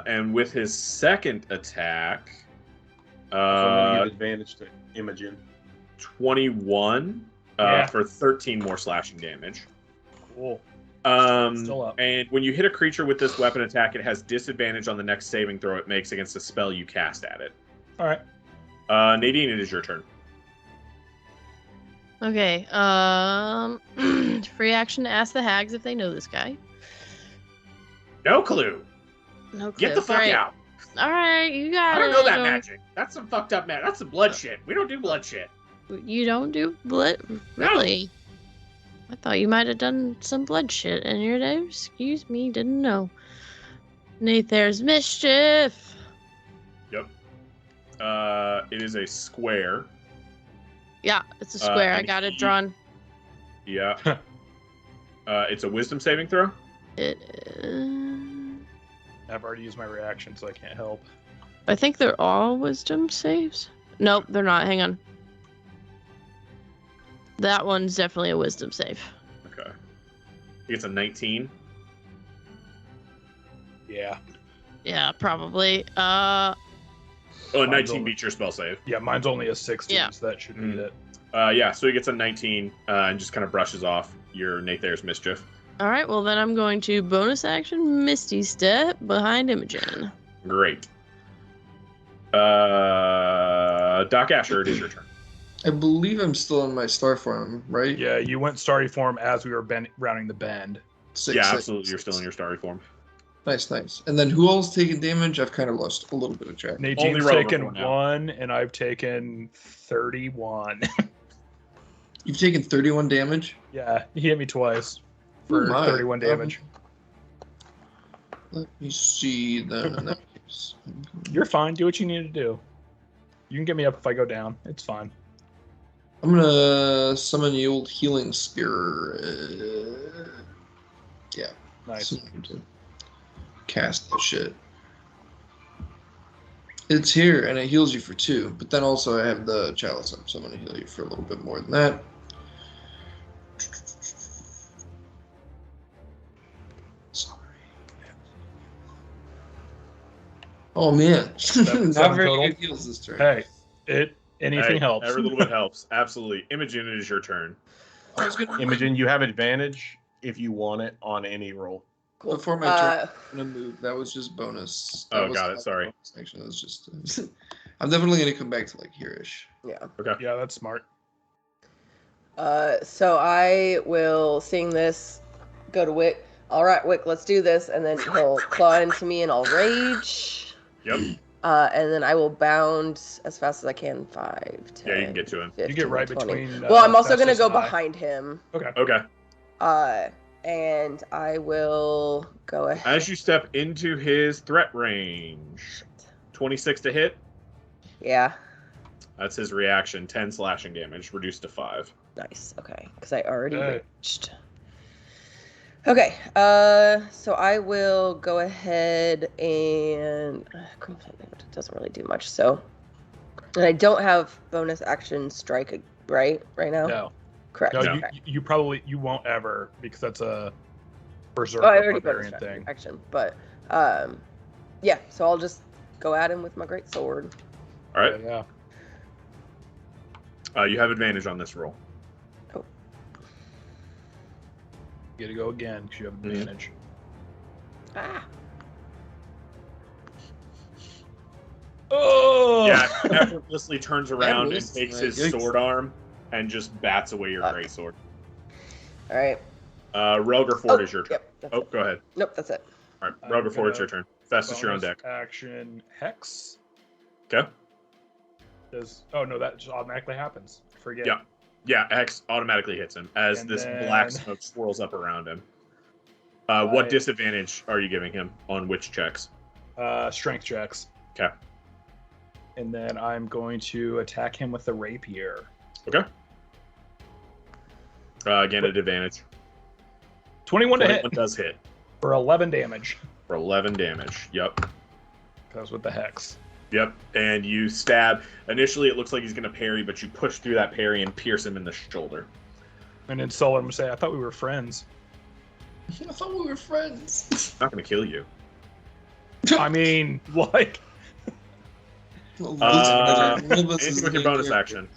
And with his second attack, So I'm gonna give advantage to Imogen. 21 Yeah. for 13 more slashing damage. Cool. Still up. And when you hit a creature with this weapon attack, it has disadvantage on the next saving throw it makes against a spell you cast at it. All right. Nadine, it is your turn. Okay. Free action to ask the hags if they know this guy. No clue. No clue. Get the fuck All right. out. All right, you got I it. don't know that magic. That's some fucked up magic. That's some blood shit. We don't do blood shit. You don't do blood? Really? I thought you might have done some blood shit in your day. Excuse me, didn't know. There's mischief. Yep. It is a square. Yeah, it's a square. I and got it he- drawn. Yeah. It's a wisdom saving throw. I've already used my reaction, so I can't help. I think they're all wisdom saves. Nope, they're not. Hang on. That one's definitely a wisdom save. Okay. He gets a 19. Yeah. Yeah, probably. Oh, a Mine's 19 only- beats your spell save. Yeah, mine's only a 16, Yeah. so that should beat it. Yeah, so he gets a 19 and just kind of brushes off your Nathayer's mischief. All right, well then I'm going to bonus action Misty Step behind Imogen. Great. Doc Asher, it is your turn. I believe I'm still in my star form, right? Yeah, you went starry form as we were rounding the bend. Six, Yeah, six, absolutely. You're six. still in your starry form. Nice, nice. And then who all's taking damage? I've kind of lost a little bit of track. Nadine's Rover taken for now. 1, and I've taken 31. You've taken 31 damage? Yeah, he hit me twice for Oh my. 31 damage. Let me see then. In that case. You're fine. Do what you need to do. You can get me up if I go down. It's fine. I'm gonna summon the old healing spear. Yeah. Nice. To cast that shit. It's here and it heals you for 2, but then also I have the chalice up, so I'm gonna heal you for a little bit more than that. Sorry. Oh man, Seven not very total. good heals this turn. Hey, anything Hey, helps. Every little bit helps. Absolutely. Imogen, it is your turn. I was gonna Imogen, you have advantage if you want it on any roll. Cool. Before my turn, I'm gonna move. That was just bonus. That Oh, was got it. not Sorry. bonus action. That was just. I'm definitely gonna come back to like here-ish. Yeah. Okay. Yeah, that's smart. So I will sing this, go to Wick. All right, Wick, let's do this. And then he'll claw into me and I'll rage. Yep. And then I will bound as fast as I can. 5, 10. Yeah, you can get to him. 15, You get right 20. between. Well, I'm also going to Festus go and I. behind him. Okay. And I will go ahead. As you step into his threat range, 26 to hit. Yeah. That's his reaction. 10 slashing damage, reduced to 5. Nice. Okay. Because I already Hey. reached. Okay. So I will go ahead and it doesn't really do much. So, and I don't have bonus action strike right now. No. Correct. No, Okay. you won't ever because that's a berserker Oh, I already bonus barbarian thing. action, but yeah. So I'll just go at him with my great sword. All right. Yeah. You have advantage on this roll. You gotta go again because you have Mhm. advantage. Ah. Oh! Yeah, effortlessly turns around and missed. takes his Yikes. sword arm and just bats away your Fuck. great sword. All right. Relgerford is your turn. Yep. That's Oh, it. go ahead. Nope. That's it. All right, I'm Relgerford, it's gonna your turn. Festus, you're on Bonus deck. Action hex. Okay. Oh no, that just automatically happens. Forget. Yeah. Yeah, X automatically hits him as And this then- black smoke swirls up around him. What Right. disadvantage are you giving him on which checks? Strength checks. Okay. And then I'm going to attack him with the rapier. Okay. Again, at advantage. 21 to hit 21 does hit. for 11 damage. For 11 damage. Yep. Goes with the hex. Yep. And you stab. Initially, it looks like he's going to parry, but you push through that parry and pierce him in the shoulder. And then Sullen would say, I thought we were friends. I thought we were friends. Not going to kill you. I mean, like... Anything with your bonus action?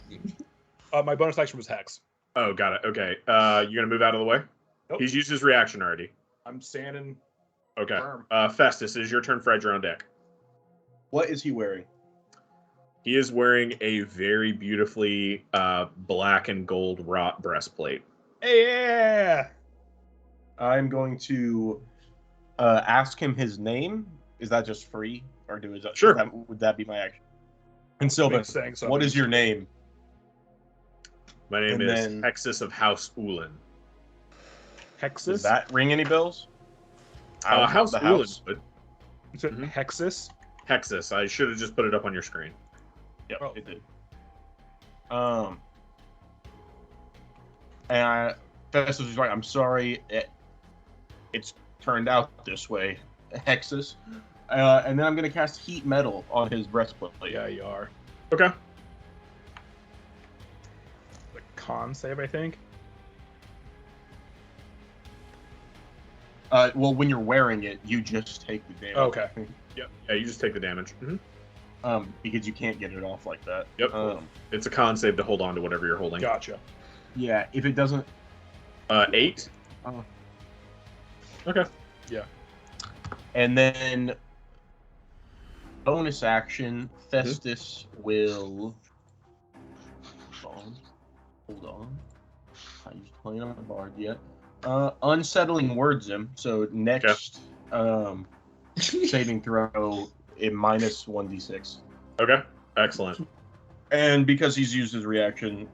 My bonus action was hex. Oh, got it. Okay. You're going to move out of the way? Nope. He's used his reaction already. I'm standing Okay. firm. Festus, it is your turn. Fred, you're on deck. What is he wearing? He is wearing a very beautifully black and gold wrought breastplate. Yeah! I'm going to ask him his name. Is that just free? Or Sure. Would that be my action? And Sylvan, what is your name? My name And is then- Hexus of House Ulan. Hexus? Does that ring any bells? House the Ulan. house. But Is it Mhm. Hexus? Hexus. I should have just put it up on your screen. Yep, Oh. it did. And Festus was right. I'm sorry. It's turned out this way, Hexus. And then I'm going to cast Heat Metal on his breastplate. Yeah, you are. Okay. The con save, I think. Well, when you're wearing it, you just take the damage. Okay. Yep. Yeah, you just take the damage. Because you can't get it off like that. Yep. It's a con save to hold on to whatever you're holding. Gotcha. Yeah, if it doesn't... 8? Oh. Okay. And then bonus action, Festus will... Hold on. I used playing on a bard yet. Unsettling words him. So next saving throw, it minus 1d6. Okay. Excellent. And because he's used his reaction,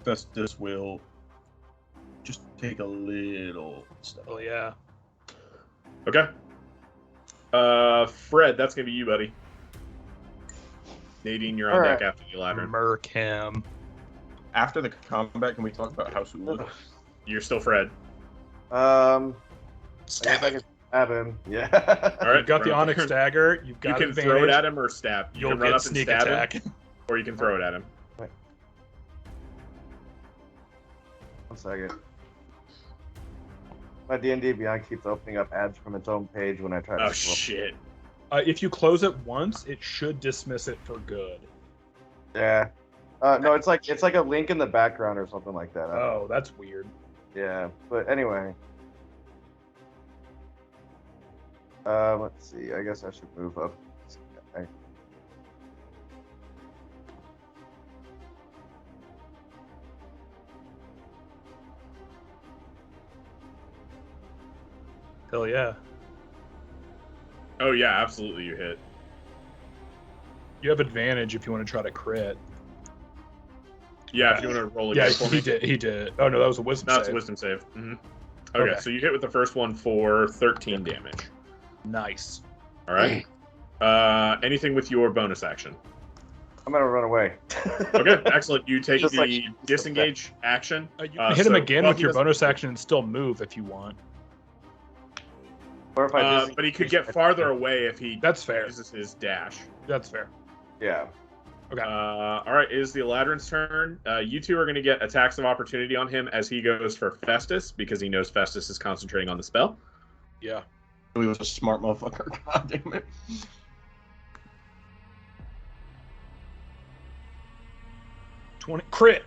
Festus will just take a little step. Oh, yeah. Okay. Fred, that's gonna be you, buddy. Nadine, you're on All deck right. after the ladder. Murk him. After the combat, can we talk about House Ulan? You're still Fred. I guess I can stab him. Yeah. All right. You've got the run up Onyx there. Dagger. You've got You can advantage. throw it at him or stab. You You'll can run get up and sneak stab attack. him, or you can throw it at him. 1 second. My D&D Beyond keeps opening up ads from its own page when I try to Oh scroll. shit. If you close it once, it should dismiss it for good. Yeah. No, it's like a link in the background or something like that. Oh, that's weird. Yeah, but anyway. Let's see. I guess I should move up. Okay. Hell yeah. Oh yeah, absolutely. You hit. You have advantage if you want to try to crit. Yeah, if you want to roll Yeah, again for me. he did. Oh, no, that was a wisdom No, it's a save. wisdom save. Okay, so you hit with the first one for 13 damage. Nice. All right. Anything with your bonus action? I'm gonna run away. Okay, excellent. You take Just the like- disengage action. You can hit him so- again well, with he your doesn't- bonus action and still move if you want. Or if I disengage, But he could get farther away if he That's fair. uses his dash. That's fair. Yeah. Okay. All right, it is the Eladrin's turn. You two are going to get attacks of opportunity on him as he goes for Festus because he knows Festus is concentrating on the spell. Yeah. He was a smart motherfucker. God damn it. Crit.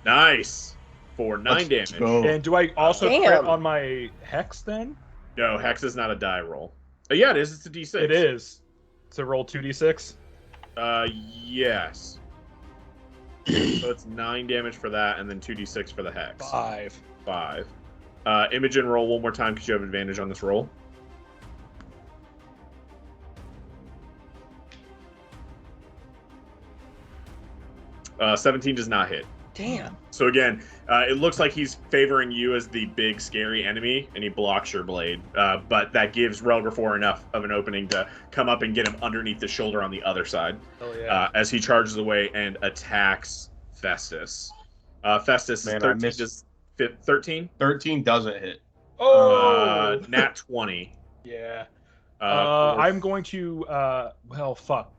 Nice for 9 Let's damage. go. And do I also Damn. crit on my hex then? No, hex is not a die roll. Yeah, it is. It's a d6. It is. So roll 2d6. Yes. So it's 9 damage for that, and then 2d6 for the hex. 5. 5. Imogen, roll one more time because you have advantage on this roll. Uh, 17 does not hit. Damn. So again, it looks like he's favoring you as the big, scary enemy, and he blocks your blade. But that gives Relgrafor enough of an opening to come up and get him underneath the shoulder on the other side. Oh yeah. As he charges away and attacks Festus. Festus, Man, I 13 missed- does 13? 13 doesn't hit. oh. Nat 20. Yeah. For- I'm going to. Well, fuck.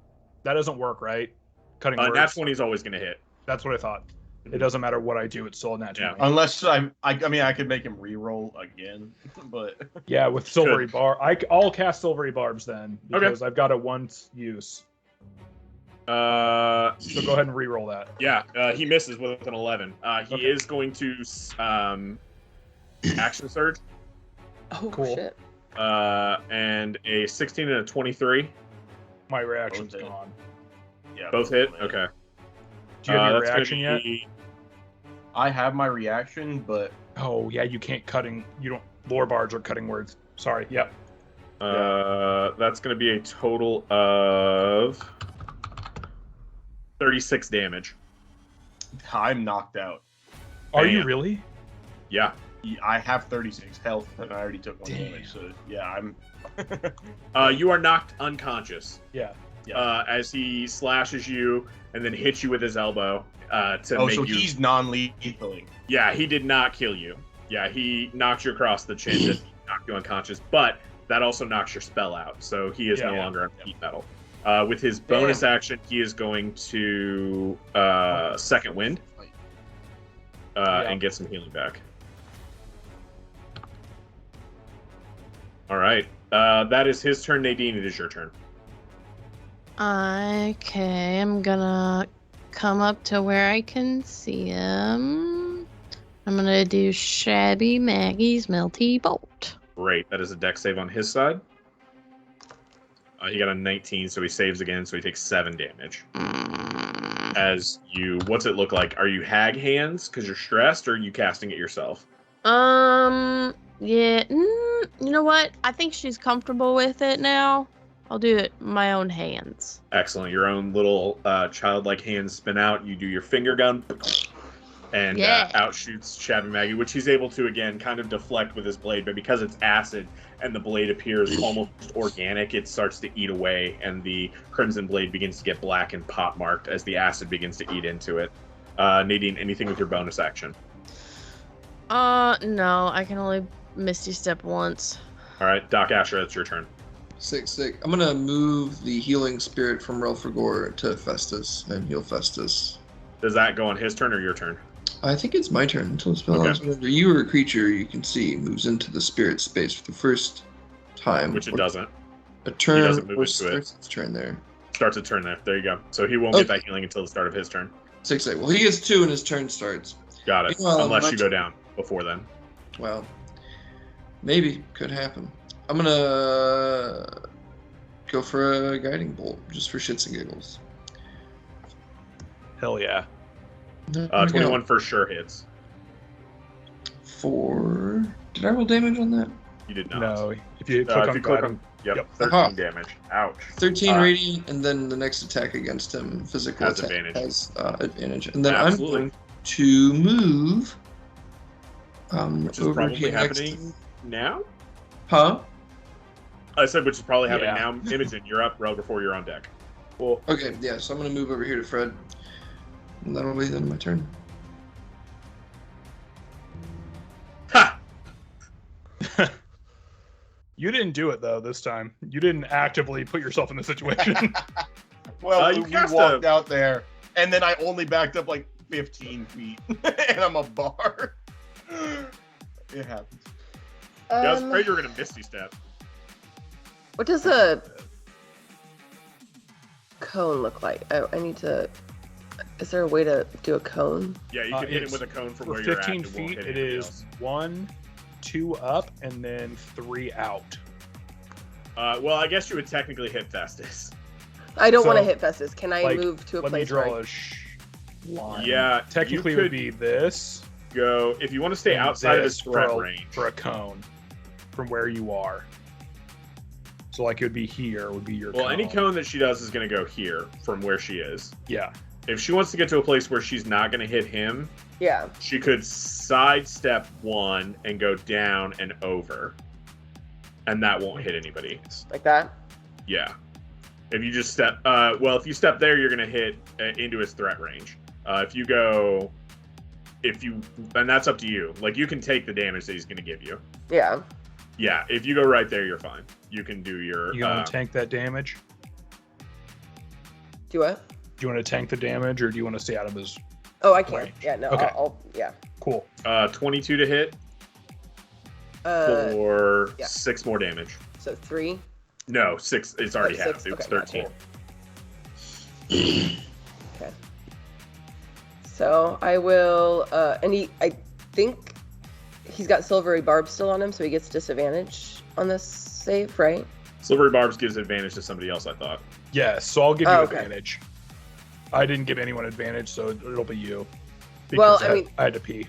That doesn't work, right? Cutting words. Nat 20 is always going to hit. That's what I thought. It doesn't matter what I do; it's still a nat 20. Yeah. Unless I mean, I could make him re-roll again, but Yeah, with silvery I'll cast silvery barbs then because I've got a once use. So go ahead and re-roll that. Yeah, he misses with an 11. He is going to action surge. Oh, Cool. shit. And a 16 and a 23. My reaction's Both hit. gone. yeah, Both hit? Okay. Do you have your that's gonna reaction yet? be- I have my reaction, but Oh yeah, you can't You don't. Lore bards are cutting words. Sorry. Yep. That's going to be a total of 36 damage. I'm knocked out. Are you Damn. really? Yeah. I have 36 health, and I already took 1 Damn. damage. So yeah, I'm. You are knocked unconscious Yeah. as he slashes you and then hits you with his elbow to Oh, make so you... he's non-lethaling. Yeah, he did not kill you. Yeah, he knocked you across the chin, just knocked you unconscious, but that also knocks your spell out, so he is no longer on heat metal. With his bonus action, he is going to second wind and get some healing back. All right, that is his turn. Nadine, it is your turn. Okay, I'm gonna come up to where I can see him. I'm gonna do Shabby Maggie's Melty Bolt. Great, that is a dex save on his side. He got a 19, so he saves again, so he takes 7 damage. As you, what's it look like? Are you hag hands because you're stressed, or are you casting it yourself? Yeah. You know what? I think she's comfortable with it now. I'll do it my own hands. Excellent. Your own little childlike hands spin out. You do your finger gun, and out shoots Shabby Maggie, which he's able to, again, kind of deflect with his blade. But because it's acid and the blade appears almost organic, it starts to eat away, and the crimson blade begins to get black and pot-marked as the acid begins to eat into it. Nadine, anything with your bonus action? No. I can only Misty Step once. All right, Doc Asher, that's your turn. Sick. I'm gonna move the healing spirit from Relfragor to Festus and heal Festus. Does that go on his turn or your turn? I think it's my turn until the spell ends. Whenever you or a creature you can see moves into the spirit space for the first time. Which it doesn't. A turn doesn't move or into it. starts its turn there. Starts a turn there. There you go. So he won't get that healing until the start of his turn. 6. Well, he gets 2 and his turn starts. Got it. Meanwhile, Unless you go down before then. Well, maybe. Could happen. I'm gonna go for a guiding bolt, just for shits and giggles. Hell yeah. 21 for sure hits. 4. Did I roll damage on that? You did not. No. If you click on guiding. Yep. Yep. 13 damage. Ouch. 13 radiant, and then the next attack against him, physical Has attack, advantage. has advantage. And then Absolutely. I'm going to move Which is over probably here next happening now? Huh? I said which is probably happening Yeah. now. Imogen, you're up. Row before you're on deck. Cool. Okay, yeah, so I'm going to move over here to Fred. And that'll be then my turn. Ha! You didn't do it though this time. You didn't actively put yourself in the situation. Well, you we cast walked out there, and then I only backed up like 15 feet, and I'm a bar. It happens. I was afraid you were going to Misty Step. What does a cone look like? I need to. Is there a way to do a cone? Yeah, you can hit him it's with a cone from For where you're at. 15 It won't feet, hit it anybody is else. 1, 2 up, and then 3 out. Well, I guess you would technically hit Festus. I don't want to So, hit Festus. Can I like, move to a Let me place draw where? a line. Yeah, Technically, you it would could be this. go if you want to stay and outside of his this threat for a, range. for a cone from where you are. So, like, it would be here. Would be your. Well, cone. any cone that she does is going to go here from where she is. Yeah. If she wants to get to a place where she's not going to hit him, Yeah. she could sidestep 1 and go down and over, and that won't hit anybody. Like that. Yeah. If you just step, if you step there, you're going to hit into his threat range. If you go, and that's up to you. Like, you can take the damage that he's going to give you. Yeah. Yeah, if you go right there, you're fine. You can do your. You want to tank that damage? Do what? Do you want to tank the damage, or do you want to stay out of his? Oh, I can. Range. Yeah, no. Okay. Yeah. Cool. 22 to hit for 6 more damage. So 3. No, 6. It's already half. 6. It was Okay, 13. Okay. So I will, and I think he's got silvery barb still on him, so he gets disadvantage on this save, right? Silvery Barbs gives advantage to somebody else, I thought. Yes, so I'll give you okay. advantage. I didn't give anyone advantage, so it'll be you. Well, Because I had to pee.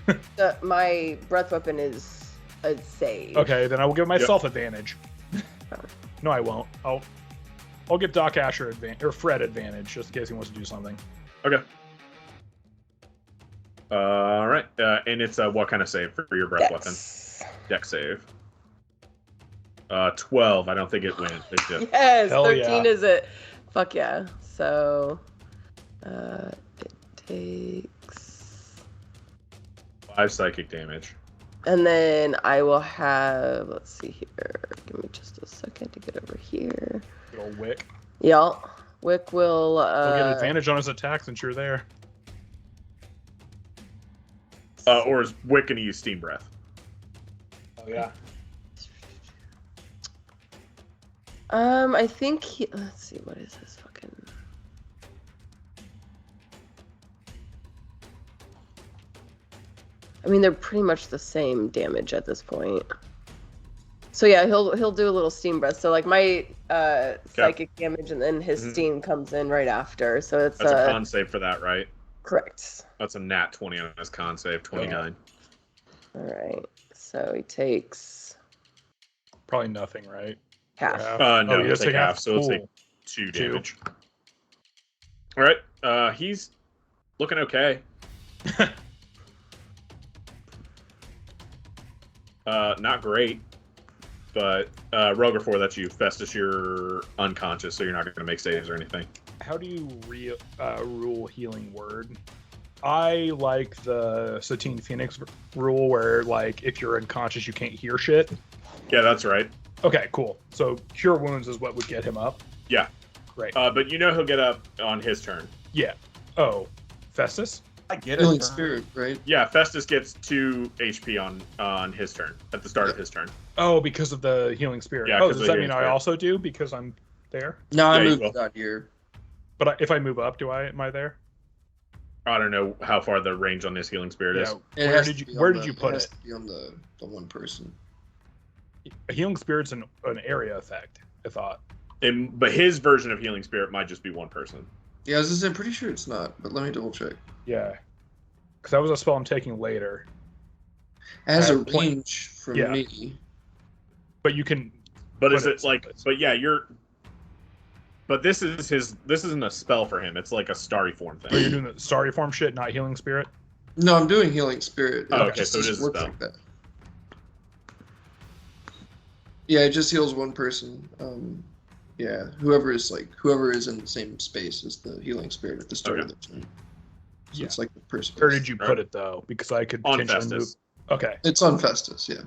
My breath weapon is a save. Okay, then I will give myself advantage. No, I won't. I'll give Doc Asher advantage, or Fred advantage, just in case he wants to do something. Okay. All right. And it's what kind of save for your breath weapon? Dex save. 12. I don't think it went. Yes, Hell 13 yeah. is it. Fuck yeah. So it takes 5 psychic damage. and then I will have, let's see here. Give me just a second to get over here. Good old Wick. Yeah. Wick will He'll get advantage on his attack since you're there. Or is Wick going to use Steam Breath? Oh yeah. I think let's see, what is his fucking I mean, they're pretty much the same damage at this point. So yeah, he'll do a little steam breath. So like my psychic damage, and then his steam comes in right after. So it's That's a con save for that, right? Correct. That's a nat 20 on his con save, 29. All right. So he takes Probably nothing, right? half. No, he he'll does take half, so it'll Cool. take 2 damage. All right. He's looking okay. Not great, but Roger4, that's you. Festus, you're unconscious, so you're not going to make saves or anything. How do you rule healing word? I like the Satine Phoenix rule, where like if you're unconscious, you can't hear shit. Yeah, that's right. Okay, cool. So cure wounds is what would get him up. Yeah. Great. But you know he'll get up on his turn. Yeah. Oh, Festus. I get Healing it. spirit, right? Yeah, Festus gets 2 HP on his turn, at the start of his turn. Oh, because of the healing spirit. Yeah, Oh, 'cause does of that the mean healing I spirit. also do because I'm there? No, I Yeah, you moved will. out here. But if I move up, am I there? I don't know how far the range on this healing spirit is. It Where has did to you be Where on did the- you put has it? to be on the one person. A healing spirit's an area effect, I thought. But his version of healing spirit might just be one person. Yeah, I was just pretty sure it's not, but let me double check. Yeah. Because that was a spell I'm taking later. It has a have point- range from Yeah. me. But you can. But put is it like? someplace. But yeah, But this is his. This isn't a spell for him. It's like a starry form Oh, you're thing. doing the starry form shit, not healing spirit? No, I'm doing healing spirit. Oh, okay, just so it doesn't is a work spell. like that. Yeah, it just heals one person. Yeah, whoever is in the same space as the healing spirit at the start of the turn. So Yeah. it's like the person. Where did you put it, though? Because I could On potentially Festus. move. Okay. It's on Festus, yeah.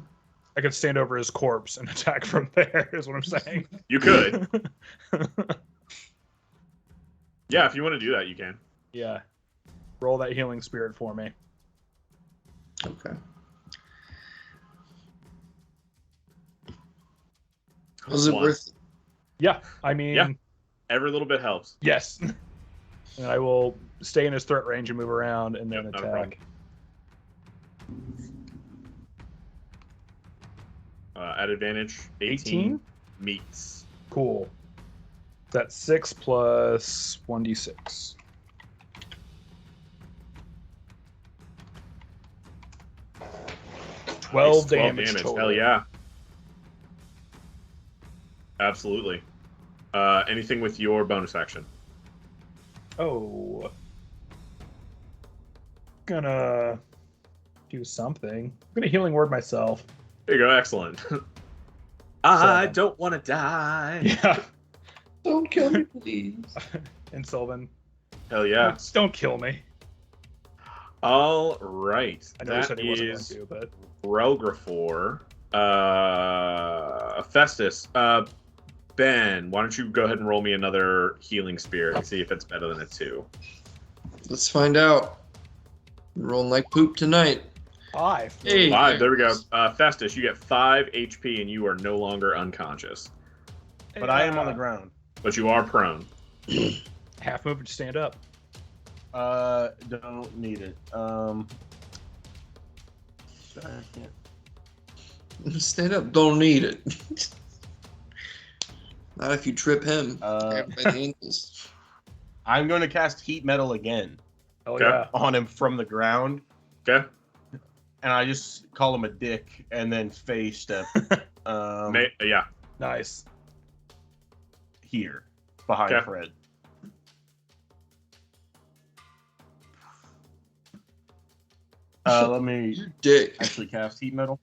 I could stand over his corpse and attack from there, is what I'm saying. You could. Yeah, if you want to do that, you can. Yeah. Roll that healing spirit for me. Okay. Was it One. worth it? Yeah. I mean, Yeah. Every little bit helps. yes. And I will stay in his threat range and move around and then Yep, not a problem. attack. At advantage, 18 meets. Cool. That's 6 plus 1d6. Nice, 12 damage total. Hell yeah. Absolutely. Anything with your bonus action? Oh. Gonna do something. I'm gonna healing word myself. There you go. Excellent. I 7. don't want to die. Yeah. Don't kill me, please. And Sylvan. Hell yeah. Don't kill me. All right. I know he That said he wasn't is going to, but Rografor. Festus. Ben, why don't you go ahead and roll me another healing spirit and see if it's better than a 2. Let's find out. I'm rolling like poop tonight. 5. Hey. 5. There we go. Festus, you get 5 HP and you are no longer unconscious, But I am on the ground. but you are prone. Half move to stand up. Don't need it. Stand up. Don't need it. Not if you trip him. By the ankles. I'm going to cast Heat Metal again Oh Okay. yeah. on him from the ground, Okay. and I just call him a dick, and then phase step. Yeah. Nice. Here, behind Okay. Fred. Let me Dick. actually cast Heat Metal.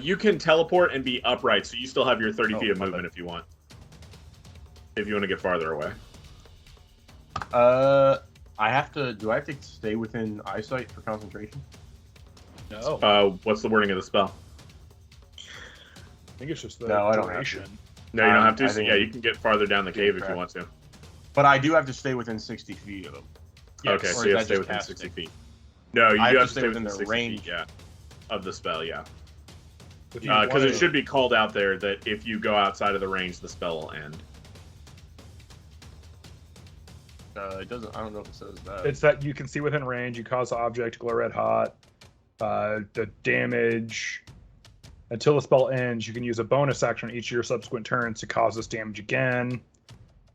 You can teleport and be upright, so you still have your 30 feet of my movement bad. if you want. If you want to get farther away. I have to. Do I have to stay within eyesight for concentration? No. What's the wording of the spell? I think it's just the No, I don't have duration. No, you don't have I to. So think yeah, it- you can get farther down the cave if you crap. want to. But I do have to stay within 60 feet of him. Okay, Or so is you that have to stay just within casting? 60 feet. No, you I do have to stay within within the 60 range. feet, yeah, of the spell, yeah. If you Because wanna- it should be called out there that if you go outside of the range, the spell will end. It doesn't. I don't know if it says that. It's that you can see within range. You cause the object to glow red hot. The damage. Until the spell ends, you can use a bonus action on each of your subsequent turns to cause this damage again.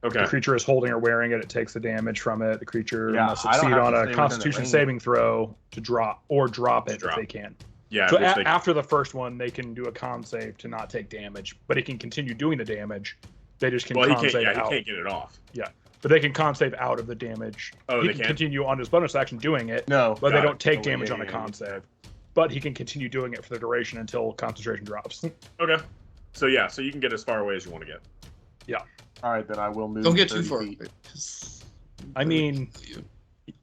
Okay. The creature is holding or wearing it. It takes the damage from it. The creature Yeah, must I don't succeed have to on stay a within the Constitution range. saving throw to drop To it drop. if they can. Yeah. So which they- after the first one, they can do a con save to not take damage, but it can continue doing the damage. They just can well, he con can't. save Yeah, he out. can't get it off. But they can con save out of the damage. Oh, he they can can? continue on his bonus action doing it, No, but they got don't it. take Oh, damage yeah, on a yeah, con yeah. save. But he can continue doing it for the duration until concentration drops. Okay. So yeah, so you can get as far away as you want to get. All right, then I will move. Don't get too 30 far. feet. away, 'cause- I mean,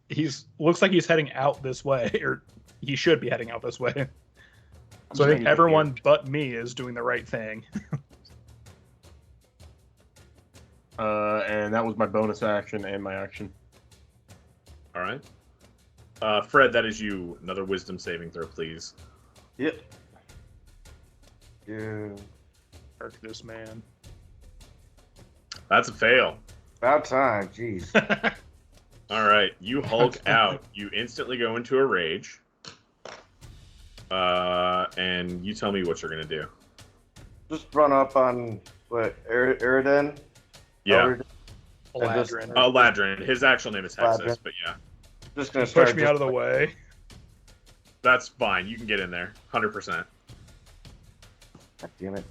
he's looks like he's heading out this way, or he should be heading out this way. I'm So I just think gonna everyone get but me is doing the right thing. here. And that was my bonus action and my action. All right. Fred, that is you. Another wisdom saving throw, please. Yep. Yeah. Fuck this man. That's a fail. About time. Jeez. All right, you Hulk out. You instantly go into a rage. And you tell me what you're gonna do. Just run up on what Eridan? Yeah. Eladrin. Ladrin. His actual name is Hexus, Ladrin. but yeah, Just gonna start. Push me out of the way. that's fine. You can get in there, 100%. God damn it.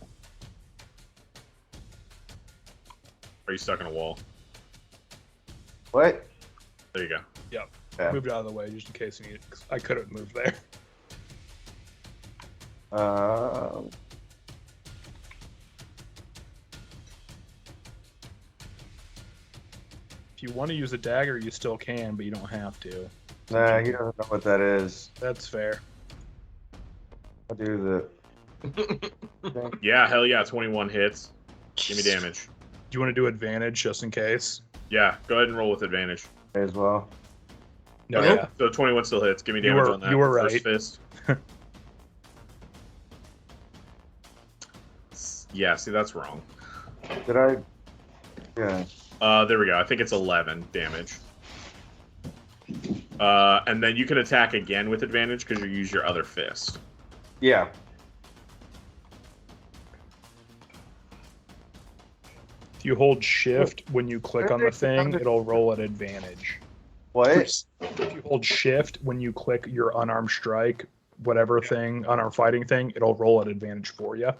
Are you stuck in a wall? What? There you go. Yeah. Moved out of the way just in case I could have moved there. If you want to use a dagger, you still can, but you don't have to. Nah, he doesn't know what that is. That's fair. I'll do Yeah, hell yeah, 21 hits. Give me damage. Do you want to do advantage just in case? Yeah, go ahead and roll with advantage. the as well. No, Okay, yeah. so 21 still hits. Give me You damage were- on that. you were First right. fist. Yeah, see, that's wrong. Did I? Yeah. There we go. I think it's 11 damage. And then you can attack again with advantage because you use your other fist. Yeah. If you hold shift when you click on the thing, it'll roll at advantage. What? If you hold shift when you click your unarmed strike, whatever thing, unarmed fighting thing, it'll roll at advantage for you.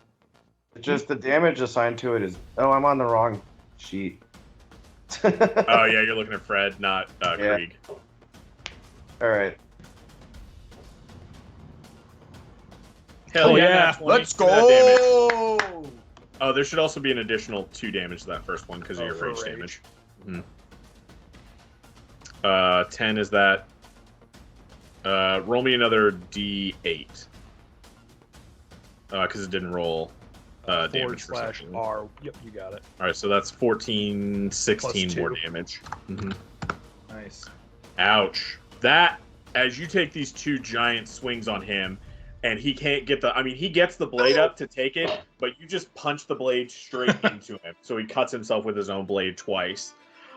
Just the damage assigned to it is. Oh, I'm on the wrong sheet. Oh, yeah, you're looking at Fred, not Yeah. Krieg. All right. Hell Oh, yeah, yeah. nat 20. Let's Give me that damage. go! Oh, there should also be an additional 2 damage to that first one because of Oh, your for rage rage. damage. 10 is that. Roll me another D8. because it didn't roll damage for / something. R. Yep, you got it. All right, so that's 14, 16 more +2. damage. Mm-hmm. Nice. Ouch. That, as you take these 2 giant swings on him, and he can't get the... I mean, he gets the blade up to take it, but you just punch the blade straight into him. So he cuts himself with his own blade twice.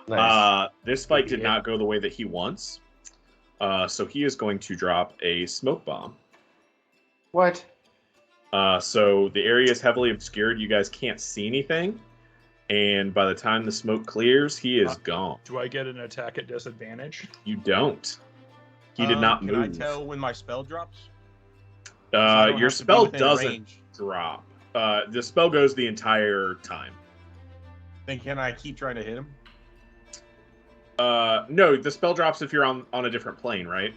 Nice. This fight did not go the way that he wants. So he is going to drop a smoke bomb. What? So the area is heavily obscured. You guys can't see anything. And by the time the smoke clears, he is gone. Do I get an attack at disadvantage? You don't. He did not move. Can I tell when my spell drops? Your spell doesn't drop. The spell goes the entire time. Then can I keep trying to hit him? No, the spell drops if you're on a different plane, right?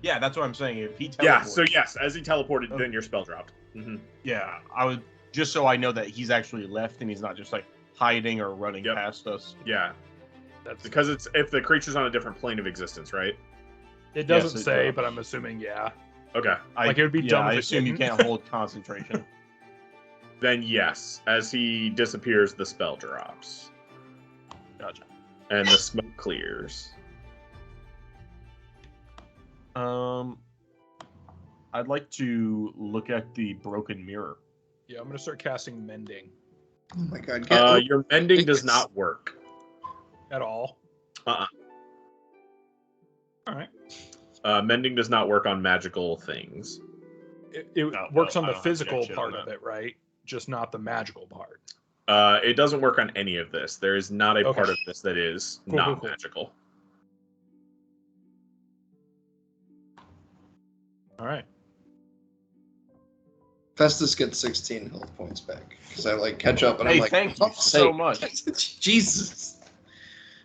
Yeah, that's what I'm saying. If he teleports, Yeah, so yes, as he teleported, then your spell dropped. Mm-hmm. yeah, I would just so I know that he's actually left and he's not just like hiding or running past us. Yeah, That's because it's if the creature's on a different plane of existence, right? It doesn't Yes, it say, does. but I'm assuming yeah. Okay, Like, it would be dumb I if it assume you didn't. can't hold concentration. then yes, as he disappears, the spell drops. Gotcha. And the smoke clears. I'd like to look at the broken mirror. Yeah, I'm gonna start casting mending Oh my god. Your mending does not work. at all. Uh-uh. All right. Mending does not work on magical things. It No, works no, on I the don't have physical jack shit on part of that. it, right? Just not the magical part. It doesn't work on any of this. There is not a Okay. part of this that is Cool, not cool. magical. All right. Festus gets 16 health points back because I like catch up and Hey, I'm like, thank you "Oh, so sake." much. Jesus.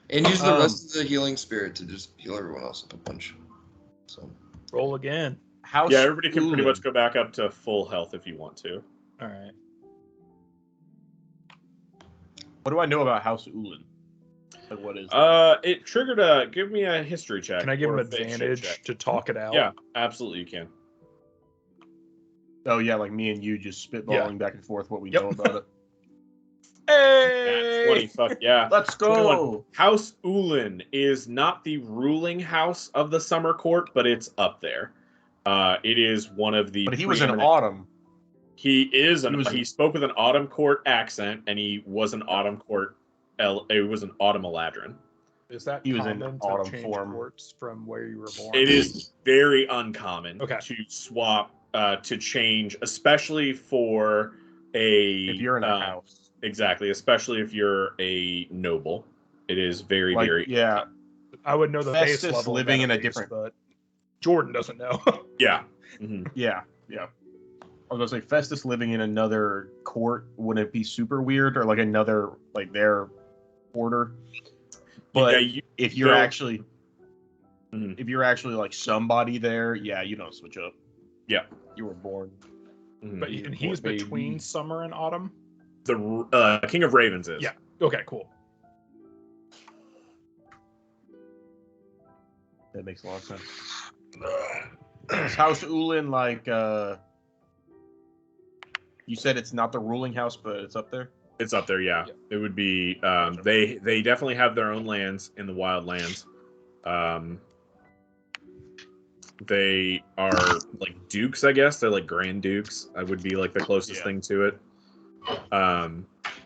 And use the rest of the healing spirit to just heal everyone else up a bunch. So Roll again. House Yeah, everybody can pretty Ulan. much go back up to full health if you want to. All right. What do I know about House Ulan? Like, what is? It triggered a. Give me a history check. Can I give or him a fate check. advantage to talk it out? Yeah, absolutely, you can. Oh yeah, like me and you just spitballing back and forth what we Yep. know about it. Nat 20, fuck yeah. Let's go. House Ulan is not the ruling house of the Summer Court, but it's up there. It is one of the. But he was in preeminent- autumn. He is He was- he spoke with an Autumn Court accent, and he was an Autumn Court. It was an Autumn Eladrin. Is that He was in common autumn to change form. courts from where you were born? It is very uncommon Okay. to swap to change, especially for a. If you're in a house, Exactly, especially if you're a noble. It is very, like very. yeah, I would know the base Festus level. living in a database, different- but Jordan doesn't know. Yeah. Mhm. yeah. I was gonna say Festus living in another court wouldn't it be super weird or like another like their order? But Yeah, you- if you're no. actually Mhm. if you're actually like somebody there, yeah, you don't switch up. Yeah. You were born. Mhm. But and he's Baby. between summer and autumn. The King of Ravens is. Yeah. Okay. Cool. That makes a lot of sense. Is House Ulan like you said it's not the ruling house, but it's up there? It's up there, yeah. Yeah. It would be they definitely have their own lands in the wild lands. They are like dukes, I guess. They're like grand dukes. I would be like the closest Yeah. thing to it.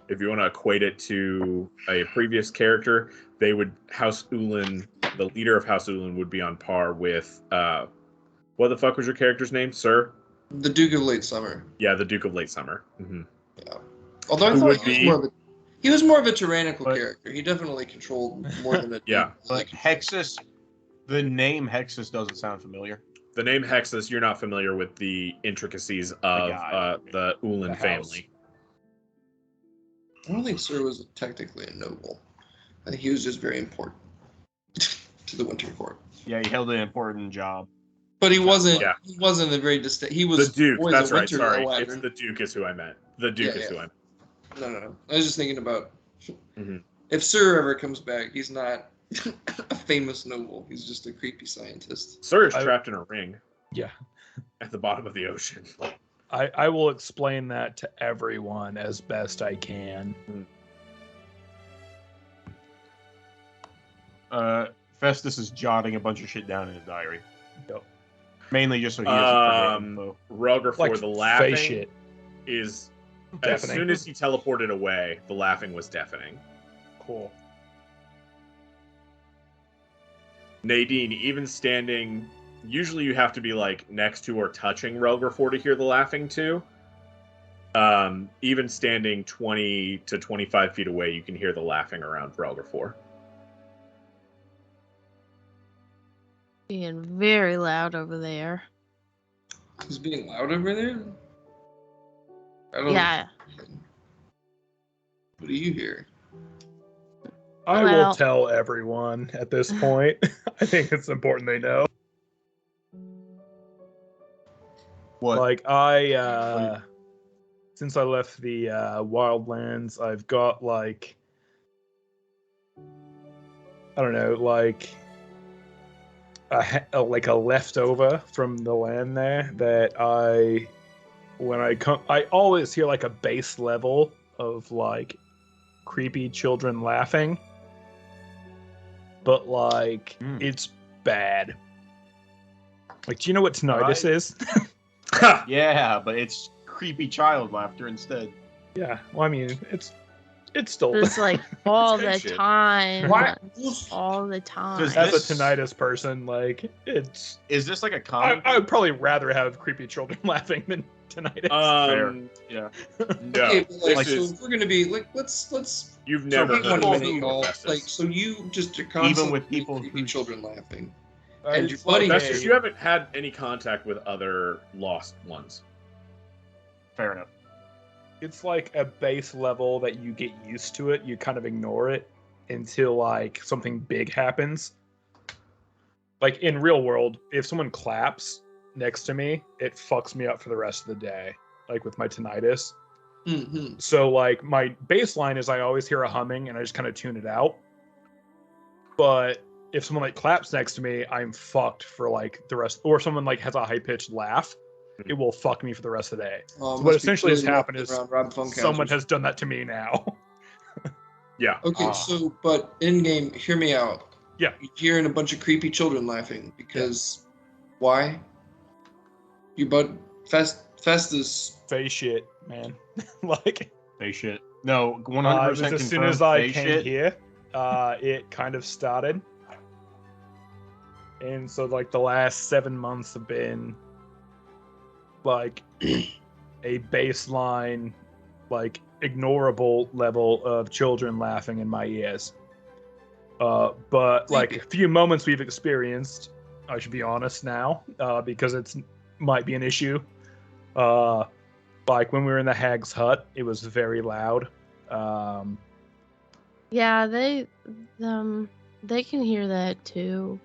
If you want to equate it to a previous character, they would House Ulan, the leader of House Ulan would be on par with what the fuck was your character's name, sir? the Duke of Late Summer. Yeah, the Duke of Late Summer. Mm-hmm. Yeah. Although I Who thought would he was more of a tyrannical But- character. He definitely controlled more than a Yeah. duke. But Like, Hexus, the name Hexus doesn't sound familiar. The name Hexus, you're not familiar with the intricacies of guy. the Ulan The house. family. I don't think Sir was technically a noble. I think he was just very important to the Winter Court. Yeah, he held an important job. But he wasn't. Yeah. He wasn't a very distinct. He was The Duke, always that's a right. Winter Sorry, Eladrin. it's the Duke is who I meant. The Duke Yeah, is yeah. who I meant. No. I was just thinking about Mhm. if Sir ever comes back, he's not a famous noble. He's just a creepy scientist. Sir is I- trapped in a ring Yeah. at the bottom of the ocean. I will explain that to everyone as best I can. Festus is jotting a bunch of shit down in his diary. Yep. Mainly just so he doesn't forget info. Rugger for Like the laughing face shit. is Deafening. as soon as he teleported away, the laughing was deafening. Cool. Nadine, even standing, usually you have to be like next to or touching Rugger to hear the laughing too. Even standing 20 to 25 feet away, you can hear the laughing around Rugger. Being very loud over there. He's being loud over there? I don't. Yeah. What do you hear? I Well- will tell everyone at this point. I think it's important they know. What? Like since I left the Wildlands, I've got like, I don't know, like a leftover from the land there that I always hear like a base level of like creepy children laughing, but like it's bad. Like, do you know what tinnitus is? Yeah, but it's creepy child laughter instead. Yeah, well, I mean, it's still It's like all good the shit. time. What? All the time. Does as this- a tinnitus person, like it's. Is this like a common? I would probably rather have creepy children laughing than tinnitus. Fair. Yeah. No, Okay, but like, this so is if we're gonna be like, let's you've never wait heard one of minute, y'all. Festus. Like, so you just are constantly with people creepy who- children laughing. And your buddy- Festus, you haven't had any contact with other lost ones. Fair enough. It's like a base level that you get used to it. You kind of ignore it until like something big happens. Like in real world, if someone claps next to me, it fucks me up for the rest of the day. Like with my tinnitus. Mm-hmm. So like my baseline is I always hear a humming and I just kind of tune it out. But if someone like claps next to me, I'm fucked for like the rest. Or someone like has a high pitched laugh, it will fuck me for the rest of the day. So what essentially has happened is someone has done that to me now. Yeah. Okay, so but in game, hear me out. Yeah. You're hearing a bunch of creepy children laughing because why? You but Festus. Face shit, man. Like They shit. No, 100% it was as soon as I they came shit. here, it kind of started. And so like the last 7 months have been like a baseline, like ignorable level of children laughing in my ears. But like a few moments we've experienced, I should be honest now, because it's might be an issue. Like when we were in the Hag's Hut, it was very loud. Yeah, they can hear that too.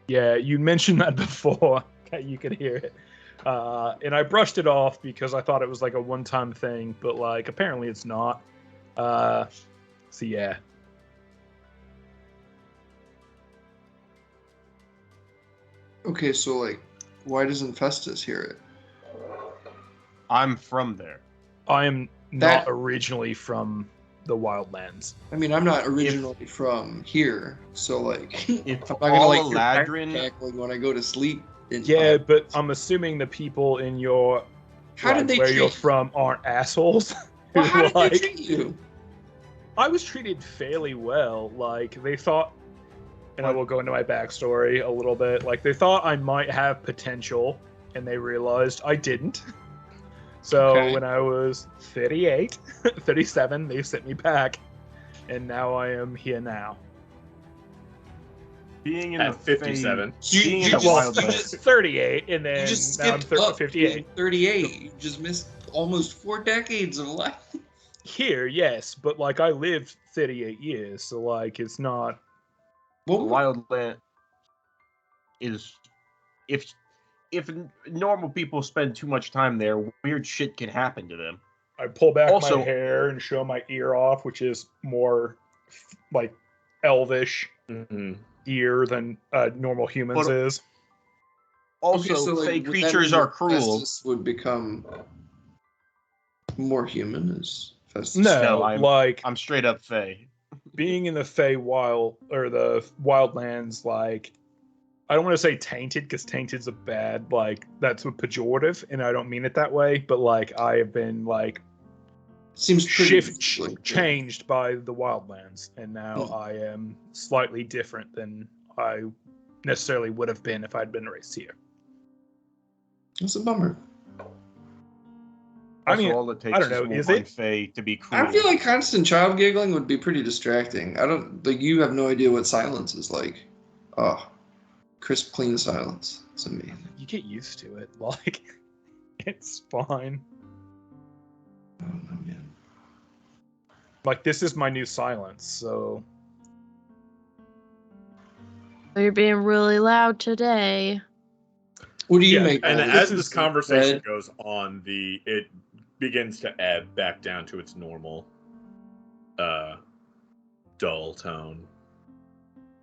Yeah, you mentioned that before. You could hear it. And I brushed it off because I thought it was like a one-time thing, but like apparently it's not. So yeah. Okay, so like, why doesn't Festus hear it? I'm from there. I am That- not originally from the Wildlands. I mean, I'm not originally from here, so like, If I'm not gonna like all hear Eladrin, cackling when I go to sleep. Yeah, but I'm assuming the people in your How did they where treat you're you? from aren't assholes. Well, who, how did like- they treat you? I was treated fairly well. Like they thought, and I will go into my backstory a little bit. Like they thought I might have potential, and they realized I didn't. So Okay. when I was 38, 37, they sent me back, and now I am here now. being in At the 57. being in You the just- Well, Wildlands, 38, and then You just now I'm skipped up 58. 38. You just missed almost 4 decades of life. Here, yes, but like I lived 38 years, so like it's not. the What? Wildland is if normal people spend too much time there, weird shit can happen to them. I pull back Also- my hair and show my ear off, which is more like elvish Mm-hmm. ear than normal humans But- is. Also, so, like, fake would that creatures mean are that cruel. Festus would become more human as Festus? No, I'm like straight up Fey. being in the Fey Wild or the Wildlands, like I don't want to say tainted because tainted's a bad like that's a pejorative, and I don't mean it that way. But like I have been like Seems pretty changed by the Wildlands, and now I am slightly different than I necessarily would have been if I'd been raised here. It's a bummer. I mean, all it takes I don't know. is Is one it? Fey to be cruel. I feel like constant child giggling would be pretty distracting. I don't like you have no idea what silence is like. Oh, crisp, clean silence. It's amazing. You get used to it. Like, it's fine. Oh man. Like, this is my new silence, so. You're being really loud today. What do you make? And of it? as this conversation Red? goes on, it begins to ebb back down to its normal, dull tone.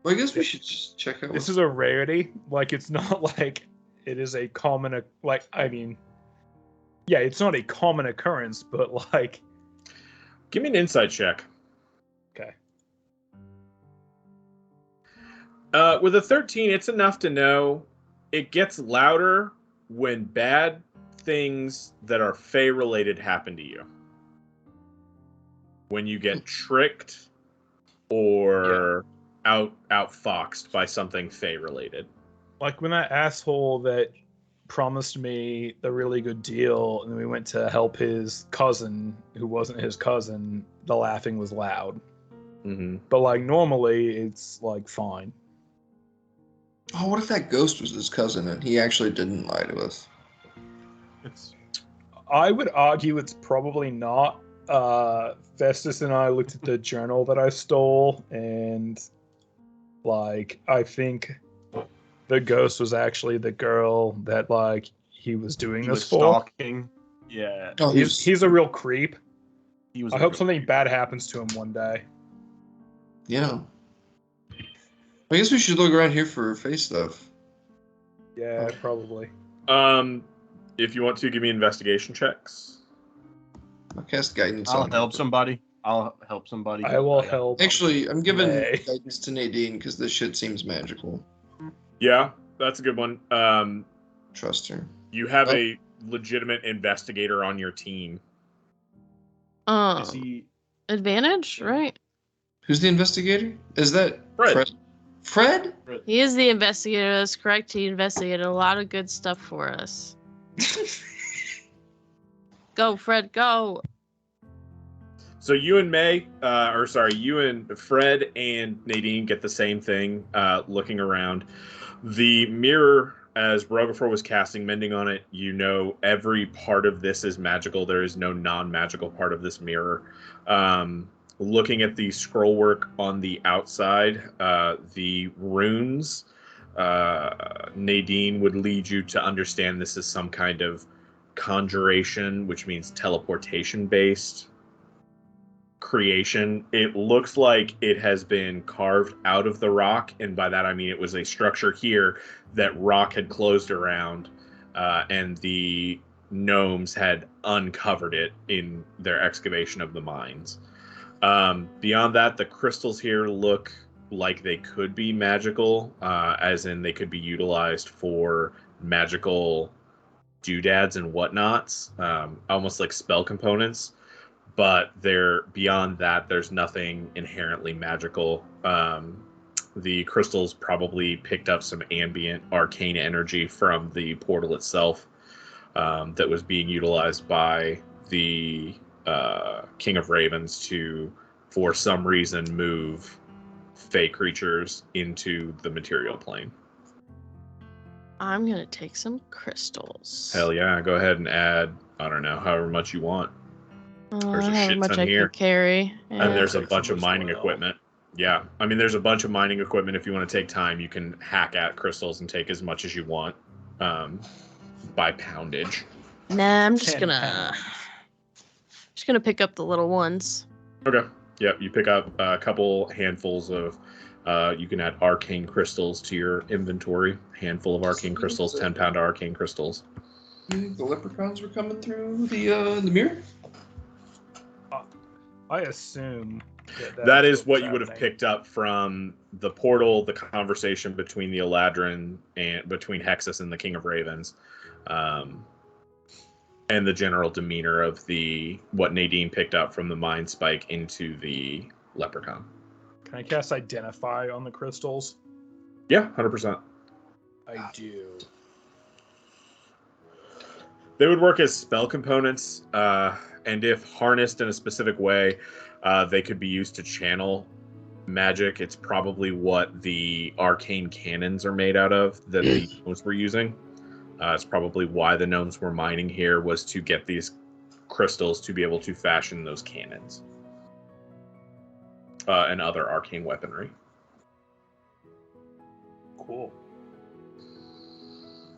Well, I guess we should just check out. This is a rarity. Like, it's not like it is a common, like, I mean, yeah, it's not a common occurrence, but like. Give me an insight check. Okay. With a 13, it's enough to know it gets louder when bad things that are Fey related happen to you. When you get tricked or outfoxed by something Fey related. Like when that asshole that promised me the really good deal and then we went to help his cousin who wasn't his cousin, the laughing was loud. Mm-hmm. But like normally it's like fine. Oh, what if that ghost was his cousin and he actually didn't lie to us? I would argue it's probably not. Festus and I looked at the journal that I stole, and like I think the ghost was actually the girl that like he was doing He this was for. stalking. Yeah. Oh, He's a real creep. He was I hope something bad happens to him one day. Yeah. I guess we should look around here for face stuff. Yeah, probably. If you want to give me investigation checks. I'll cast guidance. I'll on help it. somebody. I will help. Actually, I'm giving Nay. guidance to Nadine because this shit seems magical. Yeah, that's a good one. Trust her. You have a legitimate investigator on your team. Is he... Advantage, right? Who's the investigator? Is that Fred? Fred? He is the investigator. That's correct. He investigated a lot of good stuff for us. Go, Fred, go. So you and you and Fred and Nadine get the same thing, looking around. The mirror, as Rogafor was casting Mending on it, you know every part of this is magical. There is no non-magical part of this mirror. Looking at the scroll work on the outside, the runes, Nadine would lead you to understand this is some kind of conjuration, which means teleportation-based creation. It looks like it has been carved out of the rock, and by that I mean it was a structure here that rock had closed around, and the gnomes had uncovered it in their excavation of the mines. Beyond that, the crystals here look like they could be magical, as in they could be utilized for magical doodads and whatnots, almost like spell components. But beyond that, there's nothing inherently magical. The crystals probably picked up some ambient arcane energy from the portal itself, that was being utilized by the King of Ravens to, for some reason, move fey creatures into the material plane. I'm gonna take some crystals. Hell yeah, go ahead and add, I don't know, however much you want. There's a however shit much ton I here. can carry. And Yeah. there's a Take bunch some of as mining well. equipment. Yeah, I mean, there's a bunch of mining equipment. If you want to take time, you can hack at crystals and take as much as you want, by poundage. Nah, I'm just 10 gonna pounds. pick up the little ones. Okay. Yep, you pick up a couple handfuls of You can add arcane crystals to your inventory. Handful of arcane crystals, 10-pound arcane crystals. You think the leprechauns were coming through the mirror? I assume that is what you would have picked up from the portal, the conversation between the Eladrin and between Hexus and the King of Ravens, and the general demeanor of what Nadine picked up from the mind spike into the leprechaun. Can I cast Identify on the crystals? Yeah, 100%. I do. They would work as spell components, and if harnessed in a specific way, they could be used to channel magic. It's probably what the arcane cannons are made out of that the gnomes were using. It's probably why the gnomes were mining here, was to get these crystals to be able to fashion those cannons and other arcane weaponry. Cool.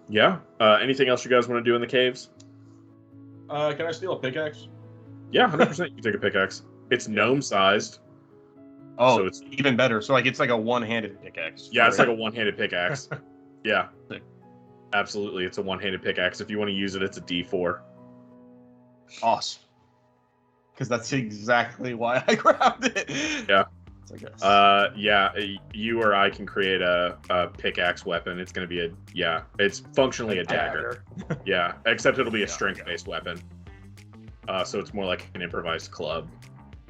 Yeah. Anything else you guys want to do in the caves? Can I steal a pickaxe? Yeah, 100%. You take a pickaxe. It's gnome-sized. Oh, so it's even better. So it's like a one-handed pickaxe. Yeah, it's like a one-handed pickaxe. Yeah. Absolutely, it's a one-handed pickaxe. If you want to use it, it's a D4. Awesome. Because that's exactly why I grabbed it. Yeah. Yeah, you or I can create a pickaxe weapon. It's going to be it's functionally a dagger. Yeah, except it'll be a strength-based weapon. So it's more like an improvised club.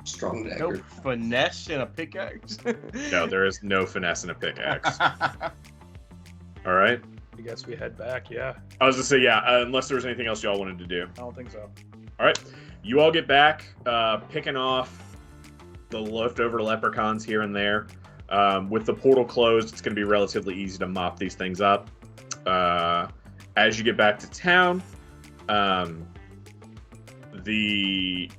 Strong dagger. No finesse in a pickaxe? No, there is no finesse in a pickaxe. All right. I guess we head back, yeah. I was going to say, unless there was anything else y'all wanted to do. I don't think so. All right. You all get back, picking off the leftover leprechauns here and there. With the portal closed, it's going to be relatively easy to mop these things up. As you get back to town, the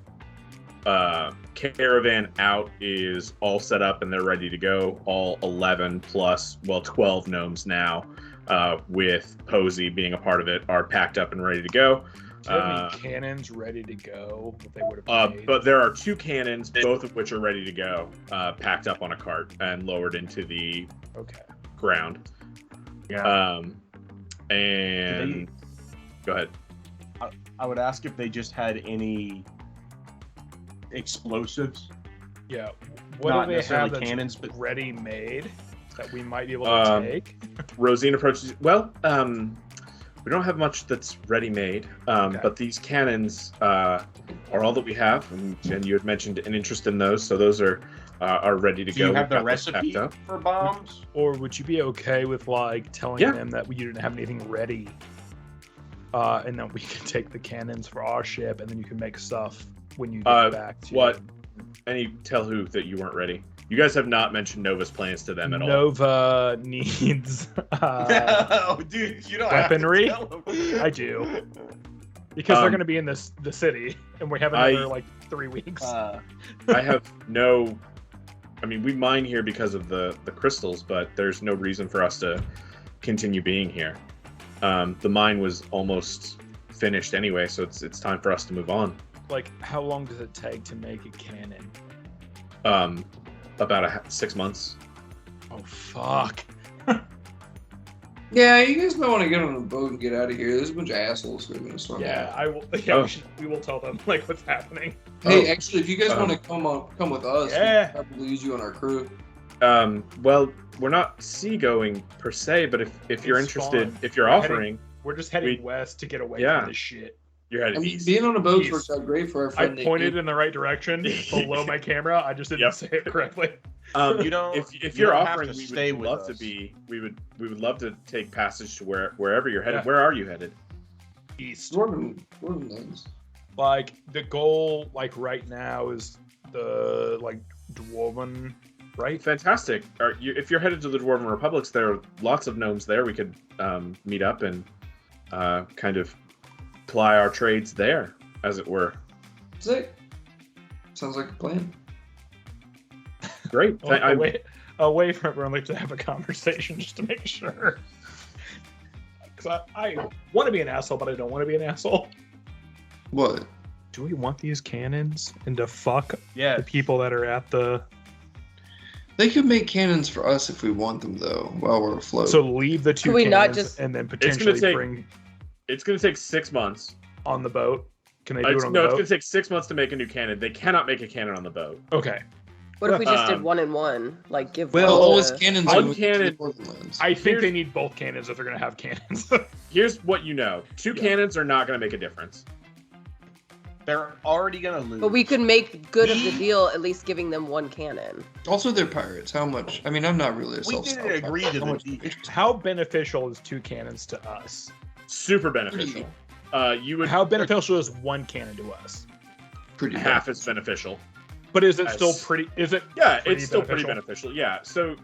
caravan out is all set up and they're ready to go. All 11 plus, 12 gnomes now, with Posey being a part of it, are packed up and ready to go. Do you have any cannons ready to go that they would have made? But there are 2 cannons, both of which are ready to go, packed up on a cart and lowered into the ground. Yeah. And go ahead. I would ask if they just had any explosives. Yeah. What Not do they have that's cannons, but ready made that we might be able to take? Rosine approaches. Well, we don't have much that's ready-made, but these cannons are all that we have, and you had mentioned an interest in those, so those are ready to go. Do you have We've the got those recipe packed up. for bombs? Or would you be okay with telling them that you didn't have anything ready, and then we can take the cannons for our ship, and then you can make stuff when you get back to what? And you tell who that you weren't ready. You guys have not mentioned Nova's plans to them at all. Nova needs Oh, dude, you don't weaponry. have to tell them. I do. Because they're going to be in the city, and we have another 3 weeks. I have no... I mean, we mine here because of the crystals, but there's no reason for us to continue being here. The mine was almost finished anyway, so it's time for us to move on. How long does it take to make a cannon? About 6 months. Oh, fuck. Yeah, you guys might want to get on a boat and get out of here. There's a bunch of assholes who are going to storm out. I will. Yeah, we will tell them what's happening. Hey, actually, if you guys want to come with us, we can probably use you on our crew. Well, we're not seagoing per se, but if you're interested, if you're offering, we're just heading west to get away from this shit. You're headed east. Being on a boat works out great for our friend. I pointed in the right direction below my camera. I just didn't say it correctly. If you're offering, we would love to be. We would love to take passage to wherever you're headed. Yeah. Where are you headed? East. Dwarven lands. The goal, right now, is the Dwarven. Right. Fantastic. If you're headed to the Dwarven Republics, there are lots of gnomes there. We could meet up and kind of ply our trades there, as it were. Sick. Sounds like a plan. Great. Away from everyone, to have a conversation just to make sure. Because I want to be an asshole, but I don't want to be an asshole. What? Do we want these cannons and to fuck the people that are at the... They could make cannons for us if we want them, though, while we're afloat. So leave the 2 Could we cannons not just- and then potentially bring It's going to take 6 months. on the boat. Can they do It's it on the going boat? to take 6 months to make a new cannon. They cannot make a cannon on the boat. Okay. What if we just did Um, 1 and 1? Like give well, one always to- cannons one when we get to cannon- the Northernlands. I think they need both cannons if they're going to have cannons. Here's what you know. 2 Yeah. cannons are not going to make a difference. They're already gonna lose. But we could make good of the deal, at least giving them 1 cannon. Also, they're pirates. How much? I mean, I'm not really a We self-styled didn't agree pirate. to How the much deal. interest- How beneficial is 2 cannons to us? Super beneficial. You would How beneficial is 1 cannon to us? Pretty half bad. as beneficial. But is it Yes. still pretty? Is it? Yeah, pretty it's still pretty beneficial. Yeah. So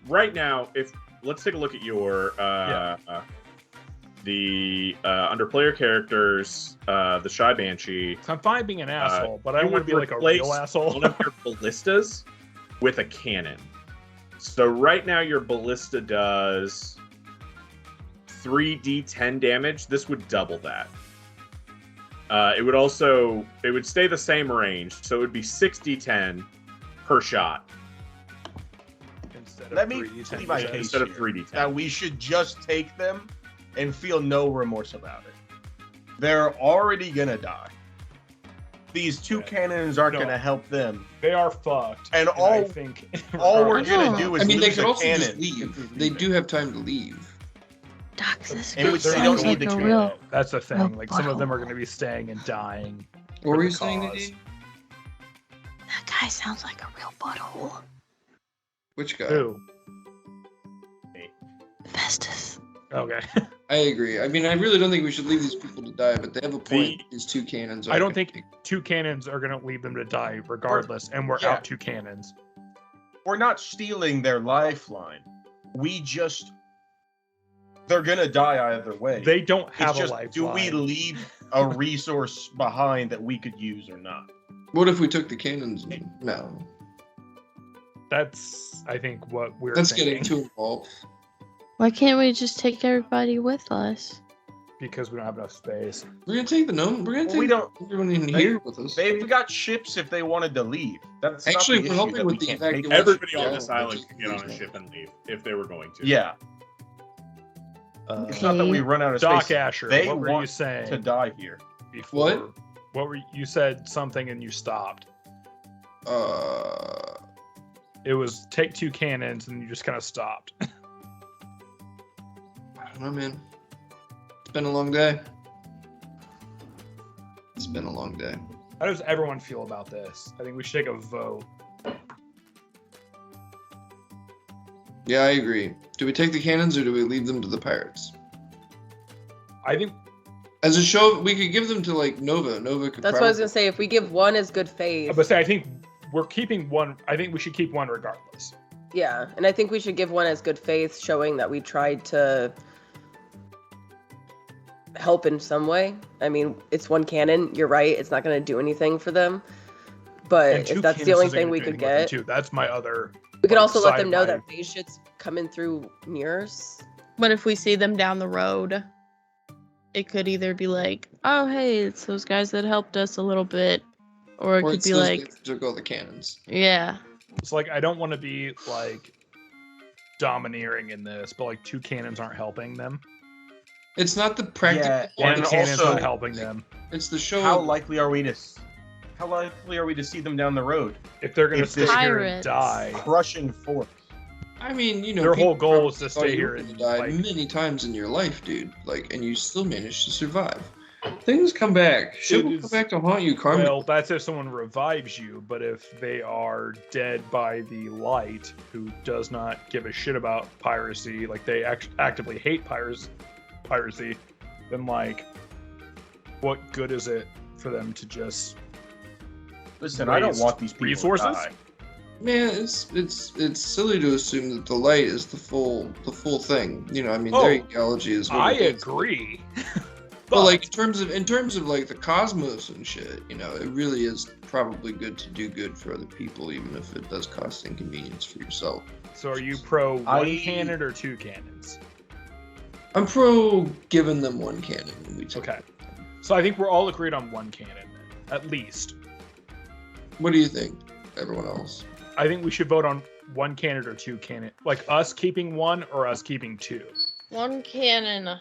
right now, if let's take a look at your the under player characters, the Shy Banshee. I'm fine being an asshole, but I you don't want to would be like a replace real asshole. One of your ballistas with a cannon. So right now your ballista does 3d10 damage. This would double that. It would stay the same range, so it would be 6d10 per shot Instead of Let me 3d10 see my percent. case instead of here. 3d10. That we should just take them and feel no remorse about it. They're already gonna die. These 2 Yeah. cannons aren't No. gonna help them. They are fucked. And I all- think All we're I gonna know. do is I mean, they lose could a also cannon. just leave. They do have time to leave. Doc, this And which sounds they don't like need the a cannon. real. that's the thing. Oh, Like some of them are butthole. going to be staying and dying. What were the you saying, cause. Nadine? That guy sounds like a real butthole. Which guy? Who? Festus. Okay. I agree. I mean, I really don't think we should leave these people to die, but they have a point. These 2 cannons. I don't gonna think 2 cannons are going to leave them to die regardless, and we're Yeah. out 2 cannons. We're not stealing their lifeline. They're gonna die either way. They don't It's have a just, lifeline. do we leave a resource behind that we could use or not? What if we took the cannons? No. That's, I think, what we're That's thinking. getting too involved. Why can't we just take everybody with us? Because we don't have enough space. We're gonna take the gnome. We're gonna Well, take we don't. everyone in They- here with us. They've got ships if they wanted to leave. That's Actually, not the we're issue, helping that with we the can't take evacuation. them. Everybody on Yeah, this we'll island take can get on a these ship and leave if they were going to. Yeah, it's not that we run out of Doc space. Asher, They what were you want saying to die here. before? What were you said something and you stopped? It was take 2 cannons and you just kind of stopped. I don't know, man. It's been a long day. It's been a long day. How does everyone feel about this? I think we should take a vote. Yeah, I agree. Do we take the cannons or do we leave them to the pirates? I think As a show, we could give them to like Nova. Nova could. That's what I was gonna say. If we give 1 as good faith, I think we're keeping 1. I think we should keep 1 regardless. yeah, and I think we should give 1 as good faith, showing that we tried to help in some way. I mean, it's 1 cannon. You're right. It's not gonna do anything for them. And But 2 if that's the cannons only isn't thing gonna we do could anything with get, them, too. That's my other. we could also let side them of know my- that phase shit's coming through mirrors. What if we see them down the road? It could either be like, oh, hey, it's those guys that helped us a little bit. Or it Or could it's be those like, guys that took all the cannons. yeah. It's like I don't want to be like domineering in this, but like 2 cannons aren't helping them. It's not the practical. Yeah, One and cannon's also- not helping them. It's the show. How likely are we to see them down the road? If they're gonna If stay this- here and Pirates. die, Crushing force. I mean, you know, Their whole people goal is to probably stay thought you here were and, gonna die like- many times in your life, dude. Like, and you still managed to survive. Things come back. Shit will It come is- back to haunt you, karma. well, that's if someone revives you. But if they are dead by the light, who does not give a shit about piracy, like they actively hate piracy, then like, what good is it for them to just Listen, I don't Raised want these people resources? to die. Man, it's silly to assume that the light is the full thing. You know, I mean, Oh, their ecology is. what I it is. agree. But like in terms of like the cosmos and shit, you know, it really is probably good to do good for other people, even if it does cost inconvenience for yourself. So are you pro 1 I- cannon or 2 cannons? I'm pro giving them 1 cannon. And we take Okay. So I think we're all agreed on 1 cannon, then, at least. What do you think, everyone else? I think we should vote on one cannon or two cannon? Like us keeping one or us keeping two? One cannon.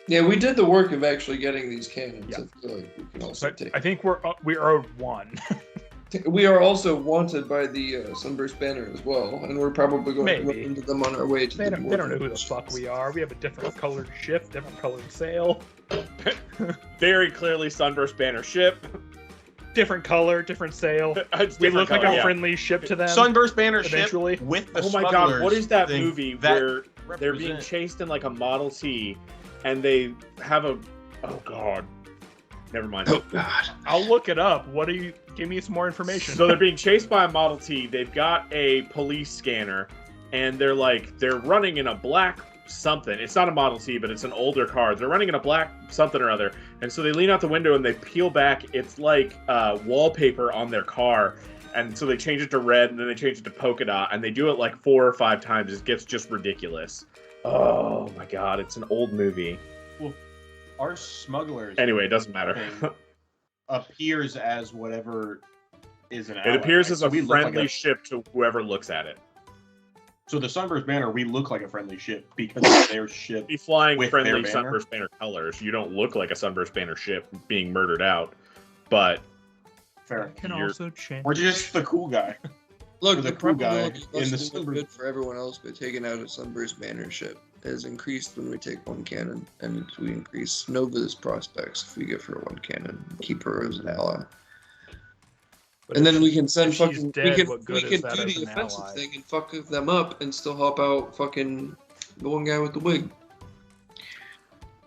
Yeah, we did the work of actually getting these cannons. Yeah. I feel like we can also But take. I think we are one. We are also wanted by the Sunburst Banner as well, and we're probably going to run Maybe. into them on our way to They the don't know who the fuck we are. We have a different colored ship, different colored sail, Very clearly Sunburst Banner ship. different color, different sail. It's We different look like color, a yeah. friendly ship to them. Sunburst Banner ship Eventually. with the Oh my god, smugglers what is that thing movie that where they're being represent- chased in like a Model T and they have a... Oh god. Never mind. Oh God! I'll look it up. What do you give me some more information? So they're being chased by a Model T. They've got a police scanner, and they're running in a black something. It's not a Model T, but it's an older car. They're running in a black something or other, and so they lean out the window and they peel back. It's like wallpaper on their car, and so they change it to red, and then they change it to polka dot, and they do it like 4 or 5 times. It gets just ridiculous. Oh my god, it's an old movie. Our smugglers Anyway, it doesn't matter. thing appears as whatever is an It ally, appears right? as So a we look like friendly ship to whoever looks at it. So the Sunburst Banner, we look like a friendly ship because it's their ship. Be flying With friendly their banner? Sunburst Banner colors. You don't look like a Sunburst Banner ship being murdered out, but Fair. can you're- also change. We're just the cool guy. Look, Or the the cool guy probability of in us the doing Sunburst- good for everyone else by taking out a Sunburst Banner ship is increased when we take one cannon, and we increase Nova's prospects if we give her one cannon, keep her as an ally. But And if then we can send if she's fucking dead, what we good can is that do as the an offensive ally? thing and fuck them up and still help out fucking the one guy with the wig.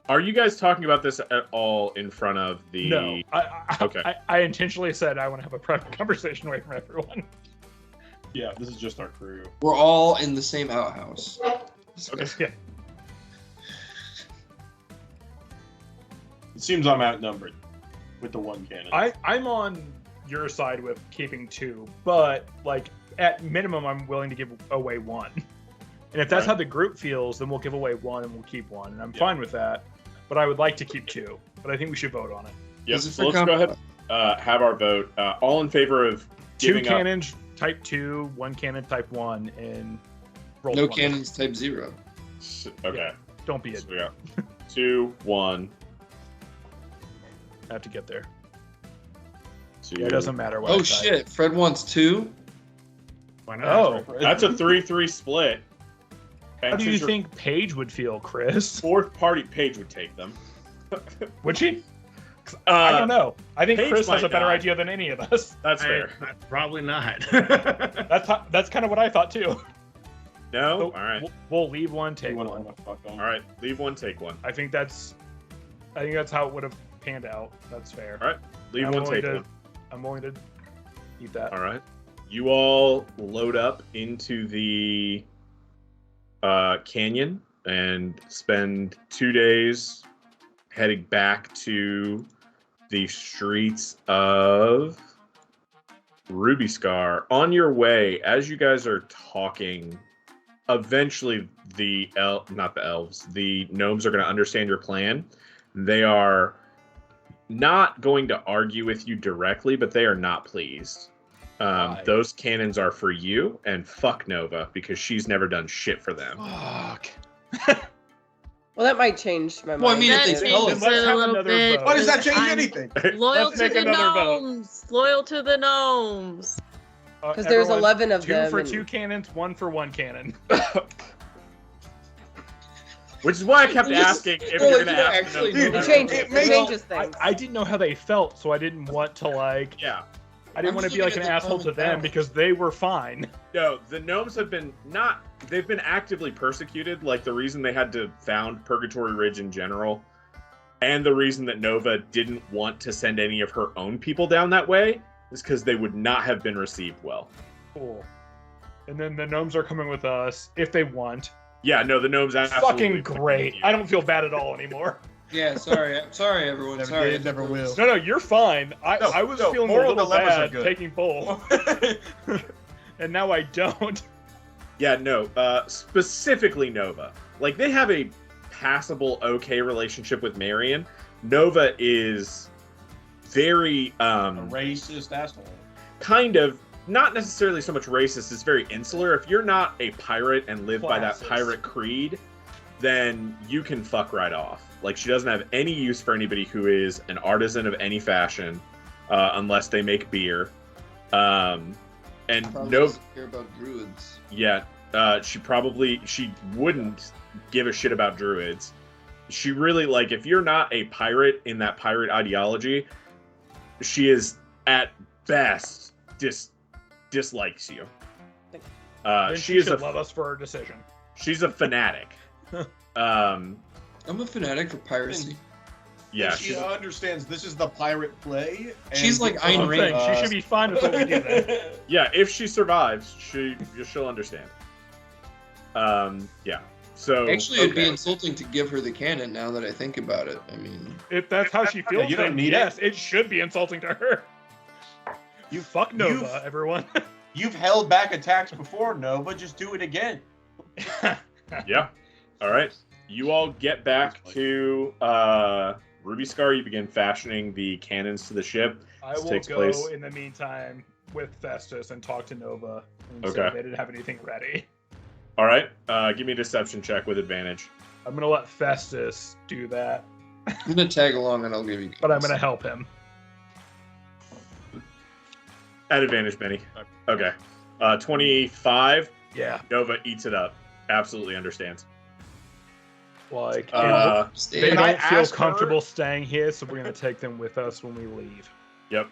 are you guys talking about this at all in front of the... No, Okay. I intentionally said I want to have a private conversation away from everyone. Yeah, this is just our crew. We're all in the same outhouse. Okay. Yeah. It seems I'm outnumbered with the one cannon. I'm on your side with keeping 2, but like at minimum, I'm willing to give away 1. And if that's Right. how the group feels, then we'll give away 1 and we'll keep 1, and I'm Yeah. fine with that. But I would like to keep 2. But I think we should vote on it. Yep, Is it so for let's go ahead have our vote. All in favor of 2 giving up... cannons type 2, 1 cannon type 1, and roll No 20. cannons type 0. Okay. Don't be a So we got 2, 1, I have to get there. 2... It doesn't matter what. Oh I type. shit! Fred wants 2. Why not? Oh, That's a 3-3 split. how And do you since your think Paige would feel, Chris? fourth party Page would take them? Would she? I don't know. I think Paige Chris has might a better not. idea than any of us. That's fair. Probably not. That's kind of what I thought too. No? So All right. We'll leave 1, take You 1. wanna fuck them. All right. Leave 1, take 1. I think that's how it would have panned out. That's fair. All right. Leave I'm 1, willing take to- 1. I'm willing to eat that. All right. You all load up into the canyon and spend 2 days heading back to the streets of Ruby Scar. On your way, as you guys are talking, eventually the gnomes are going to understand your plan. They are not going to argue with you directly, but they are not pleased. Why? Those cannons are for you, and fuck Nova, because she's never done shit for them. Fuck. Well, that might change my mind. Well, I mean, if That they changes tell us- it Let's a have little another bit. vote. Why does that change I'm anything? Loyal Let's to make the another vote. gnomes. Loyal to the gnomes. Because there's 11 of 2 them. for and- 2 cannons, 1 for 1 cannon. Which is why I kept Yes. asking if Well, you're if going you to ask actually them. do It changes, It it makes- changes I, things. I didn't know how they felt, so I didn't want to like. Yeah. I didn't I'm want to just be like an looking at the asshole to common them balance. because they were fine. No, the gnomes have been they've been actively persecuted. Like the reason they had to found Purgatory Ridge in general, and the reason that Nova didn't want to send any of her own people down that way is because they would not have been received well. Cool. And then the gnomes are coming with us if they want. Yeah, no, the gnomes absolutely Fucking would come great. with you. I don't feel bad at all anymore. Yeah, sorry. Sorry, everyone. Never sorry. did, never will. No, you're fine. I No, was no, feeling a moral little dilemmas are bad good. taking both, and now I don't. Yeah, no, specifically Nova. Like, they have a passable, okay relationship with Marion. Nova is very, A racist asshole. kind of, not necessarily so much racist, it's very insular. If you're not a pirate and live by that Classist. pirate creed, then you can fuck right off. Like, she doesn't have any use for anybody who is an artisan of any fashion, unless they make beer. And Probably no, doesn't care about druids. yeah, she wouldn't give a shit about druids. She really, like, if you're not a pirate in that pirate ideology, she is at best dislikes you. Then She is should a love us for our decision. she's a fanatic. I'm a fanatic for piracy. Yeah, She understands this is the pirate play. And She's like I'm Ayn saying Rand. she should be fine with what we do then. yeah. If she survives, she'll understand. Yeah. So Actually, it'd be okay. insulting to give her the cannon now that I think about it. I mean, If that's how she feels, you don't then need yes, it should be insulting to her. You fuck Nova, everyone. You've held back attacks before, Nova. Just do it again. Yeah. All right. You all get back to Ruby Scar. You begin fashioning the cannons to the ship. I This will takes go place- in the meantime with Festus and talk to Nova. And Okay. say they didn't have anything ready. All right. Give me a deception check with advantage. I'm gonna let Festus do that, I'm gonna tag along and I'll give you. but I'm gonna help him. At advantage, Benny. Okay. 25. Yeah, Nova eats it up. Absolutely understands. like Uh, they Stay. Can I don't feel ask her- comfortable staying here, so we're gonna take them with us when we leave. Yep.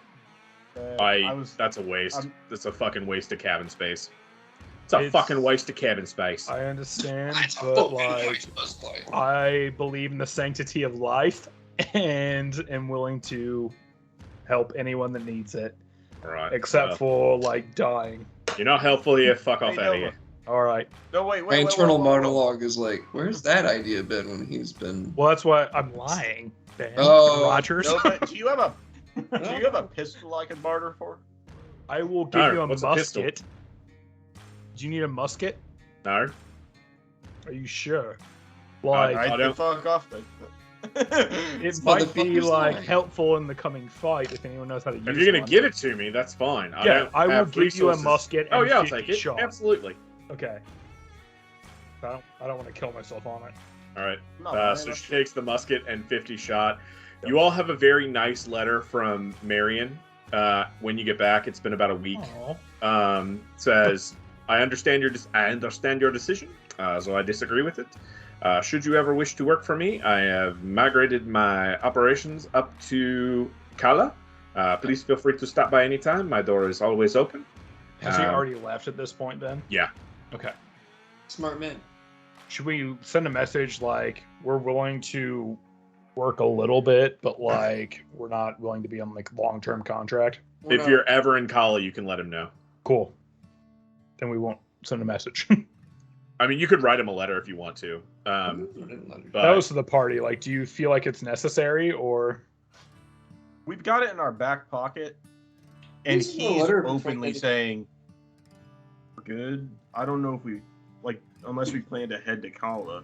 That's a waste. I'm- That's a fucking waste of cabin space. It's a It's- fucking waste of cabin space. I understand, That's a but fucking like waste of life. I believe in the sanctity of life and am willing to help anyone that needs it, All right. except for like dying. You're not helpful here. Fuck off Hey, out of Nova. here. All right. No, wait. My internal monologue is like, where's that idea been when he's been? Well, that's why I'm lying, Ben Oh, Rogers. Nova, do you have a pistol I can barter for? I will give Alright, you a what's a pistol? musket. Do you need a musket? No. Are you sure? I Like, I don't- can fuck off then. it might be motherfucker's like lying. helpful in the coming fight if anyone knows how to use If you're gonna one. give it to me, that's fine. Yeah, I will have give you a resources. musket. Oh and yeah, I'll 50 take it. shot. Absolutely. Okay. I don't want to kill myself on it. All right. No, man, So that's- she takes the musket and 50 shot. You all have a very nice letter from Marion. When you get back, it's been about a week. Aw. Says, I understand your decision, so I disagree with it. Should you ever wish to work for me, I have migrated my operations up to Kala. Please feel free to stop by anytime. My door is always open. Has he Um, already left at this point then? Yeah. Okay. Smart man. Should we send a message like we're willing to work a little bit, but like we're not willing to be on like long-term contract? We're If not- you're ever in Kala, you can let him know. Cool. Then we won't send a message. I mean, you could write him a letter if you want to. I didn't let her- But That was to the party. Like, do you feel like it's necessary or? We've got it in our back pocket, and Here's a he's letter openly from- saying, "We're good." I don't know if we unless we plan to head to Kala.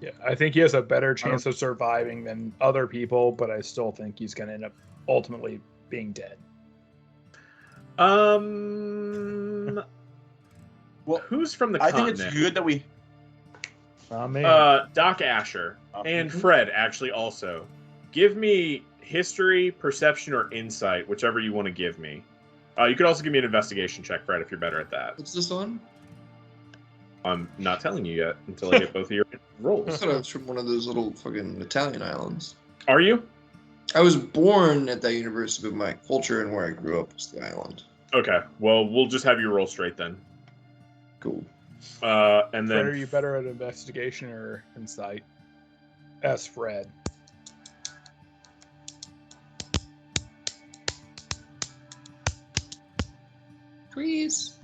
Yeah, I think he has a better chance of surviving than other people, but I still think he's going to end up ultimately being dead. Well, who's from the I think continent? it's good that we. Me. Doc Asher and Fred actually also. Give me history, perception, or insight, whichever you want to give me. You could also give me an investigation check, Fred, if you're better at that. What's this on? I'm not telling you yet until I get both of your I rolls. thought I was from one of those little fucking Italian islands. Are you? I was born at that university, but my culture and where I grew up was the island. Okay. Well, we'll just have you roll straight then. Cool. And Fred, are then you better at investigation or insight? As Fred. Please.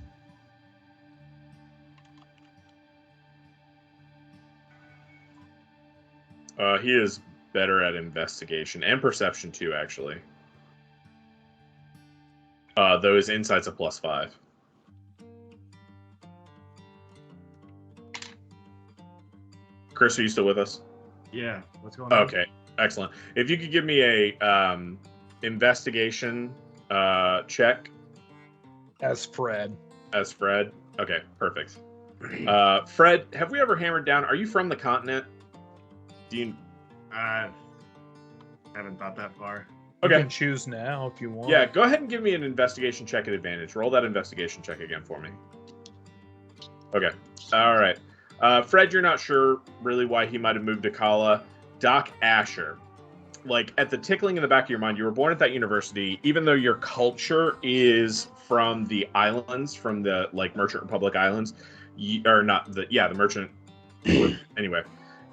he is better at investigation and perception too, actually. Though his insight's a +5. Chris, are you still with us? Yeah, what's going on? Okay, excellent. If you could give me a investigation check As Fred. As Fred? Okay, perfect. Fred, have we ever hammered down? Are you from the continent? Do you? Haven't thought that far. You Okay. can choose now if you want. Yeah, go ahead and give me an investigation check at advantage. Roll that investigation check again for me. Okay. All right. Fred, you're not sure really why he might have moved to Kala. Doc Asher. Like, at the tickling in the back of your mind, you were born at that university, even though your culture is from the islands, from the, like, Merchant Republic Islands, the Merchant... anyway,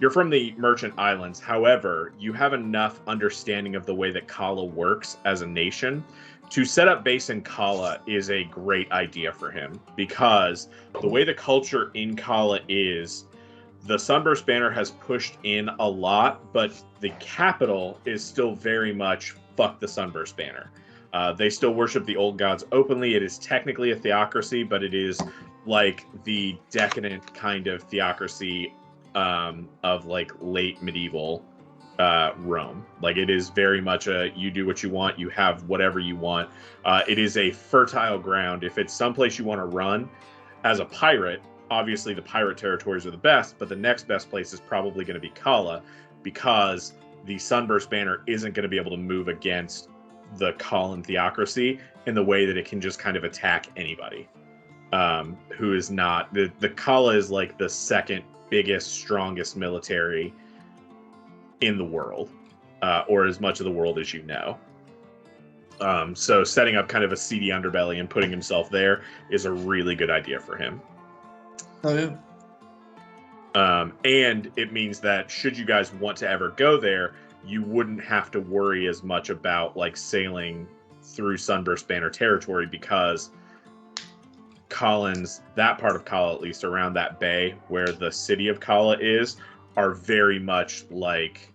you're from the Merchant Islands. However, you have enough understanding of the way that Kala works as a nation. To set up base in Kala is a great idea for him, because the way the culture in Kala is, the Sunburst Banner has pushed in a lot, but the capital is still very much fuck the Sunburst Banner. They still worship the old gods openly. It is technically a theocracy, but it is like the decadent kind of theocracy of like late medieval Rome. Like, it is very much a you do what you want, you have whatever you want. It is a fertile ground. If it's someplace you want to run as a pirate, obviously the pirate territories are the best, but the next best place is probably going to be Kala, because the Sunburst Banner isn't going to be able to move against the Kalan theocracy in the way that it can just kind of attack anybody who is not. The Kala is like the second biggest, strongest military in the world, or as much of the world as you know. So setting up kind of a seedy underbelly and putting himself there is a really good idea for him. Oh, yeah. And it means that should you guys want to ever go there, you wouldn't have to worry as much about like sailing through Sunburst Banner territory, because Collins, that part of Kala, at least around that bay where the city of Kala is, are very much like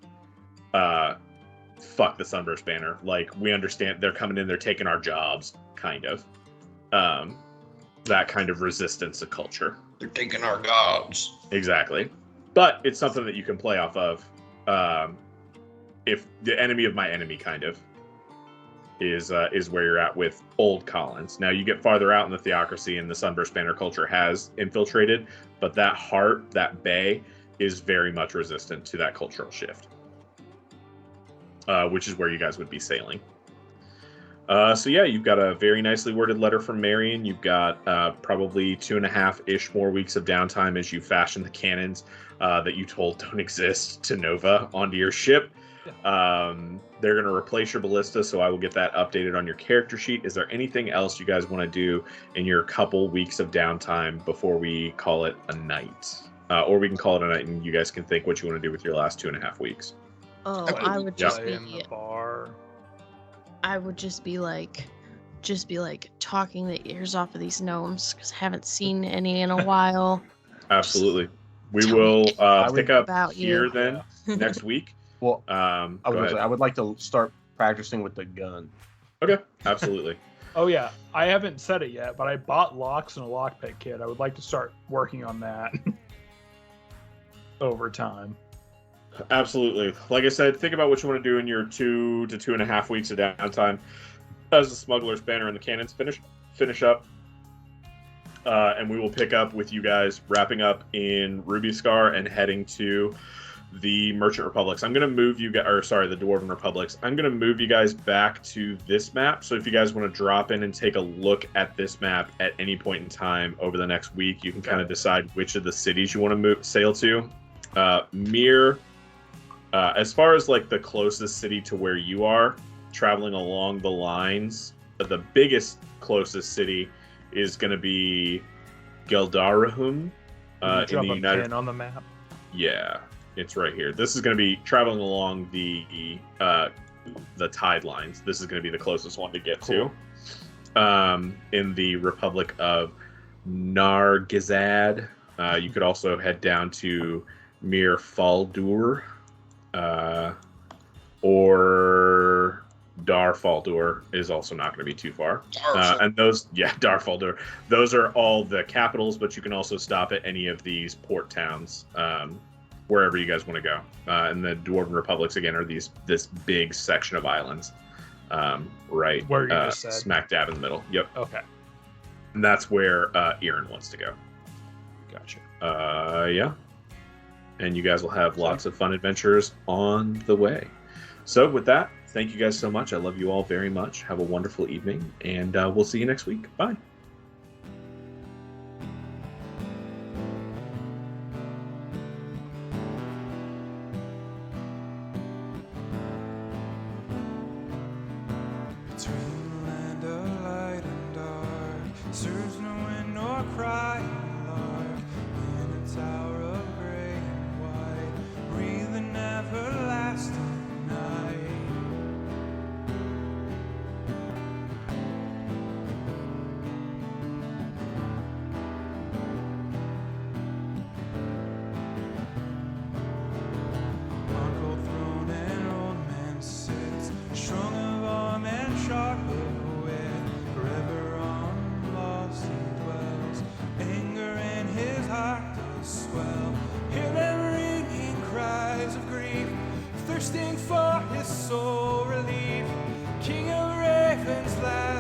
fuck the Sunburst Banner. Like, we understand they're coming in, they're taking our jobs, kind of. That kind of resistance to culture. They're taking our gods. Exactly. But it's something that you can play off of. If the enemy of my enemy kind of is where you're at with old Collins. Now you get farther out in the theocracy and the Sunburst Banner culture has infiltrated, but that heart, that bay, is very much resistant to that cultural shift. Which is where you guys would be sailing. So yeah, you've got a very nicely worded letter from Marion. You've got probably 2.5-ish more weeks of downtime as you fashion the cannons that you told don't exist to Nova onto your ship. They're going to replace your ballista, so I will get that updated on your character sheet. Is there anything else you guys want to do in your couple weeks of downtime before we call it a night? Or we can call it a night and you guys can think what you want to do with your last 2.5 weeks. Oh, I would just Play in be. the bar. I would just be like talking the ears off of these gnomes, because I haven't seen any in a while. Absolutely. We Tell will me pick up about here you. then next week. Well, Go I ahead. would like to start practicing with the gun. Okay, absolutely. Oh yeah, I haven't said it yet, but I bought locks and a lockpick kit. I would like to start working on that over time. Absolutely. Like I said, think about what you want to do in your 2 to 2.5 weeks of downtime as the Smuggler's Banner and the cannons finish up. And we will pick up with you guys wrapping up in Ruby Scar and heading to the Merchant Republics. I'm going to move you guys, the Dwarven Republics. I'm going to move you guys back to this map. So if you guys want to drop in and take a look at this map at any point in time over the next week, you can kind of decide which of the cities you want to sail to. As far as like the closest city to where you are, traveling along the lines, the biggest closest city is going to be Geldarahum in Drop the a United. pin on the map. Yeah, it's right here. This is going to be traveling along the tide lines. This is going to be the closest one to get to. In the Republic of Nargazad. You could also head down to Mir Faldur, or Dar Faldur is also not going to be too far. And those, Dar Faldur, those are all the capitals, but you can also stop at any of these port towns, wherever you guys want to go. And the Dwarven Republics, again, are this big section of islands, right Where you just said. smack dab in the middle. Yep. Okay. And that's where Erin wants to go. Gotcha. Yeah. And you guys will have lots of fun adventures on the way. So with that, thank you guys so much. I love you all very much. Have a wonderful evening, and we'll see you next week. Bye. Between land of light and dark, serves no wind nor crying lark. In a tower of gray and white, breathe an everlasting night. On cold throne an old man sits, strong of arm and sharp of wit. Forever on lost he dwells, anger in his heart does swell. Hear them ringing cries of grief, thirsting for his soul relief. King of ravens, last